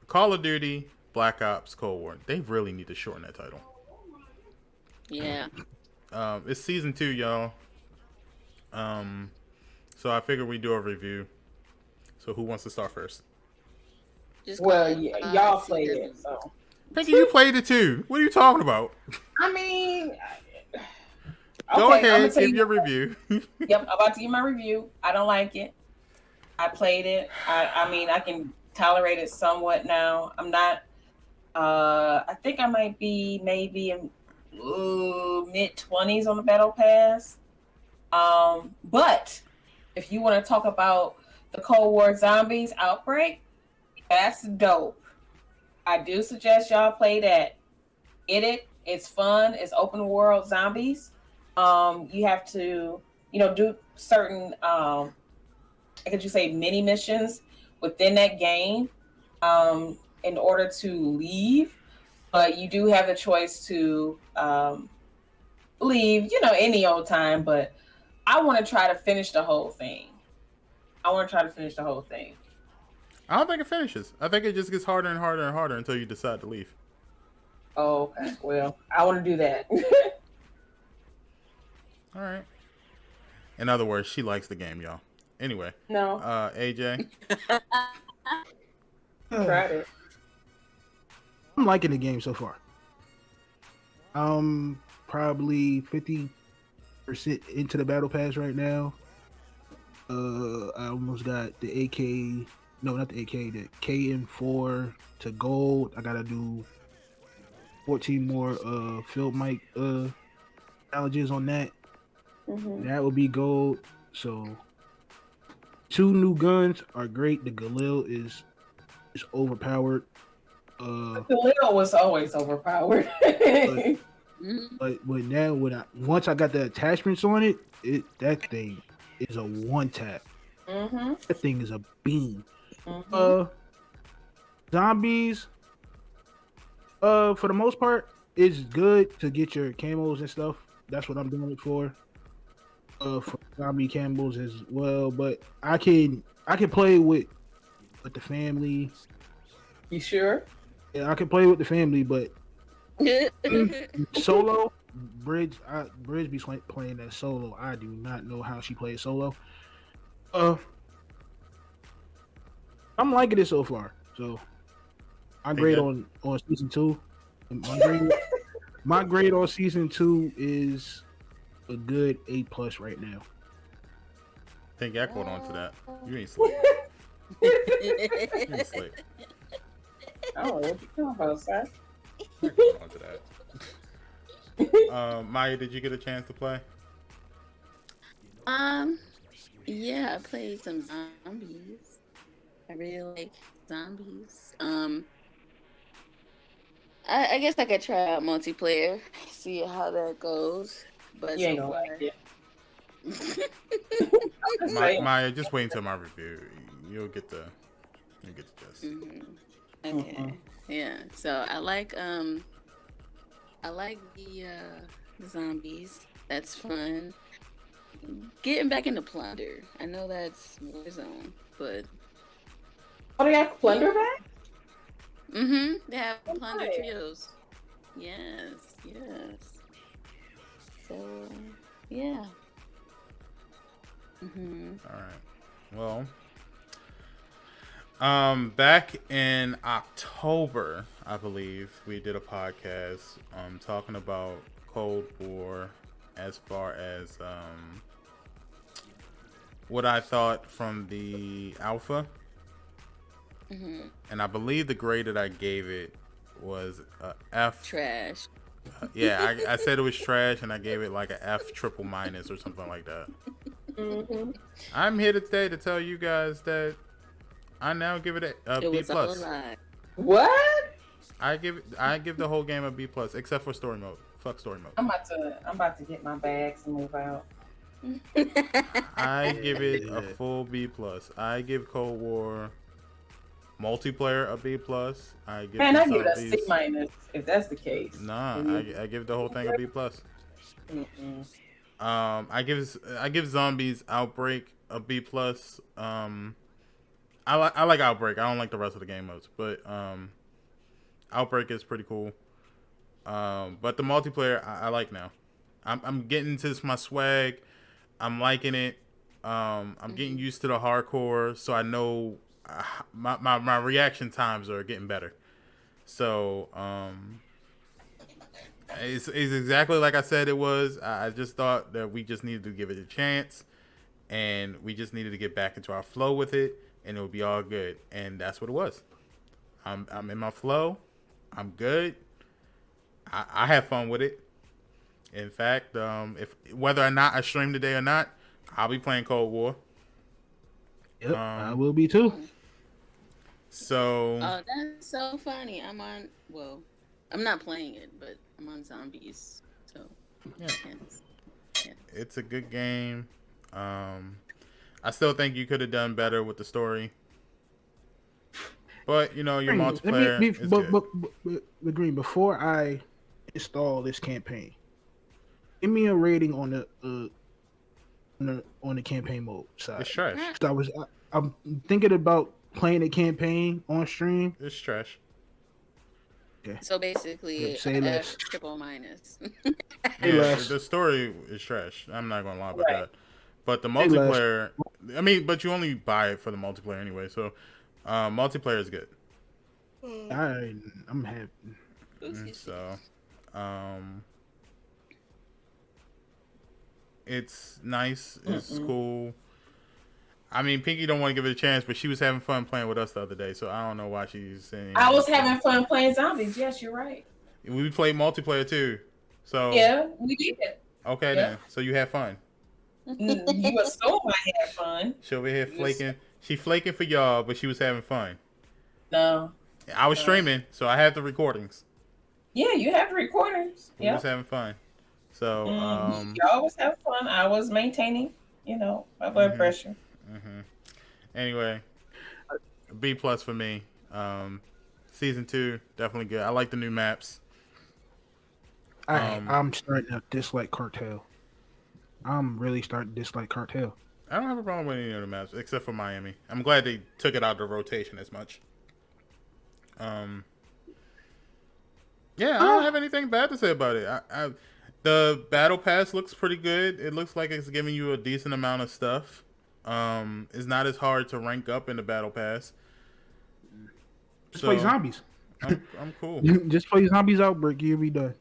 Call of Duty Black Ops Cold War. They really need to shorten that title.
Yeah.
It's season 2, y'all. So I figured we'd do a review. So who wants to start first?
Y'all played it, so.
Pinky, you played it too. What are you talking about?
I mean,
go ahead, give your review.
Yep, I'm about to give my review. I don't like it. I played it. I mean, I can tolerate it somewhat now. I'm not. I think I might be maybe in mid-20s on the Battle Pass. But if you want to talk about the Cold War Zombies Outbreak, that's dope. I do suggest y'all play that. It's fun. It's open world zombies. You have to, do certain, mini missions within that game, in order to leave. But you do have the choice to leave, any old time. But I want to try to finish the whole thing.
I don't think it finishes. I think it just gets harder and harder and harder until you decide to leave.
Oh, okay. Well, I want to do that.
All right. In other words, she likes the game, y'all. Anyway.
No.
AJ?
Tried it.
I'm liking the game so far. Probably 50% into the battle pass right now. I almost got the AK. No, not the AK. The KN4 to gold. I gotta do 14 more field mic challenges on that. That would be gold. So 2 new guns are great. The Galil is overpowered.
The Galil was always overpowered.
but now once I got the attachments on it, that thing is a one tap. That thing is a beam. Zombies, for the most part, it's good to get your camos and stuff. That's what I'm doing it for. For zombie camos as well. But I can play with with the family.
You sure?
Yeah, I can play with the family, but solo, Bridge be playing that solo. I do not know how she plays solo. I'm liking it so far. So I grade on season 2. My grade on season 2 is a good A+ right now.
I think I caught on to that. You ain't slick. You ain't slick.
Oh, what you talking about, sir?
I caught on to that. Maya, did you get a chance to play?
Yeah, I played some zombies. I really like zombies. I guess I could try out multiplayer, see how that goes. But
You ain't
so
gonna
far,
like it.
Maya, just wait until my review. You'll get the gist.
Okay. Yeah. So I like the zombies. That's fun. Getting back into plunder. I know that's Warzone, but
Oh, they got plunder back?
they have plunder trios. Yes. So yeah.
All right. Well, back in October, I believe we did a podcast talking about Cold War as far as what I thought from the alpha. And I believe the grade that I gave it was a F.
Trash.
Yeah, I said it was trash, and I gave it like a F triple minus or something like that. I'm here today to tell you guys that I now give it a B plus.
What?
I give the whole game a B plus, except for story mode. Fuck story mode.
I'm about to get my bags and move out.
I give it a full B plus. I give Cold War multiplayer a B plus. I give
I give it a C minus if that's the case.
Nah, I give the whole thing a B plus. I give Zombies Outbreak a B plus. I like Outbreak. I don't like the rest of the game modes, but Outbreak is pretty cool. But the multiplayer I like now. I'm getting to my swag. I'm liking it. I'm getting used to the hardcore, so I know my reaction times are getting better. So it's exactly like I said it was. I just thought that we just needed to give it a chance, and we just needed to get back into our flow with it, and it would be all good. And that's what it was. I'm in my flow. I'm good. I have fun with it. In fact, if whether or not I stream today or not, I'll be playing Cold War.
Yep, I will be too.
So.
Oh, that's so funny. I'm not playing it, but I'm on Zombies. So.
Yeah. It's a good game. I still think you could have done better with the story. But your multiplayer is good.
But Green, before I install this campaign, give me a rating on the campaign mode side.
It's trash.
I'm thinking about playing the campaign on stream.
It's trash.
Okay. So basically,
say less.
Triple minus.
The story is trash. I'm not gonna lie about that. But the multiplayer, but you only buy it for the multiplayer anyway. So. Multiplayer is good.
I'm happy.
So, it's nice. It's cool. I mean, Pinky don't want to give it a chance, but she was having fun playing with us the other day, so I don't know why she's saying.
I was having fun playing Zombies. Yes, you're right.
We played multiplayer too. So
yeah, we did.
Okay, then. So you had fun.
You assume I had fun.
She over here flaking. She flaking for y'all, but she was having fun.
No.
I was streaming, so I have the recordings.
Yeah, you have the recordings.
We was having fun. So
y'all was having fun. I was maintaining, my blood pressure.
Anyway, B plus for me. Season 2, definitely good. I like the new maps.
I'm starting to dislike Cartel. I'm really starting to dislike Cartel.
I don't have a problem with any of the maps except for Miami. I'm glad they took it out of the rotation as much. Yeah, I don't have anything bad to say about it. The battle pass looks pretty good. It looks like it's giving you a decent amount of stuff. It's not as hard to rank up in the battle pass.
Just play zombies.
I'm cool.
Just play zombies Outbreak. You'll be done.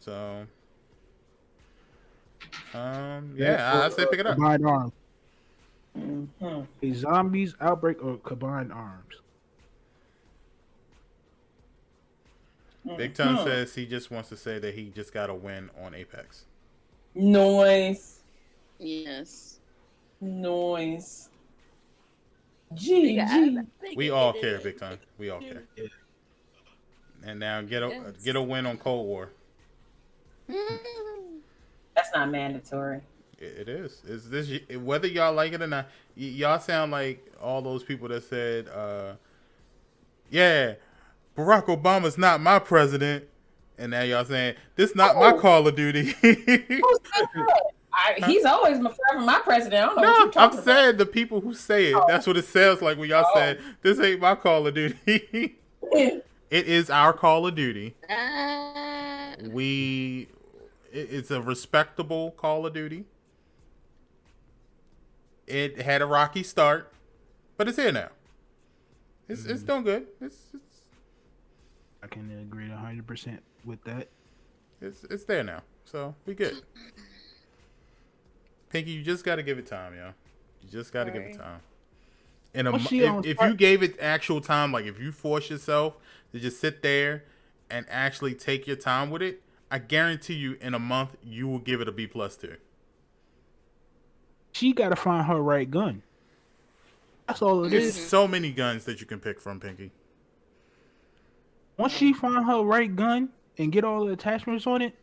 So, yeah, I say pick it up.
Combined arms.
Mm-hmm.
A zombies Outbreak or combined arms.
Big Ton says he just wants to say that he just got a win on Apex.
Noise.
Yes.
Noise. G.
We all care, Big Ton. We all care.
Yeah.
And now get a win on Cold War.
That's not mandatory.
It is. Is this whether y'all like it or not? Y'all sound like all those people that said, "Yeah, Barack Obama's not my president," and now y'all saying this not my Call of Duty.
He's always forever my president. I don't know what you're
I'm
talking about.
saying the people who say it. That's what it sounds like when y'all said this ain't my Call of Duty. It is our Call of Duty. It's a respectable Call of Duty. It had a rocky start, but it's here now. It's doing good.
I can agree 100% with that.
It's there now, so we good. Pinky, you just got to give it time, yo. You just got to give it time. If you gave it actual time, like if you force yourself to just sit there and actually take your time with it, I guarantee you in a month you will give it a B+ too.
She got to find her right gun. That's all it
There's
is.
so many guns that you can pick from, Pinky.
Once she find her right gun and get all the attachments on it,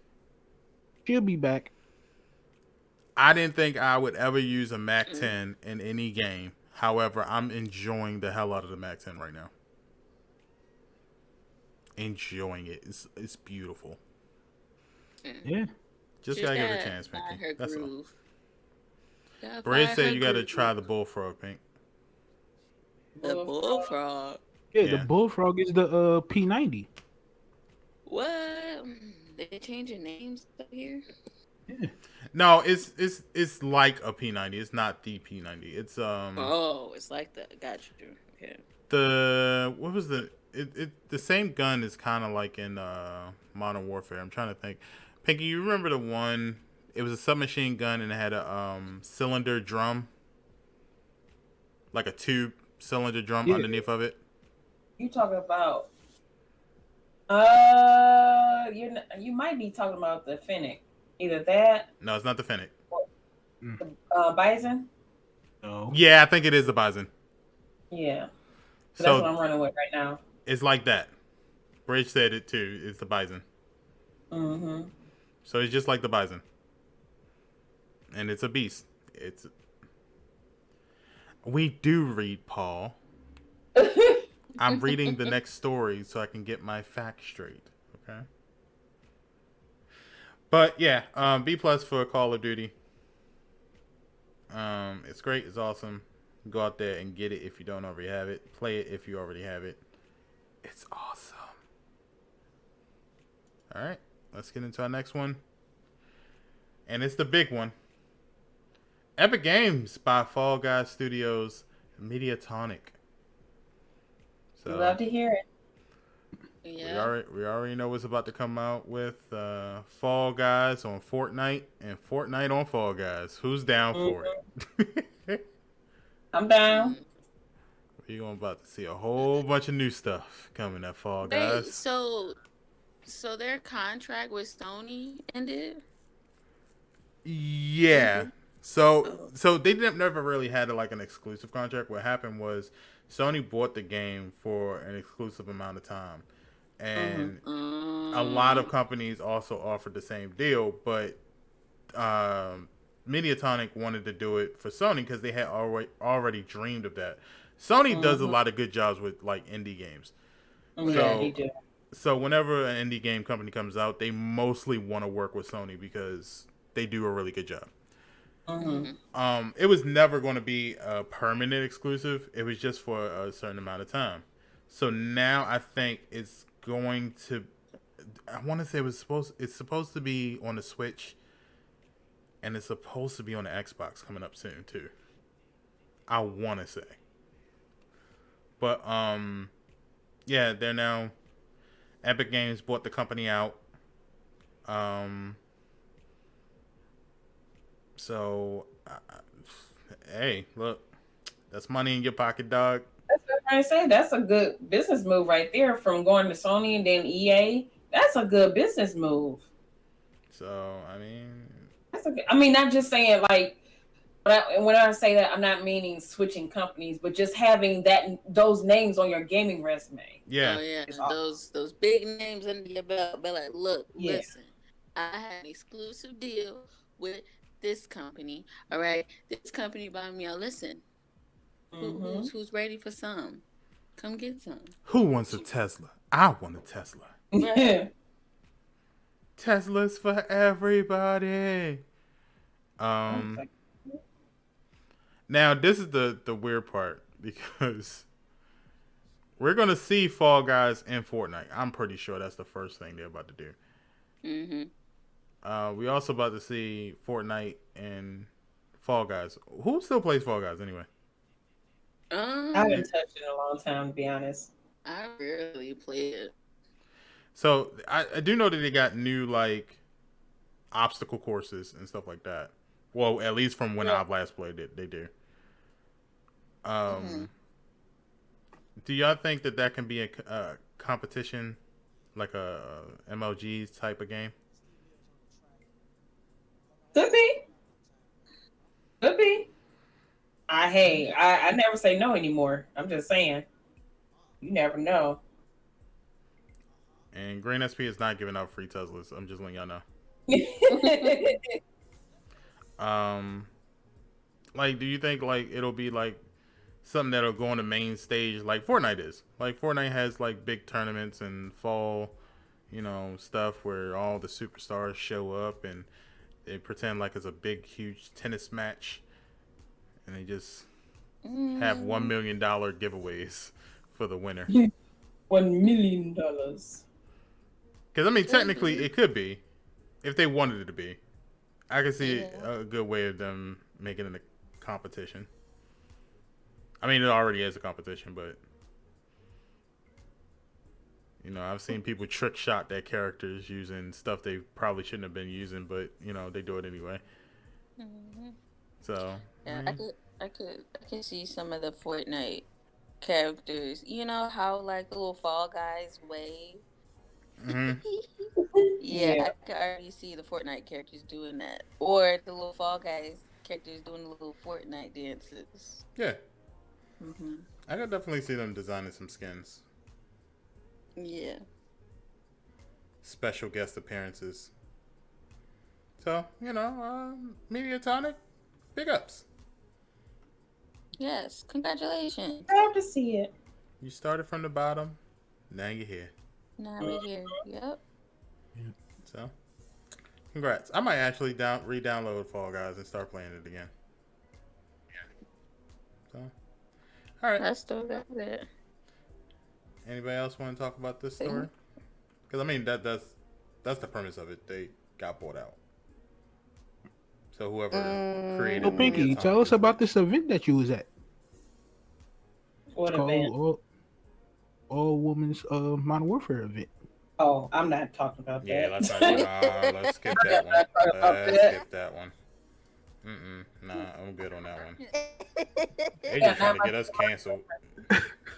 she'll be back.
I didn't think I would ever use a MAC-10 in any game. However, I'm enjoying the hell out of the MAC-10 right now. Enjoying it. It's beautiful.
Yeah.
Just gotta give it a chance, Pinky. That's all.
Groove.
Bridge said you gotta try the bullfrog, Pink.
The bullfrog.
Yeah,
Yeah.
the bullfrog is the P90.
What? They changing names up here?
Yeah.
No, it's like a P90. It's not the P90. It's
Oh, it's like that. Got you. Okay.
what was the same gun is kind of like in Modern Warfare. I'm trying to think. Pinky, you remember the one? It was a submachine gun and it had a cylinder drum, like a tube cylinder drum underneath of it.
You talking about? You might be talking about the Fennec. Either that.
No, it's not the Fennec.
The Bison.
No.
Yeah, I think it is the Bison.
Yeah. So
So
that's what I'm running with right now.
it's like that. Bridge said it too. It's the Bison.
Mm-hmm.
So it's just like the Bison. And it's a beast. We do read, Paul. I'm reading the next story so I can get my facts straight. Okay. But yeah, B+ for Call of Duty. It's great. It's awesome. Go out there and get it if you don't already have it. Play it if you already have it. It's awesome. All right, let's get into our next one. And it's the big one. Epic Games by Fall Guys Studios Mediatonic. So
Love to hear it.
Yeah.
we already know what's about to come out with Fall Guys on Fortnite and Fortnite on Fall Guys. Who's down for it?
I'm down.
We're about to see a whole bunch of new stuff coming at Fall Guys.
Wait, so their contract with Sony ended?
Yeah. So they never really had like an exclusive contract. What happened was Sony bought the game for an exclusive amount of time. And a lot of companies also offered the same deal, but Mediatonic wanted to do it for Sony because they had already dreamed of that. Sony does a lot of good jobs with like indie games.
Yeah, he do.
So whenever an indie game company comes out, they mostly want to work with Sony because they do a really good job.
Mhm.
It was never going to be a permanent exclusive. It was just for a certain amount of time. So now I think it's going to. I want to say it's supposed to be on the Switch, and it's supposed to be on the Xbox coming up soon too. I want to say, but yeah, they're now Epic Games bought the company out. Um, so hey, look, that's money in your pocket, dog.
That's what I say. That's a good business move right there. From going to Sony and then EA, that's a good business move.
So I mean,
That's a good, I mean, not just saying like when I say that, I'm not meaning switching companies, but just having those names on your gaming resume.
yeah,
Oh yeah,
Awesome.
those big names under your belt. But like, look,
Yeah.
listen, I had an exclusive deal with this company. All right, this company bought me out. Listen,
Mm-hmm.
who's ready for some? Come get some.
who wants a Tesla? I want a Tesla.
Right.
Teslas for everybody. Um, now this is the weird part because we're gonna see Fall Guys in Fortnite. I'm pretty sure that's the first thing they're about to do. We also about to see Fortnite and Fall Guys. Who still plays Fall Guys anyway?
I haven't touched it in a long time, to be honest.
I rarely play it.
So I do know that they got new like obstacle courses and stuff like that. Well, at least from when I've last played it, they do. Do y'all think that can be a competition, like a MLG's type of game?
Could be. Could be. I never say no anymore. I'm just saying. You never know.
And Greensp is not giving out free Teslas. I'm just letting y'all know. Like, do you think like it'll be like something that'll go on the main stage like Fortnite is? Like Fortnite has like big tournaments and fall, stuff where all the superstars show up and they pretend like it's a big, huge tennis match, and they just have $1 million giveaways for the winner.
$1 million.
Because I mean, technically, it could be if they wanted it to be. I could see a good way of them making it a competition. I mean, it already is a competition, but I've seen people trick shot their characters using stuff they probably shouldn't have been using, but they do it anyway. So
yeah, I could see some of the Fortnite characters. You know how like the little Fall Guys wave. Yeah, I could already see the Fortnite characters doing that, or the little Fall Guys characters doing the little Fortnite dances.
Yeah, I could definitely see them designing some skins.
Yeah.
Special guest appearances. So Mediatonic, big ups.
Yes, congratulations.
Glad to see it.
You started from the bottom, now you're here.
Now we're here. Yep.
So, congrats. I might actually re-download Fall Guys and start playing it again. So, all right.
I still got it.
Anybody else want to talk about this story? Because I mean that's the premise of it. They got bought out. So whoever created.
Oh, Pinky, tell us about this event that you was at.
What
it's
event?
Called All Women's Modern Warfare event.
Oh, I'm not talking about that.
Yeah, let's skip that one. Let's skip that one. Nah, I'm good on that one. They just trying to get us canceled.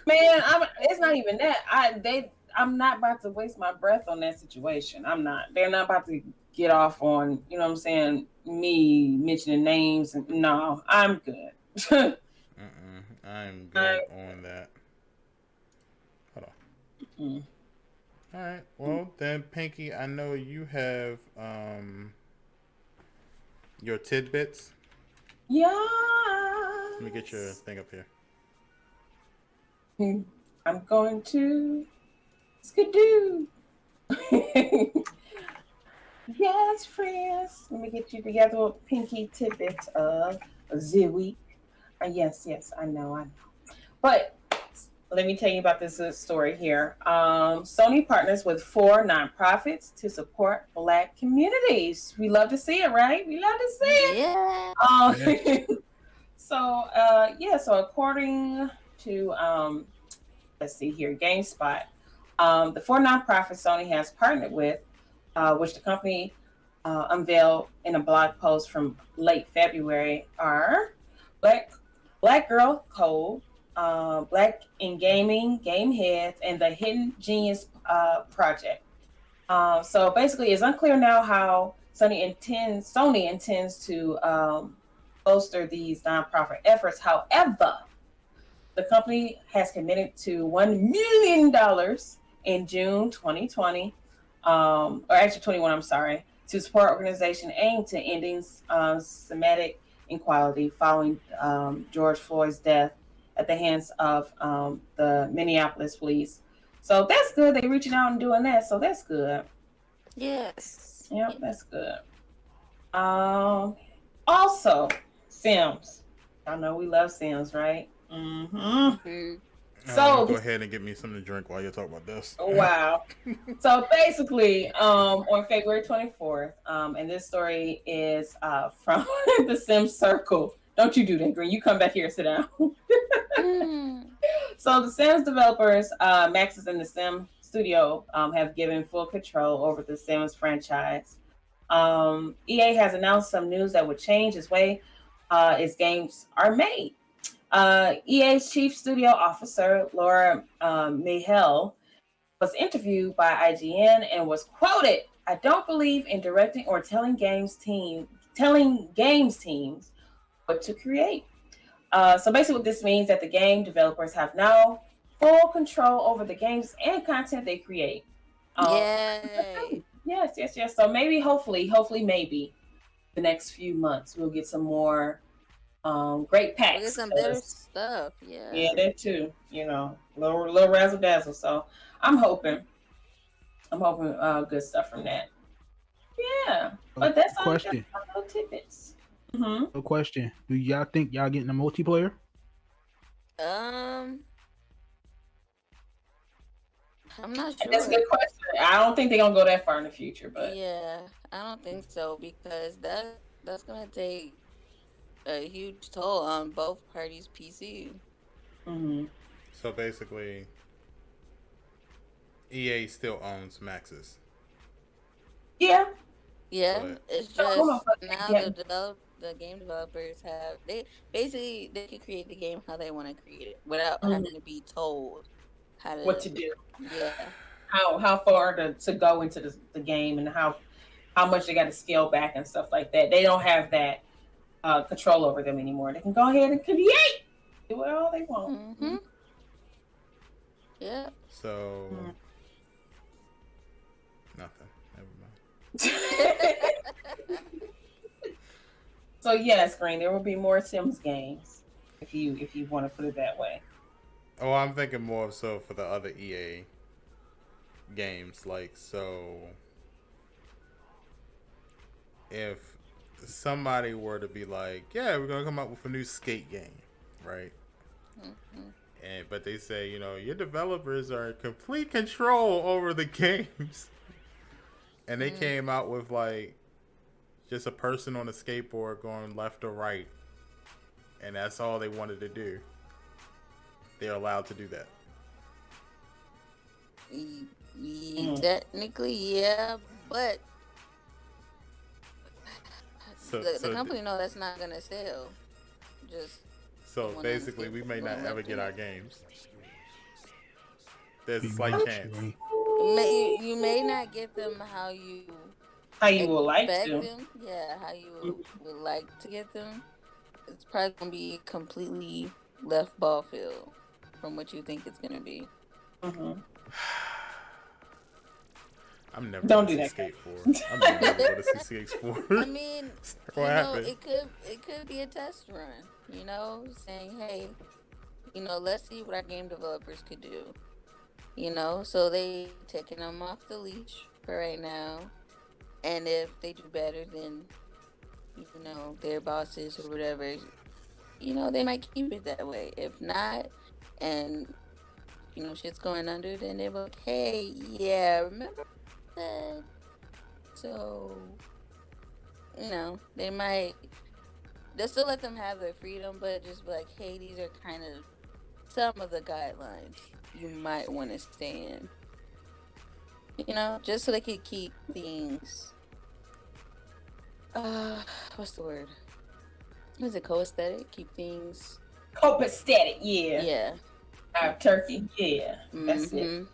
Man, it's not even that. I'm not about to waste my breath on that situation. I'm not. They're not about to get off on, you know what I'm saying, me mentioning names. No, I'm good.
I'm good on that. Hold on. All right. Well, then, Pinky, I know you have your tidbits.
Yeah.
Let me get your thing up here.
I'm going to skidoo. Yes, friends. Let me get you together with Pinky tidbits of the week. Yes, I know. But let me tell you about this story here. Sony partners with 4 nonprofits to support Black communities. We love to see it, right? We love to see it.
Yeah.
So according to let's see here, GameSpot, the 4 nonprofits Sony has partnered with, which the company unveiled in a blog post from late February, are Black Black Girl Code, Black in Gaming, Game Heads, and the Hidden Genius Project. So basically, it's unclear now how Sony intends to bolster these nonprofit efforts. However, the company has committed to $1 million in June 2020, or actually 21. I'm sorry, to support organization aimed to ending Semitic inequality following George Floyd's death at the hands of the Minneapolis police. So that's good. They're reaching out and doing that. So that's good.
Yes.
Yep, that's good. Also, Sims. Y'all know we love Sims, right? Mm-hmm.
Mhm.
So go ahead and get me something to drink while you talk about this.
Wow. So basically, on February 24th, and this story is from the Sim Circle. Don't you do that, Green. You come back here and sit down. So the Sims developers, Maxis and the Sim Studio, have given full control over the Sims franchise. EA has announced some news that would change its way its games are made. EA's chief studio officer, Laura Mihel, was interviewed by IGN and was quoted, "I don't believe in directing or telling games teams what to create." So basically what this means that the game developers have now full control over the games and content they create.
Yay.
Yes. So maybe, maybe the next few months we'll get some more great packs.
We'll get some better stuff.
Yeah, that too. You know, little razzle dazzle. So I'm hoping good stuff from that. Yeah, but that's all.
Question.
That's little tidbits.
A question. Do y'all think y'all getting a multiplayer?
I'm not sure.
That's a good question. I don't think they're gonna go that far in the future, but
yeah, I don't think so because that's gonna take a huge toll on both parties' PC.
So basically, EA still owns Maxis.
Yeah.
Yeah, it's just now the game developers have they can create the game how they want to create it without having to be told
what to do.
Yeah.
How far to go into the game and how much they got to scale back and stuff like that. They don't have that control over them anymore. They can go ahead and create, do it all they want.
Mm-hmm. Yeah.
So nothing. Never mind.
So yes, Green, there will be more Sims games if you want to put it that way.
Oh, I'm thinking more so for the other EA games. Like, so if somebody were to be like, yeah, we're gonna come up with a new skate game, right? But they say, your developers are in complete control over the games, and they came out with like just a person on a skateboard going left or right, and that's all they wanted to do. They're allowed to do that.
Technically, yeah, but the company know that's not gonna sell.
So basically, we may not ever get our games. There's a slight chance.
You may not get them how you
would like to.
Them. Yeah, how you would like to get them. It's probably gonna be completely left ball field from what you think it's gonna be.
I'm never going to see Skate 4. I'm never going to see Skate 4.
I mean, it could be a test run. Saying, hey, let's see what our game developers could do. So they taking them off the leash for right now, And if they do better than, their bosses or whatever, they might keep it that way. If not, and, shit's going under, then they're like, hey, yeah, remember that? So, they'll still let them have their freedom, but just be like, hey, these are kind of some of the guidelines you might want to stay in. Just so they could keep things, what's the word? Is it co-aesthetic? Keep things...
Copacetic, yeah.
Yeah.
Turkey, yeah. That's it.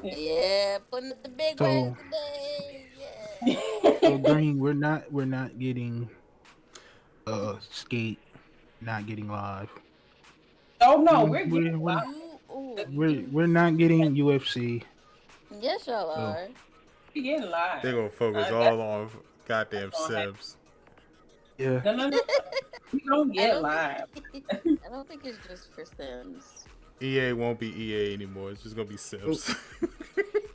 Yeah, putting the big words today. Yeah.
So Green, we're not getting Skate, not getting live.
Oh no, we're getting live.
We're not getting UFC.
Yes, y'all are.
We're getting live.
They're gonna focus all on goddamn Sims.
Yeah.
No. We don't get live.
I don't think it's just for Sims.
EA won't be EA anymore. It's just gonna be Sims.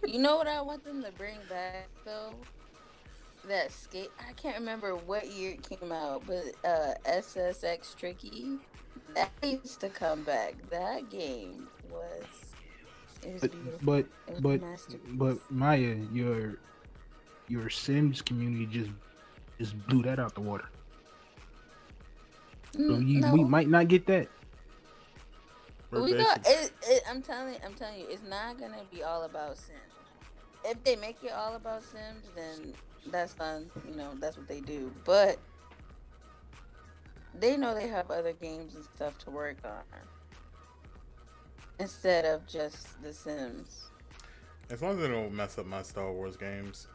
You know what I want them to bring back though? That Skate. I can't remember what year it came out, but SSX Tricky. That needs to come back. That game was. It was beautiful.
But Maya, your Sims community just blew that out the water. So we might not get that.
We got it. I'm telling you, it's not gonna be all about Sims. If they make it all about Sims, then that's fine. That's what they do. But they know they have other games and stuff to work on instead of just The Sims.
As long as they don't mess up my Star Wars games,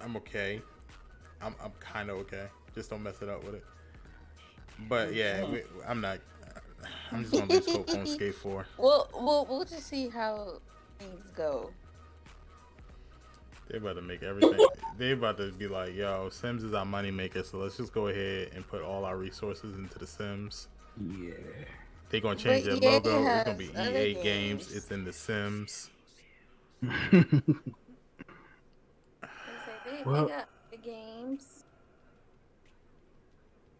I'm okay. I'm kind of okay. Just don't mess it up with it. But yeah, I'm not. I'm just gonna lose hope on Skate 4.
We'll just see how things go.
They about to make everything. They about to be like, yo, Sims is our moneymaker, so let's just go ahead and put all our resources into the Sims.
Yeah.
They gonna change their logo. It's gonna be EA games. It's in the Sims.
They got the games.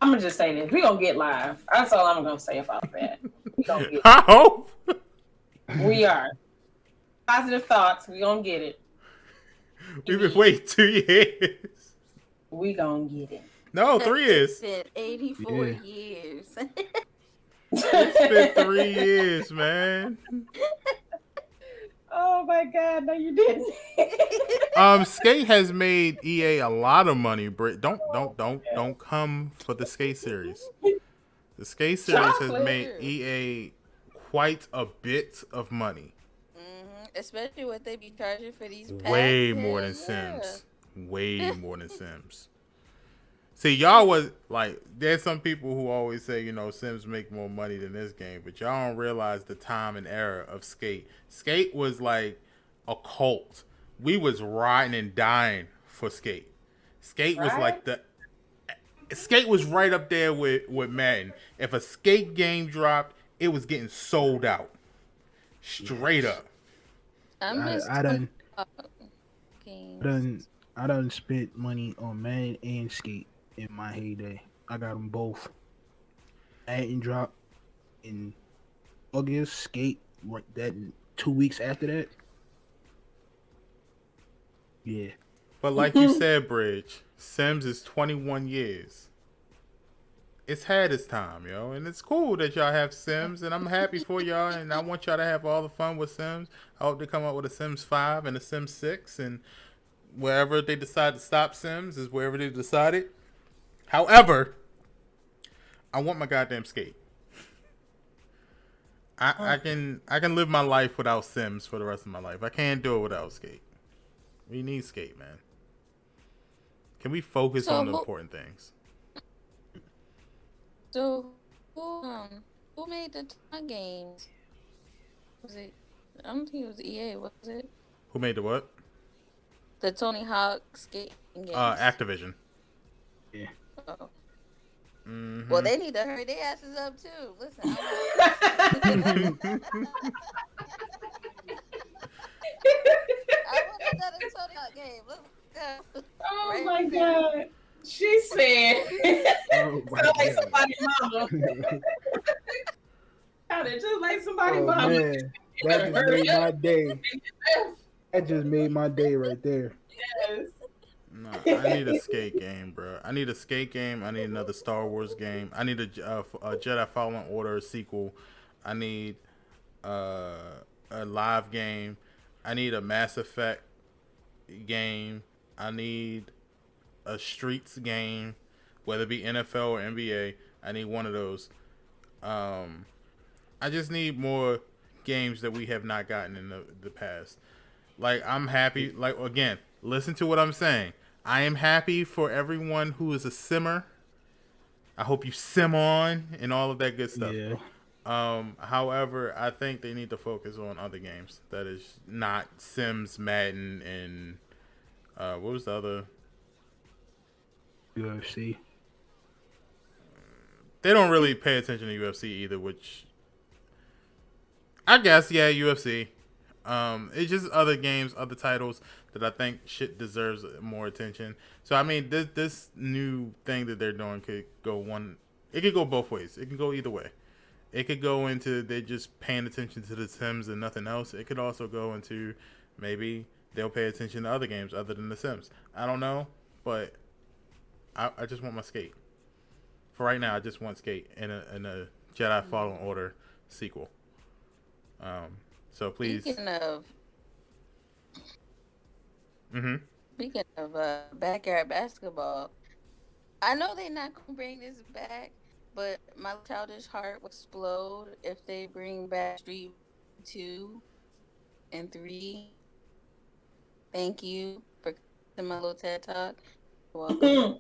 I'm gonna just say this: we gonna get live. That's all I'm gonna say about that. We gonna get.
I hope.
We are. Positive thoughts. We gonna get it.
We've been waiting 2 years.
We gonna get it.
No, 3 years.
It's been 84 years.
It's been 3 years, man.
Oh my God! No, you didn't.
Skate has made EA a lot of money. Don't come for the Skate series. The Skate series has made EA quite a bit of money.
Especially what they be charging for these packs.
Way more than Sims. Way more than Sims. See, y'all was like, there's some people who always say, Sims make more money than this game, but y'all don't realize the time and era of Skate. Skate was like a cult. We was riding and dying for Skate. Skate was like Skate was right up there with Madden. If a Skate game dropped, it was getting sold out. Straight up.
I done spent money on Madden and Skate in my heyday. I got them both. Madden dropped in August. Skate that 2 weeks after that. Yeah.
But like you said, Bridge, Sims is 21 years. It's had its time, yo. And it's cool that y'all have Sims, and I'm happy for y'all, and I want y'all to have all the fun with Sims. I hope they come up with a Sims 5 and a Sims 6, and wherever they decide to stop Sims is wherever they decided. However, I want my goddamn Skate. I can live my life without Sims for the rest of my life. I can't do it without Skate. We need Skate, man. Can we focus on the important things?
So, who made the Ncaa games? Was it? I don't think it was EA. Was it?
Who made the what?
The Tony Hawk skating games.
Activision.
Yeah.
Oh.
Mm-hmm.
Well, they need to hurry their asses up too. Listen. I want another Tony Hawk game.
Oh
Right
my
there.
god. She said,
Oh my
sound like
god.
somebody mama. Sounded just like somebody
Oh
mama.
man,
You
that
better
just
hurry
made
up
my
and
day.
make yourself.
That just made my day right there.
Yes.
No, I need a skate game, bro. I need a skate game. I need another Star Wars game. I need a Jedi Fallen Order sequel. I need uh, a live game. I need a Mass Effect game. I need a Streets game, whether it be NFL or NBA. I need one of those. Um, I just need more games that we have not gotten in the past. Like, I'm happy. Like, again, listen to what I'm saying. I am happy for everyone who is a simmer. I hope you sim on and all of that good stuff.
Yeah.
However, I think they need to focus on other games that is not Sims, Madden, and what was the other?
UFC.
They don't really pay attention to UFC either, which I guess, yeah, UFC. It's just other games, other titles that I think shit deserves more attention. So I mean, this new thing that they're doing could go one. It could go both ways. It can go either way. It could go into they're just paying attention to the Sims and nothing else. It could also go into maybe they'll pay attention to other games other than the Sims. I don't know, but I just want my Skate. For right now, I just want Skate and a Jedi Fallen Order sequel. So please.
Speaking of backyard basketball, I know they're not gonna bring this back, but my childish heart will explode if they bring back Street 2 and 3. Thank you for coming to my little TED Talk. Welcome.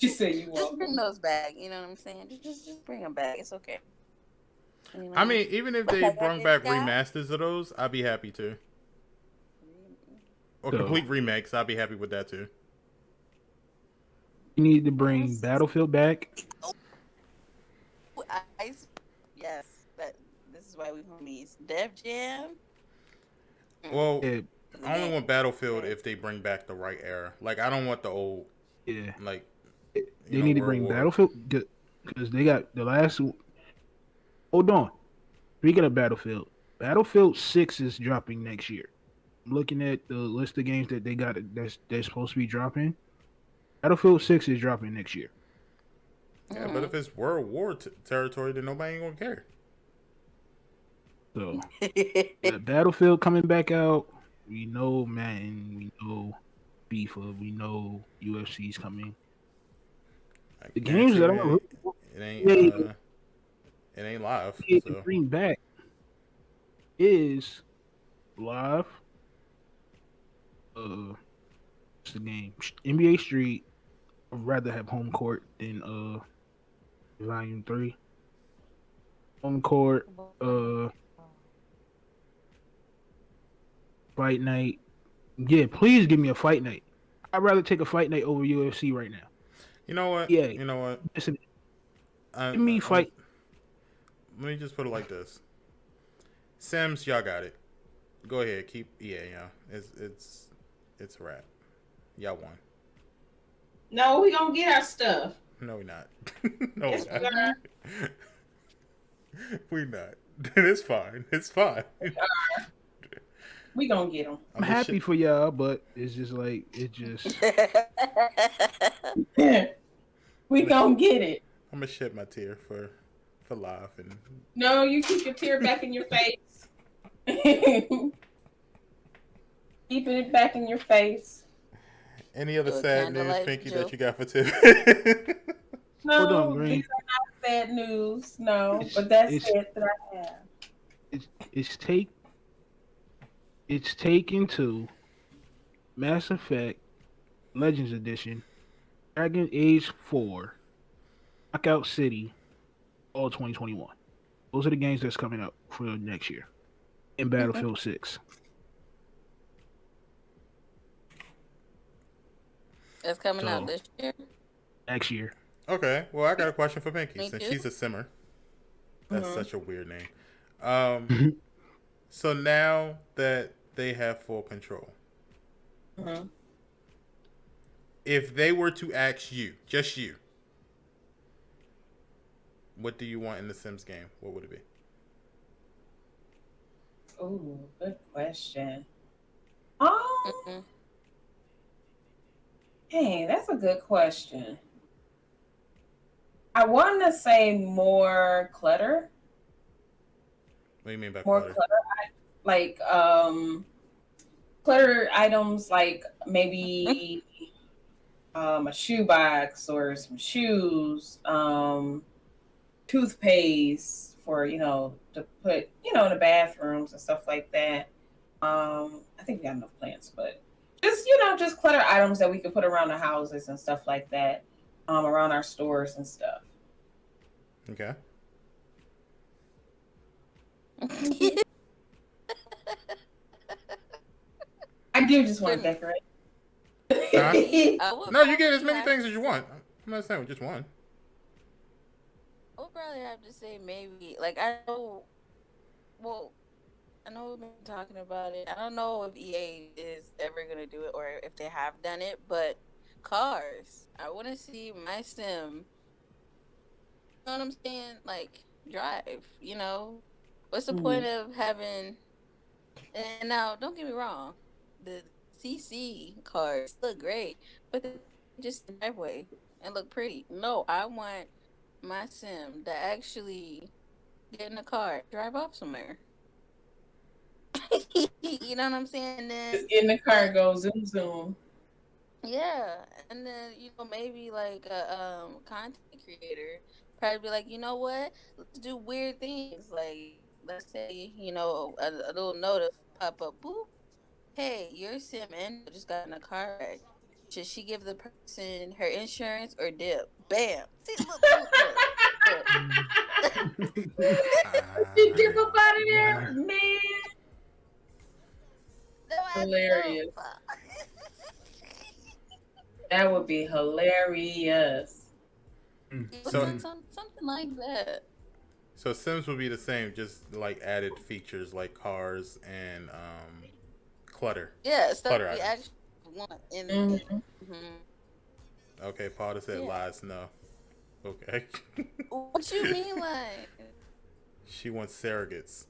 She said you
Just
welcome.
bring those back. You know what I'm saying? Just bring them back. It's okay. You know?
I mean, even if they
Like I
brought
did
back
Scott.
remasters of those, I'd be happy too. Or
So-
complete remakes, I'd be happy with that too.
You need to bring Battlefield back.
Yes, this is why we homies. Def Jam.
Well,
Yeah,
I only want Battlefield if they bring back the right era. Like, I don't want the old,
yeah.
like,
They need to
World
bring
War.
Battlefield because they got the last. Hold on. Speaking of Battlefield 6 is dropping next year. I'm looking at the list of games that they got they're supposed to be dropping. Battlefield 6 is dropping next year.
Yeah, but if it's World War territory, then nobody ain't gonna care.
So Battlefield coming back out. We know Madden. We know FIFA. We know UFC's coming.
I
The games that I'm
it ain't live.
to
So
bring back is live. What's the game? NBA Street. I'd rather have home court than Volume 3. Home court. Fight night. Yeah, please give me a fight night. I'd rather take a fight night over UFC right now.
you know what?
Yeah.
You know what?
Listen,
Let
give me fight.
me just put it like this. Sims, y'all got it. Go ahead, keep it's a wrap. Y'all won.
No, we gonna get our stuff.
No, we not. No,
Yes,
we
we
not. We not. It's fine. It's fine.
We gonna get them.
I'm happy for y'all, but it's just like
We gonna get it.
I'm gonna shed my tear for live and
No, you keep your tear back in your face. Keeping it back in your face.
any other
Little
sad news,
candlelight
Pinky,
Joe.
that you got for Tiff?
No,
Hold on, Green.
these are not sad news. No, but that's it that I have.
it's taken to Mass Effect Legends Edition, Dragon Age 4, Knockout City, all 2021. Those are the games that's coming up for next year. And Battlefield 6.
That's coming out this year.
Next year.
Okay, well, I got a question for Pinky
Me
since
too.
she's a simmer. That's such a weird name. So now that they have full control,
Mm-hmm.
If they were to ask you, just you, what do you want in the Sims game? What would it be?
Ooh, good question.
Mm-mm.
Hey, that's a good question. I want to say more clutter.
What do you mean by
More
clutter?
clutter. Like clutter items like maybe a shoebox or some shoes, toothpaste for, to put, in the bathrooms and stuff like that. I think we got enough plants, but just clutter items that we could put around the houses and stuff like that, around our stores and stuff.
Okay.
I do just want to decorate.
Huh? No, you get as many things as you want. I'm not saying just one.
I would probably have to say maybe, like, I know, well, I know we've been talking about it. I don't know if EA is ever going to do it or if they have done it, but cars. I want to see my sim, you know what I'm saying? Like, drive, you know? What's the point of having, and now, don't get me wrong, the CC cars look great, but they just driveway and look pretty. No, I want my sim to actually get in a car, drive off somewhere. You know what I'm saying? And then,
Just get in the car and
like,
go zoom zoom.
yeah, and then maybe like a content creator probably be like, you know what? Let's do weird things. Like, let's say a little note of pop up, boop. Hey, your sim and just got in a car wreck. Should she give the person her insurance or dip? Bam. See, look, look, look, look.
You dip up out of there, man.
No, I
Hilarious.
don't.
That would be hilarious.
So,
Something like that.
so Sims would be the same, just like added features like cars and clutter.
Yeah, stuff
Clutter
we
items.
actually want in.
Okay, Paul said lies. No. Okay.
What you mean, like?
She wants surrogates.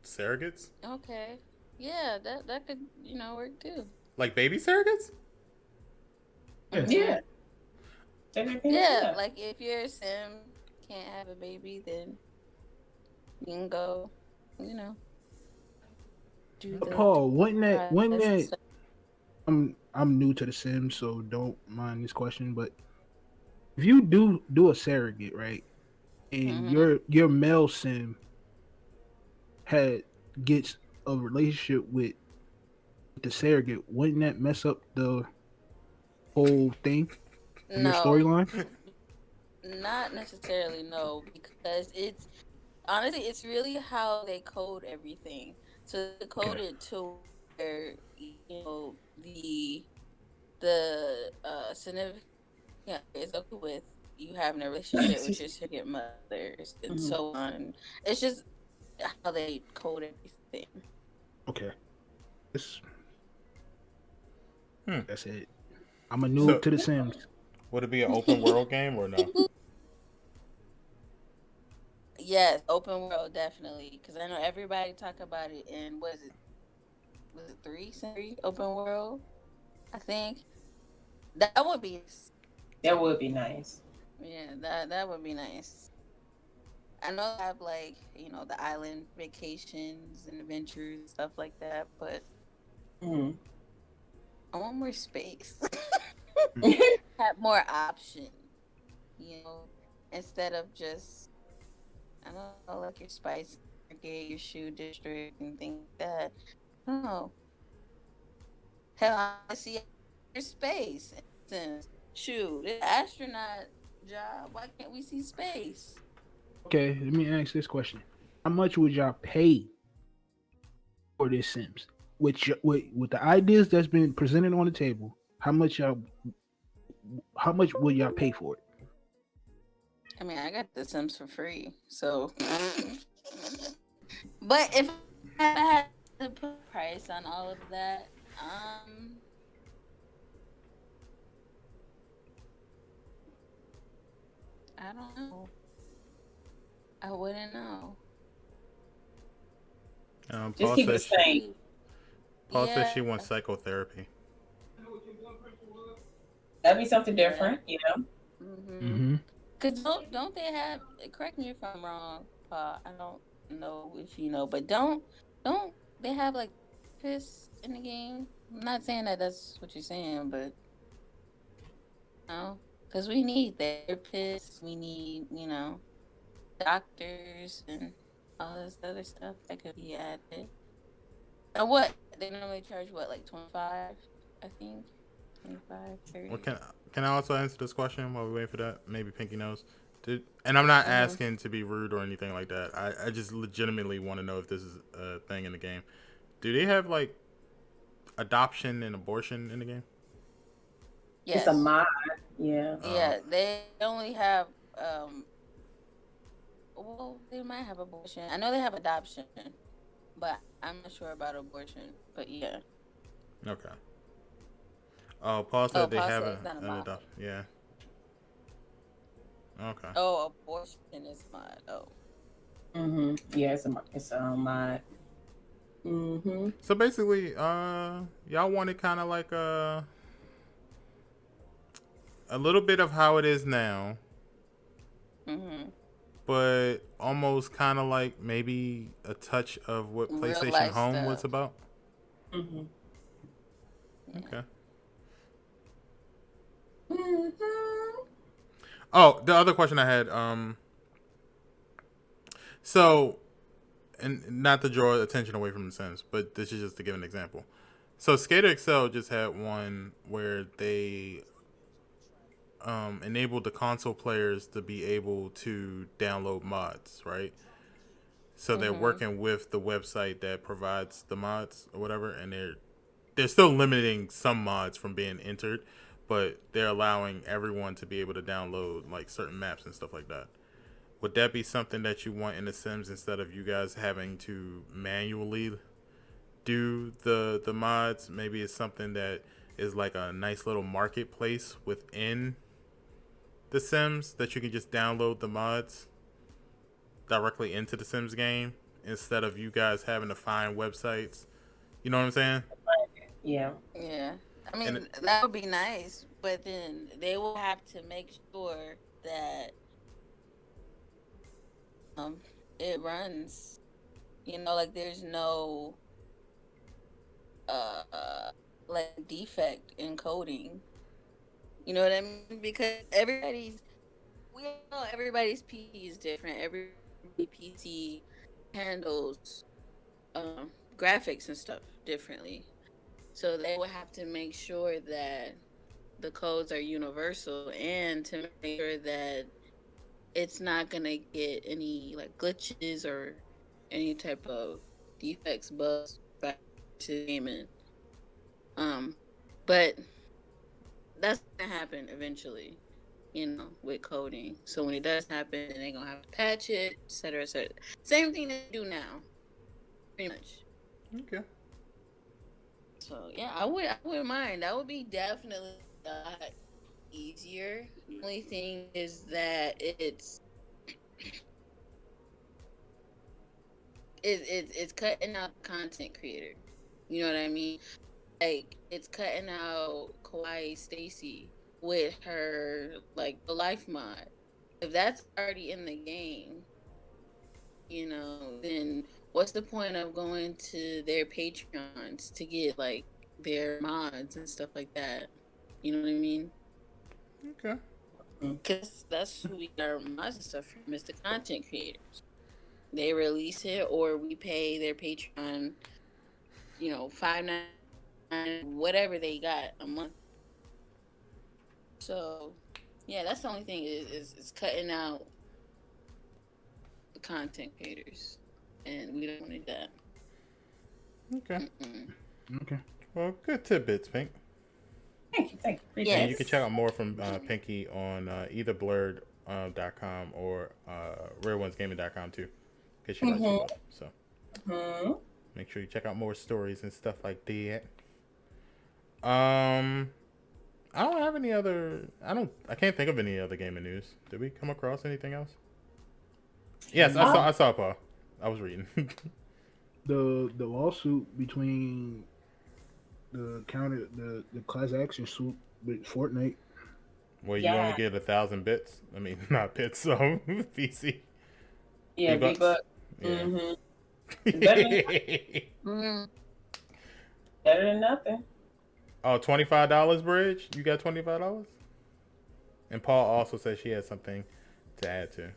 Surrogates?
Okay, yeah, that could work too.
Like baby surrogates?
Yeah.
Yeah, like if your sim can't have a baby, then you can go, do the
Paul, wasn't
process and
that
stuff.
I'm new to the Sims, so don't mind this question, but if you do a surrogate, right, and your male sim gets a relationship with the surrogate, wouldn't that mess up the whole thing in your
No,
storyline?
not necessarily, no, because honestly, it's really how they code everything. So they code it to where the significant is okay with you having a relationship with your surrogate mothers and so on. It's just how they code everything.
Okay, that's it. I'm a noob to the Sims.
Would it be an open world game or no?
Yes, open world definitely, because I know everybody talk about it in was it 3 open world? I think that would be.
That would be nice.
Yeah, that would be nice. I know I have like the island vacations and adventures and stuff like that, but I want more space. Have more options, instead of just I don't know, like your spice market, your shoe district, and things like that. I don't know. Hell, I see your space. Shoot, it's astronaut job. Why can't we see space?
Okay, let me ask this question: how much would y'all pay for this Sims? With the ideas that's been presented on the table, how much would y'all pay for it?
I mean, I got the Sims for free, so. But if I had to put a price on all of that, Um, I don't know. I wouldn't know.
Just
Paul
keep it the
says
same.
Paul says
Yeah,
she wants psychotherapy.
That'd be something
yeah.
different, you know.
Mm-hmm.
Mm-hmm.
Cause don't they have? Correct me if I'm wrong, Paul. I don't know if you know, but don't they have like piss in the game? I'm not saying that that's what you're saying, but no, because we need therapists, we need doctors and all this other stuff that could be added. And what they normally charge what, like 25, I think 25,
Well,
30.
can I also answer this question while we wait for that? Maybe Pinky knows. And I'm not
Mm-hmm.
asking to be rude or anything like that. I just legitimately want to know if this is a thing in the game. Do they have like adoption and abortion in the game?
It's a
Yes.
mod. Yeah.
Yeah, they only have well, they might have abortion. I know they have adoption, but I'm not sure about abortion. But yeah.
Okay. Oh, Paul
Oh,
said they
Paul
have
said it's not a
an
mod.
adoption. Yeah. Okay.
Oh, abortion is mod. Oh.
Yeah, it's a mod.
So basically, y'all wanted kind of like a little bit of how it is now,
Mm-hmm.
but almost kind of like maybe a touch of what
Real
PlayStation
life
Home was
stuff.
about.
Mhm.
Yeah.
Okay.
Mhm.
Oh, the other question I had, so, and not to draw attention away from the Sims, but this is just to give an example. So Skater Excel just had one where they enabled the console players to be able to download mods, right? So they're
Mm-hmm.
working with the website that provides the mods or whatever, and they're still limiting some mods from being entered, but they're allowing everyone to be able to download like certain maps and stuff like that. Would that be something that you want in The Sims instead of you guys having to manually do the mods? Maybe it's something that is like a nice little marketplace within The Sims that you can just download the mods directly into the Sims game instead of you guys having to find websites. You know what I'm saying?
Yeah.
Yeah. I
And
mean, that would be nice, but then they will have to make sure that um it runs. Like there's no uh like defect in coding. You know what I mean? Because we all know everybody's PC is different. Every PC handles graphics and stuff differently. So they will have to make sure that the codes are universal and to make sure that it's not gonna get any like glitches or any type of defects, bugs back to gaming. Um, but that's gonna happen eventually, with coding. So when it does happen, then they're gonna have to patch it, et cetera, et cetera. Same thing they do now, pretty much.
okay.
So yeah, I wouldn't mind. That would be definitely a lot easier. The only thing is that it's cutting out content creator. You know what I mean? Like it's cutting out Kawaii Stacy with her like the life mod. If that's already in the game, then what's the point of going to their Patreons to get like their mods and stuff like that? You know what I mean?
Okay.
Because that's who we get our mods and stuff from, is the content creators. They release it, or we pay their Patreon, $5.99, whatever they got a month. So, yeah, that's the only thing is cutting out the content creators, and we don't want to do that.
Okay.
Mm-mm.
Okay.
Well, good tidbits, Pink.
Thank you. Appreciate
And
it.
you can check out more from Pinky on either blurred.com or RealOnesGaming.com too, because she writes for both. So make sure you check out more stories and stuff like that. I don't have any other. I can't think of any other gaming news. Did we come across anything else? Yes, I saw Paul. I was reading.
The lawsuit between the class action suit with Fortnite.
Well, you only get 1,000 bits. I mean, not bits. So PC.
Yeah,
V-Bucks.
Yeah.
Mm.
Better than nothing.
Oh, $25, Bridge? You got $25? And Paul also said she had something to add to.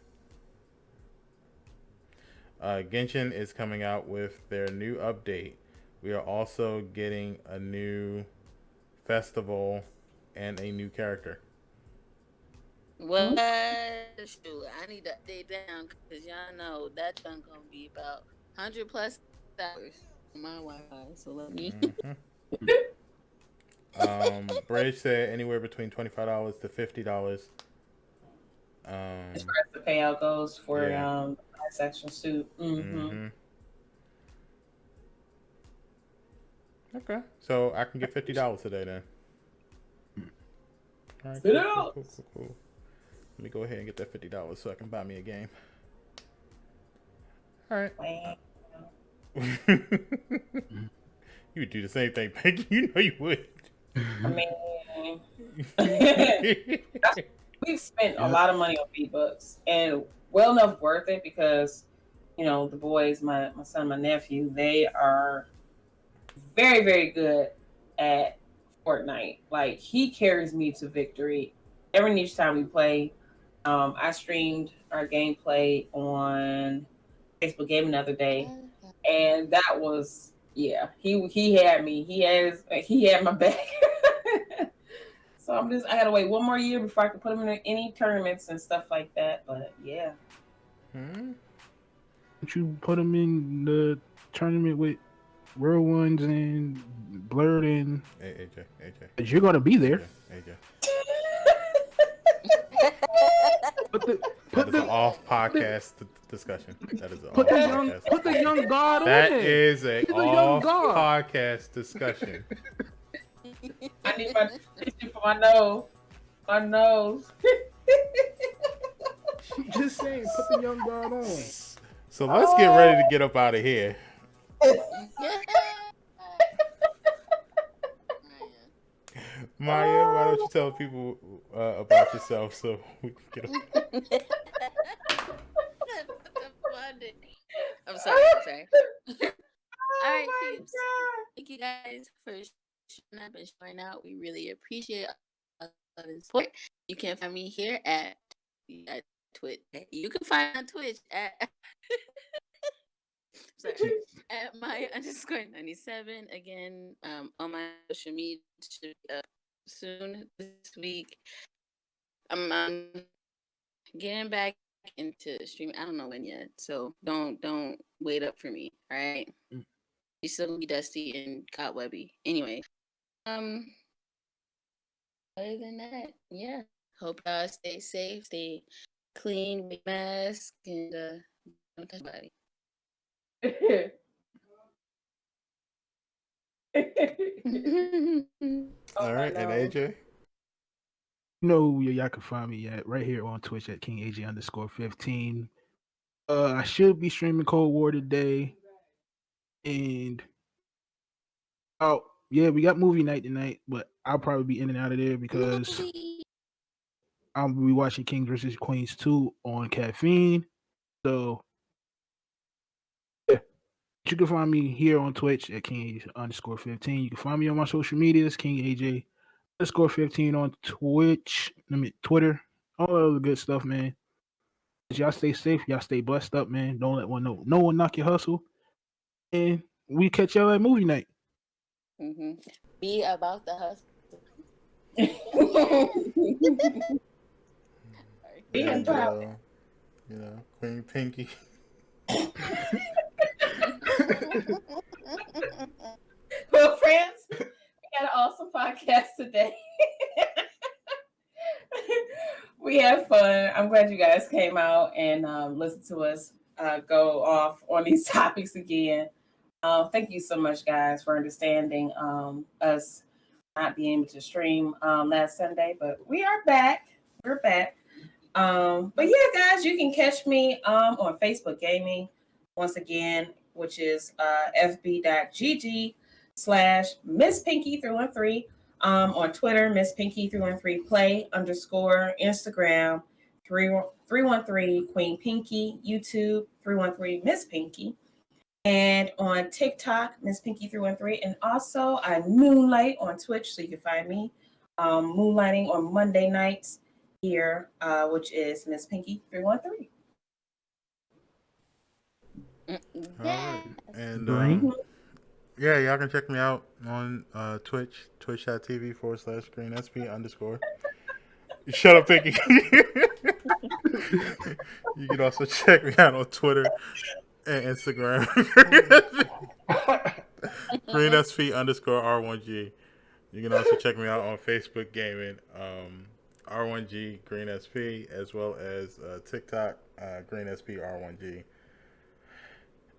Genshin is coming out with their new update. We are also getting a new festival and a new character.
Well, shoot, I need to update down because y'all know that junk gonna be about 100 plus hours on my Wi-Fi. So let me.
Bridge said anywhere between $25 to $50.
As far as the payout goes for the class action suit.
Okay, so I can get $50 today then. All right, cool. Let me go ahead and get that $50 so I can buy me a game. All right. You would do the same thing, Peggy. You know you would.
I mean, we've spent a lot of money on V-Bucks, and well enough worth it because, the boys, my son, my nephew, they are very, very good at Fortnite. Like, he carries me to victory every each time we play. I streamed our gameplay on Facebook Gaming the other day, and that was he had me. He had my back. So I gotta wait one more year before I can put him in any tournaments and stuff like that. But yeah.
Don't you put him in the tournament with Real Ones and Blurred and
AJ.
You're gonna be there.
AJ.
Put
the off podcast discussion. That is an off
podcast. Put the young god on there.
That is a off podcast discussion.
I need my tissue for my nose. My nose.
Just saying, put the young god on.
So let's get ready to get up out of here. Maya, why don't you tell people about yourself so we can get up?
I'm sorry. All right, peeps. Thank you guys for showing up and showing out. We really appreciate all the support. You can find me here at Twitch. You can find me on Twitch at at my_97. Again, on my social media should be up soon this week. I'm getting back into streaming. I don't know when yet, so don't wait up for me. All right, you still gonna be dusty and cobwebby. Anyway, other than that, yeah. Hope y'all stay safe, stay clean, wear mask, and don't touch body.
All right, and AJ?
You know where y'all can find me at right here on Twitch at KingAJ_15. I should be streaming Cold War today. And we got movie night tonight, but I'll probably be in and out of there because I'll be watching Kings vs. Queens 2 on Caffeine. So yeah. You can find me here on Twitch at KingAJ_15. You can find me on my social medias, KingAJ_15 on Twitch, Twitter, all that other good stuff, man. Y'all stay safe, y'all stay bust up, man. Don't let no one knock your hustle. And we catch y'all at movie night.
Be about the hustle.
And, Queen Pinky.
Well, friends, we got an awesome podcast today. We had fun. I'm glad you guys came out and listened to us go off on these topics again. Thank you so much, guys, for understanding us not being able to stream last Sunday, but we are back. We're back. But yeah, guys, you can catch me on Facebook Gaming once again, which is fb.gg/Miss Pinky 313. On Twitter, Miss Pinky 313 Play _ Instagram 313 Queen Pinky, YouTube 313 Miss Pinky, and on TikTok, Miss Pinky 313. And also I moonlight on Twitch, so you can find me moonlighting on Monday nights here, which is Miss Pinky 313.
All right. And
Green?
yeah, y'all can check me out on Twitch, twitch.tv/GreenSP_. Shut up, Pinky. You can also check me out on Twitter and Instagram. GreenSP_R1G. You can also check me out on Facebook Gaming, R1G GreenSP, as well as TikTok, GreenSPR1G.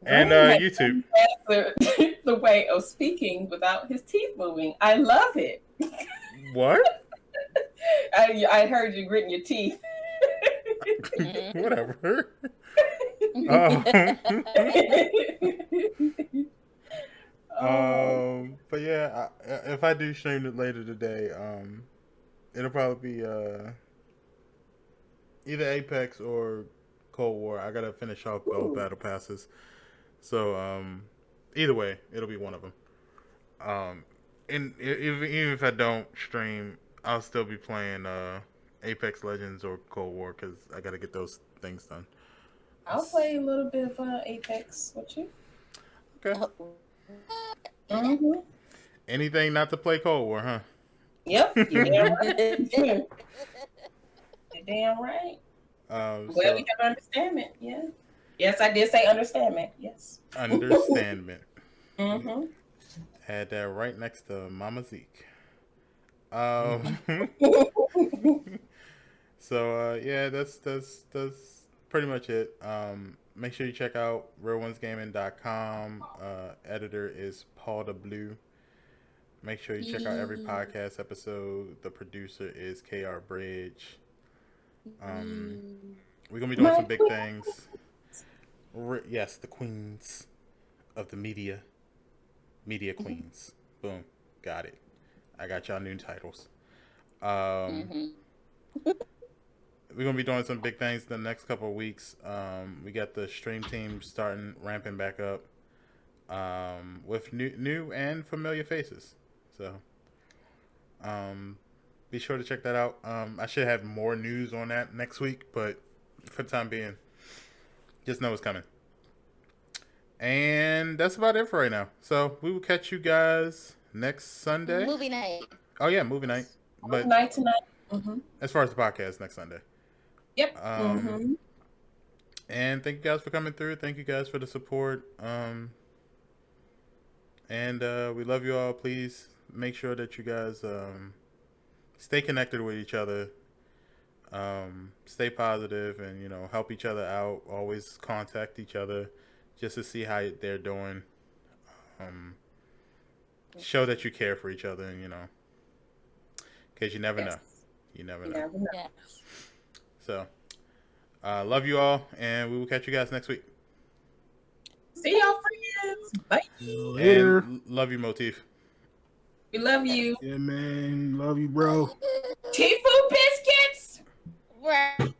And YouTube.
The way of speaking without his teeth moving. I love it.
What?
I heard you gritting your teeth.
Whatever. But yeah, if I do stream it later today, it'll probably be either Apex or Cold War. I gotta finish off both battle passes, so either way, it'll be one of them. And even if I don't stream, I'll still be playing Apex Legends or Cold War because I gotta get those things done.
I'll play a little bit of Apex with you.
Okay.
Mm-hmm.
Anything not to play Cold War, huh?
Yep. You're damn right. You're damn right. Well, we have understandment. Yeah. Yes, I did say understandment. Yes.
Understandment.
Mm-hmm.
Had that right next to Mama Zeke. So yeah, that's pretty much it. Make sure you check out RealOnesGaming.com. Editor is Paul the Blue. Make sure you check out every podcast episode. The producer is KR Bridge. We're gonna be doing some big things. Yes, the queens of the media queens. Boom, got it. I got y'all new titles. We're gonna be doing some big things the next couple of weeks. We got the stream team ramping back up, with new and familiar faces. So, be sure to check that out. I should have more news on that next week, but for the time being, just know it's coming. And that's about it for right now. So we will catch you guys next Sunday.
Movie night.
Oh yeah, movie night. But
Night tonight. Mm-hmm.
As far as the podcast, next Sunday.
Yep.
And thank you guys for coming through. Thank you guys for the support. And we love you all. Please make sure that you guys stay connected with each other. Stay positive and, help each other out. Always contact each other just to see how they're doing. Show that you care for each other and, because you never know. You never know.
Yes.
So, love you all, and we will catch you guys next week.
See y'all, friends. Bye.
Later.
And love you, Motif.
We love you.
Yeah, man. Love you, bro.
Tea food biscuits.
Right.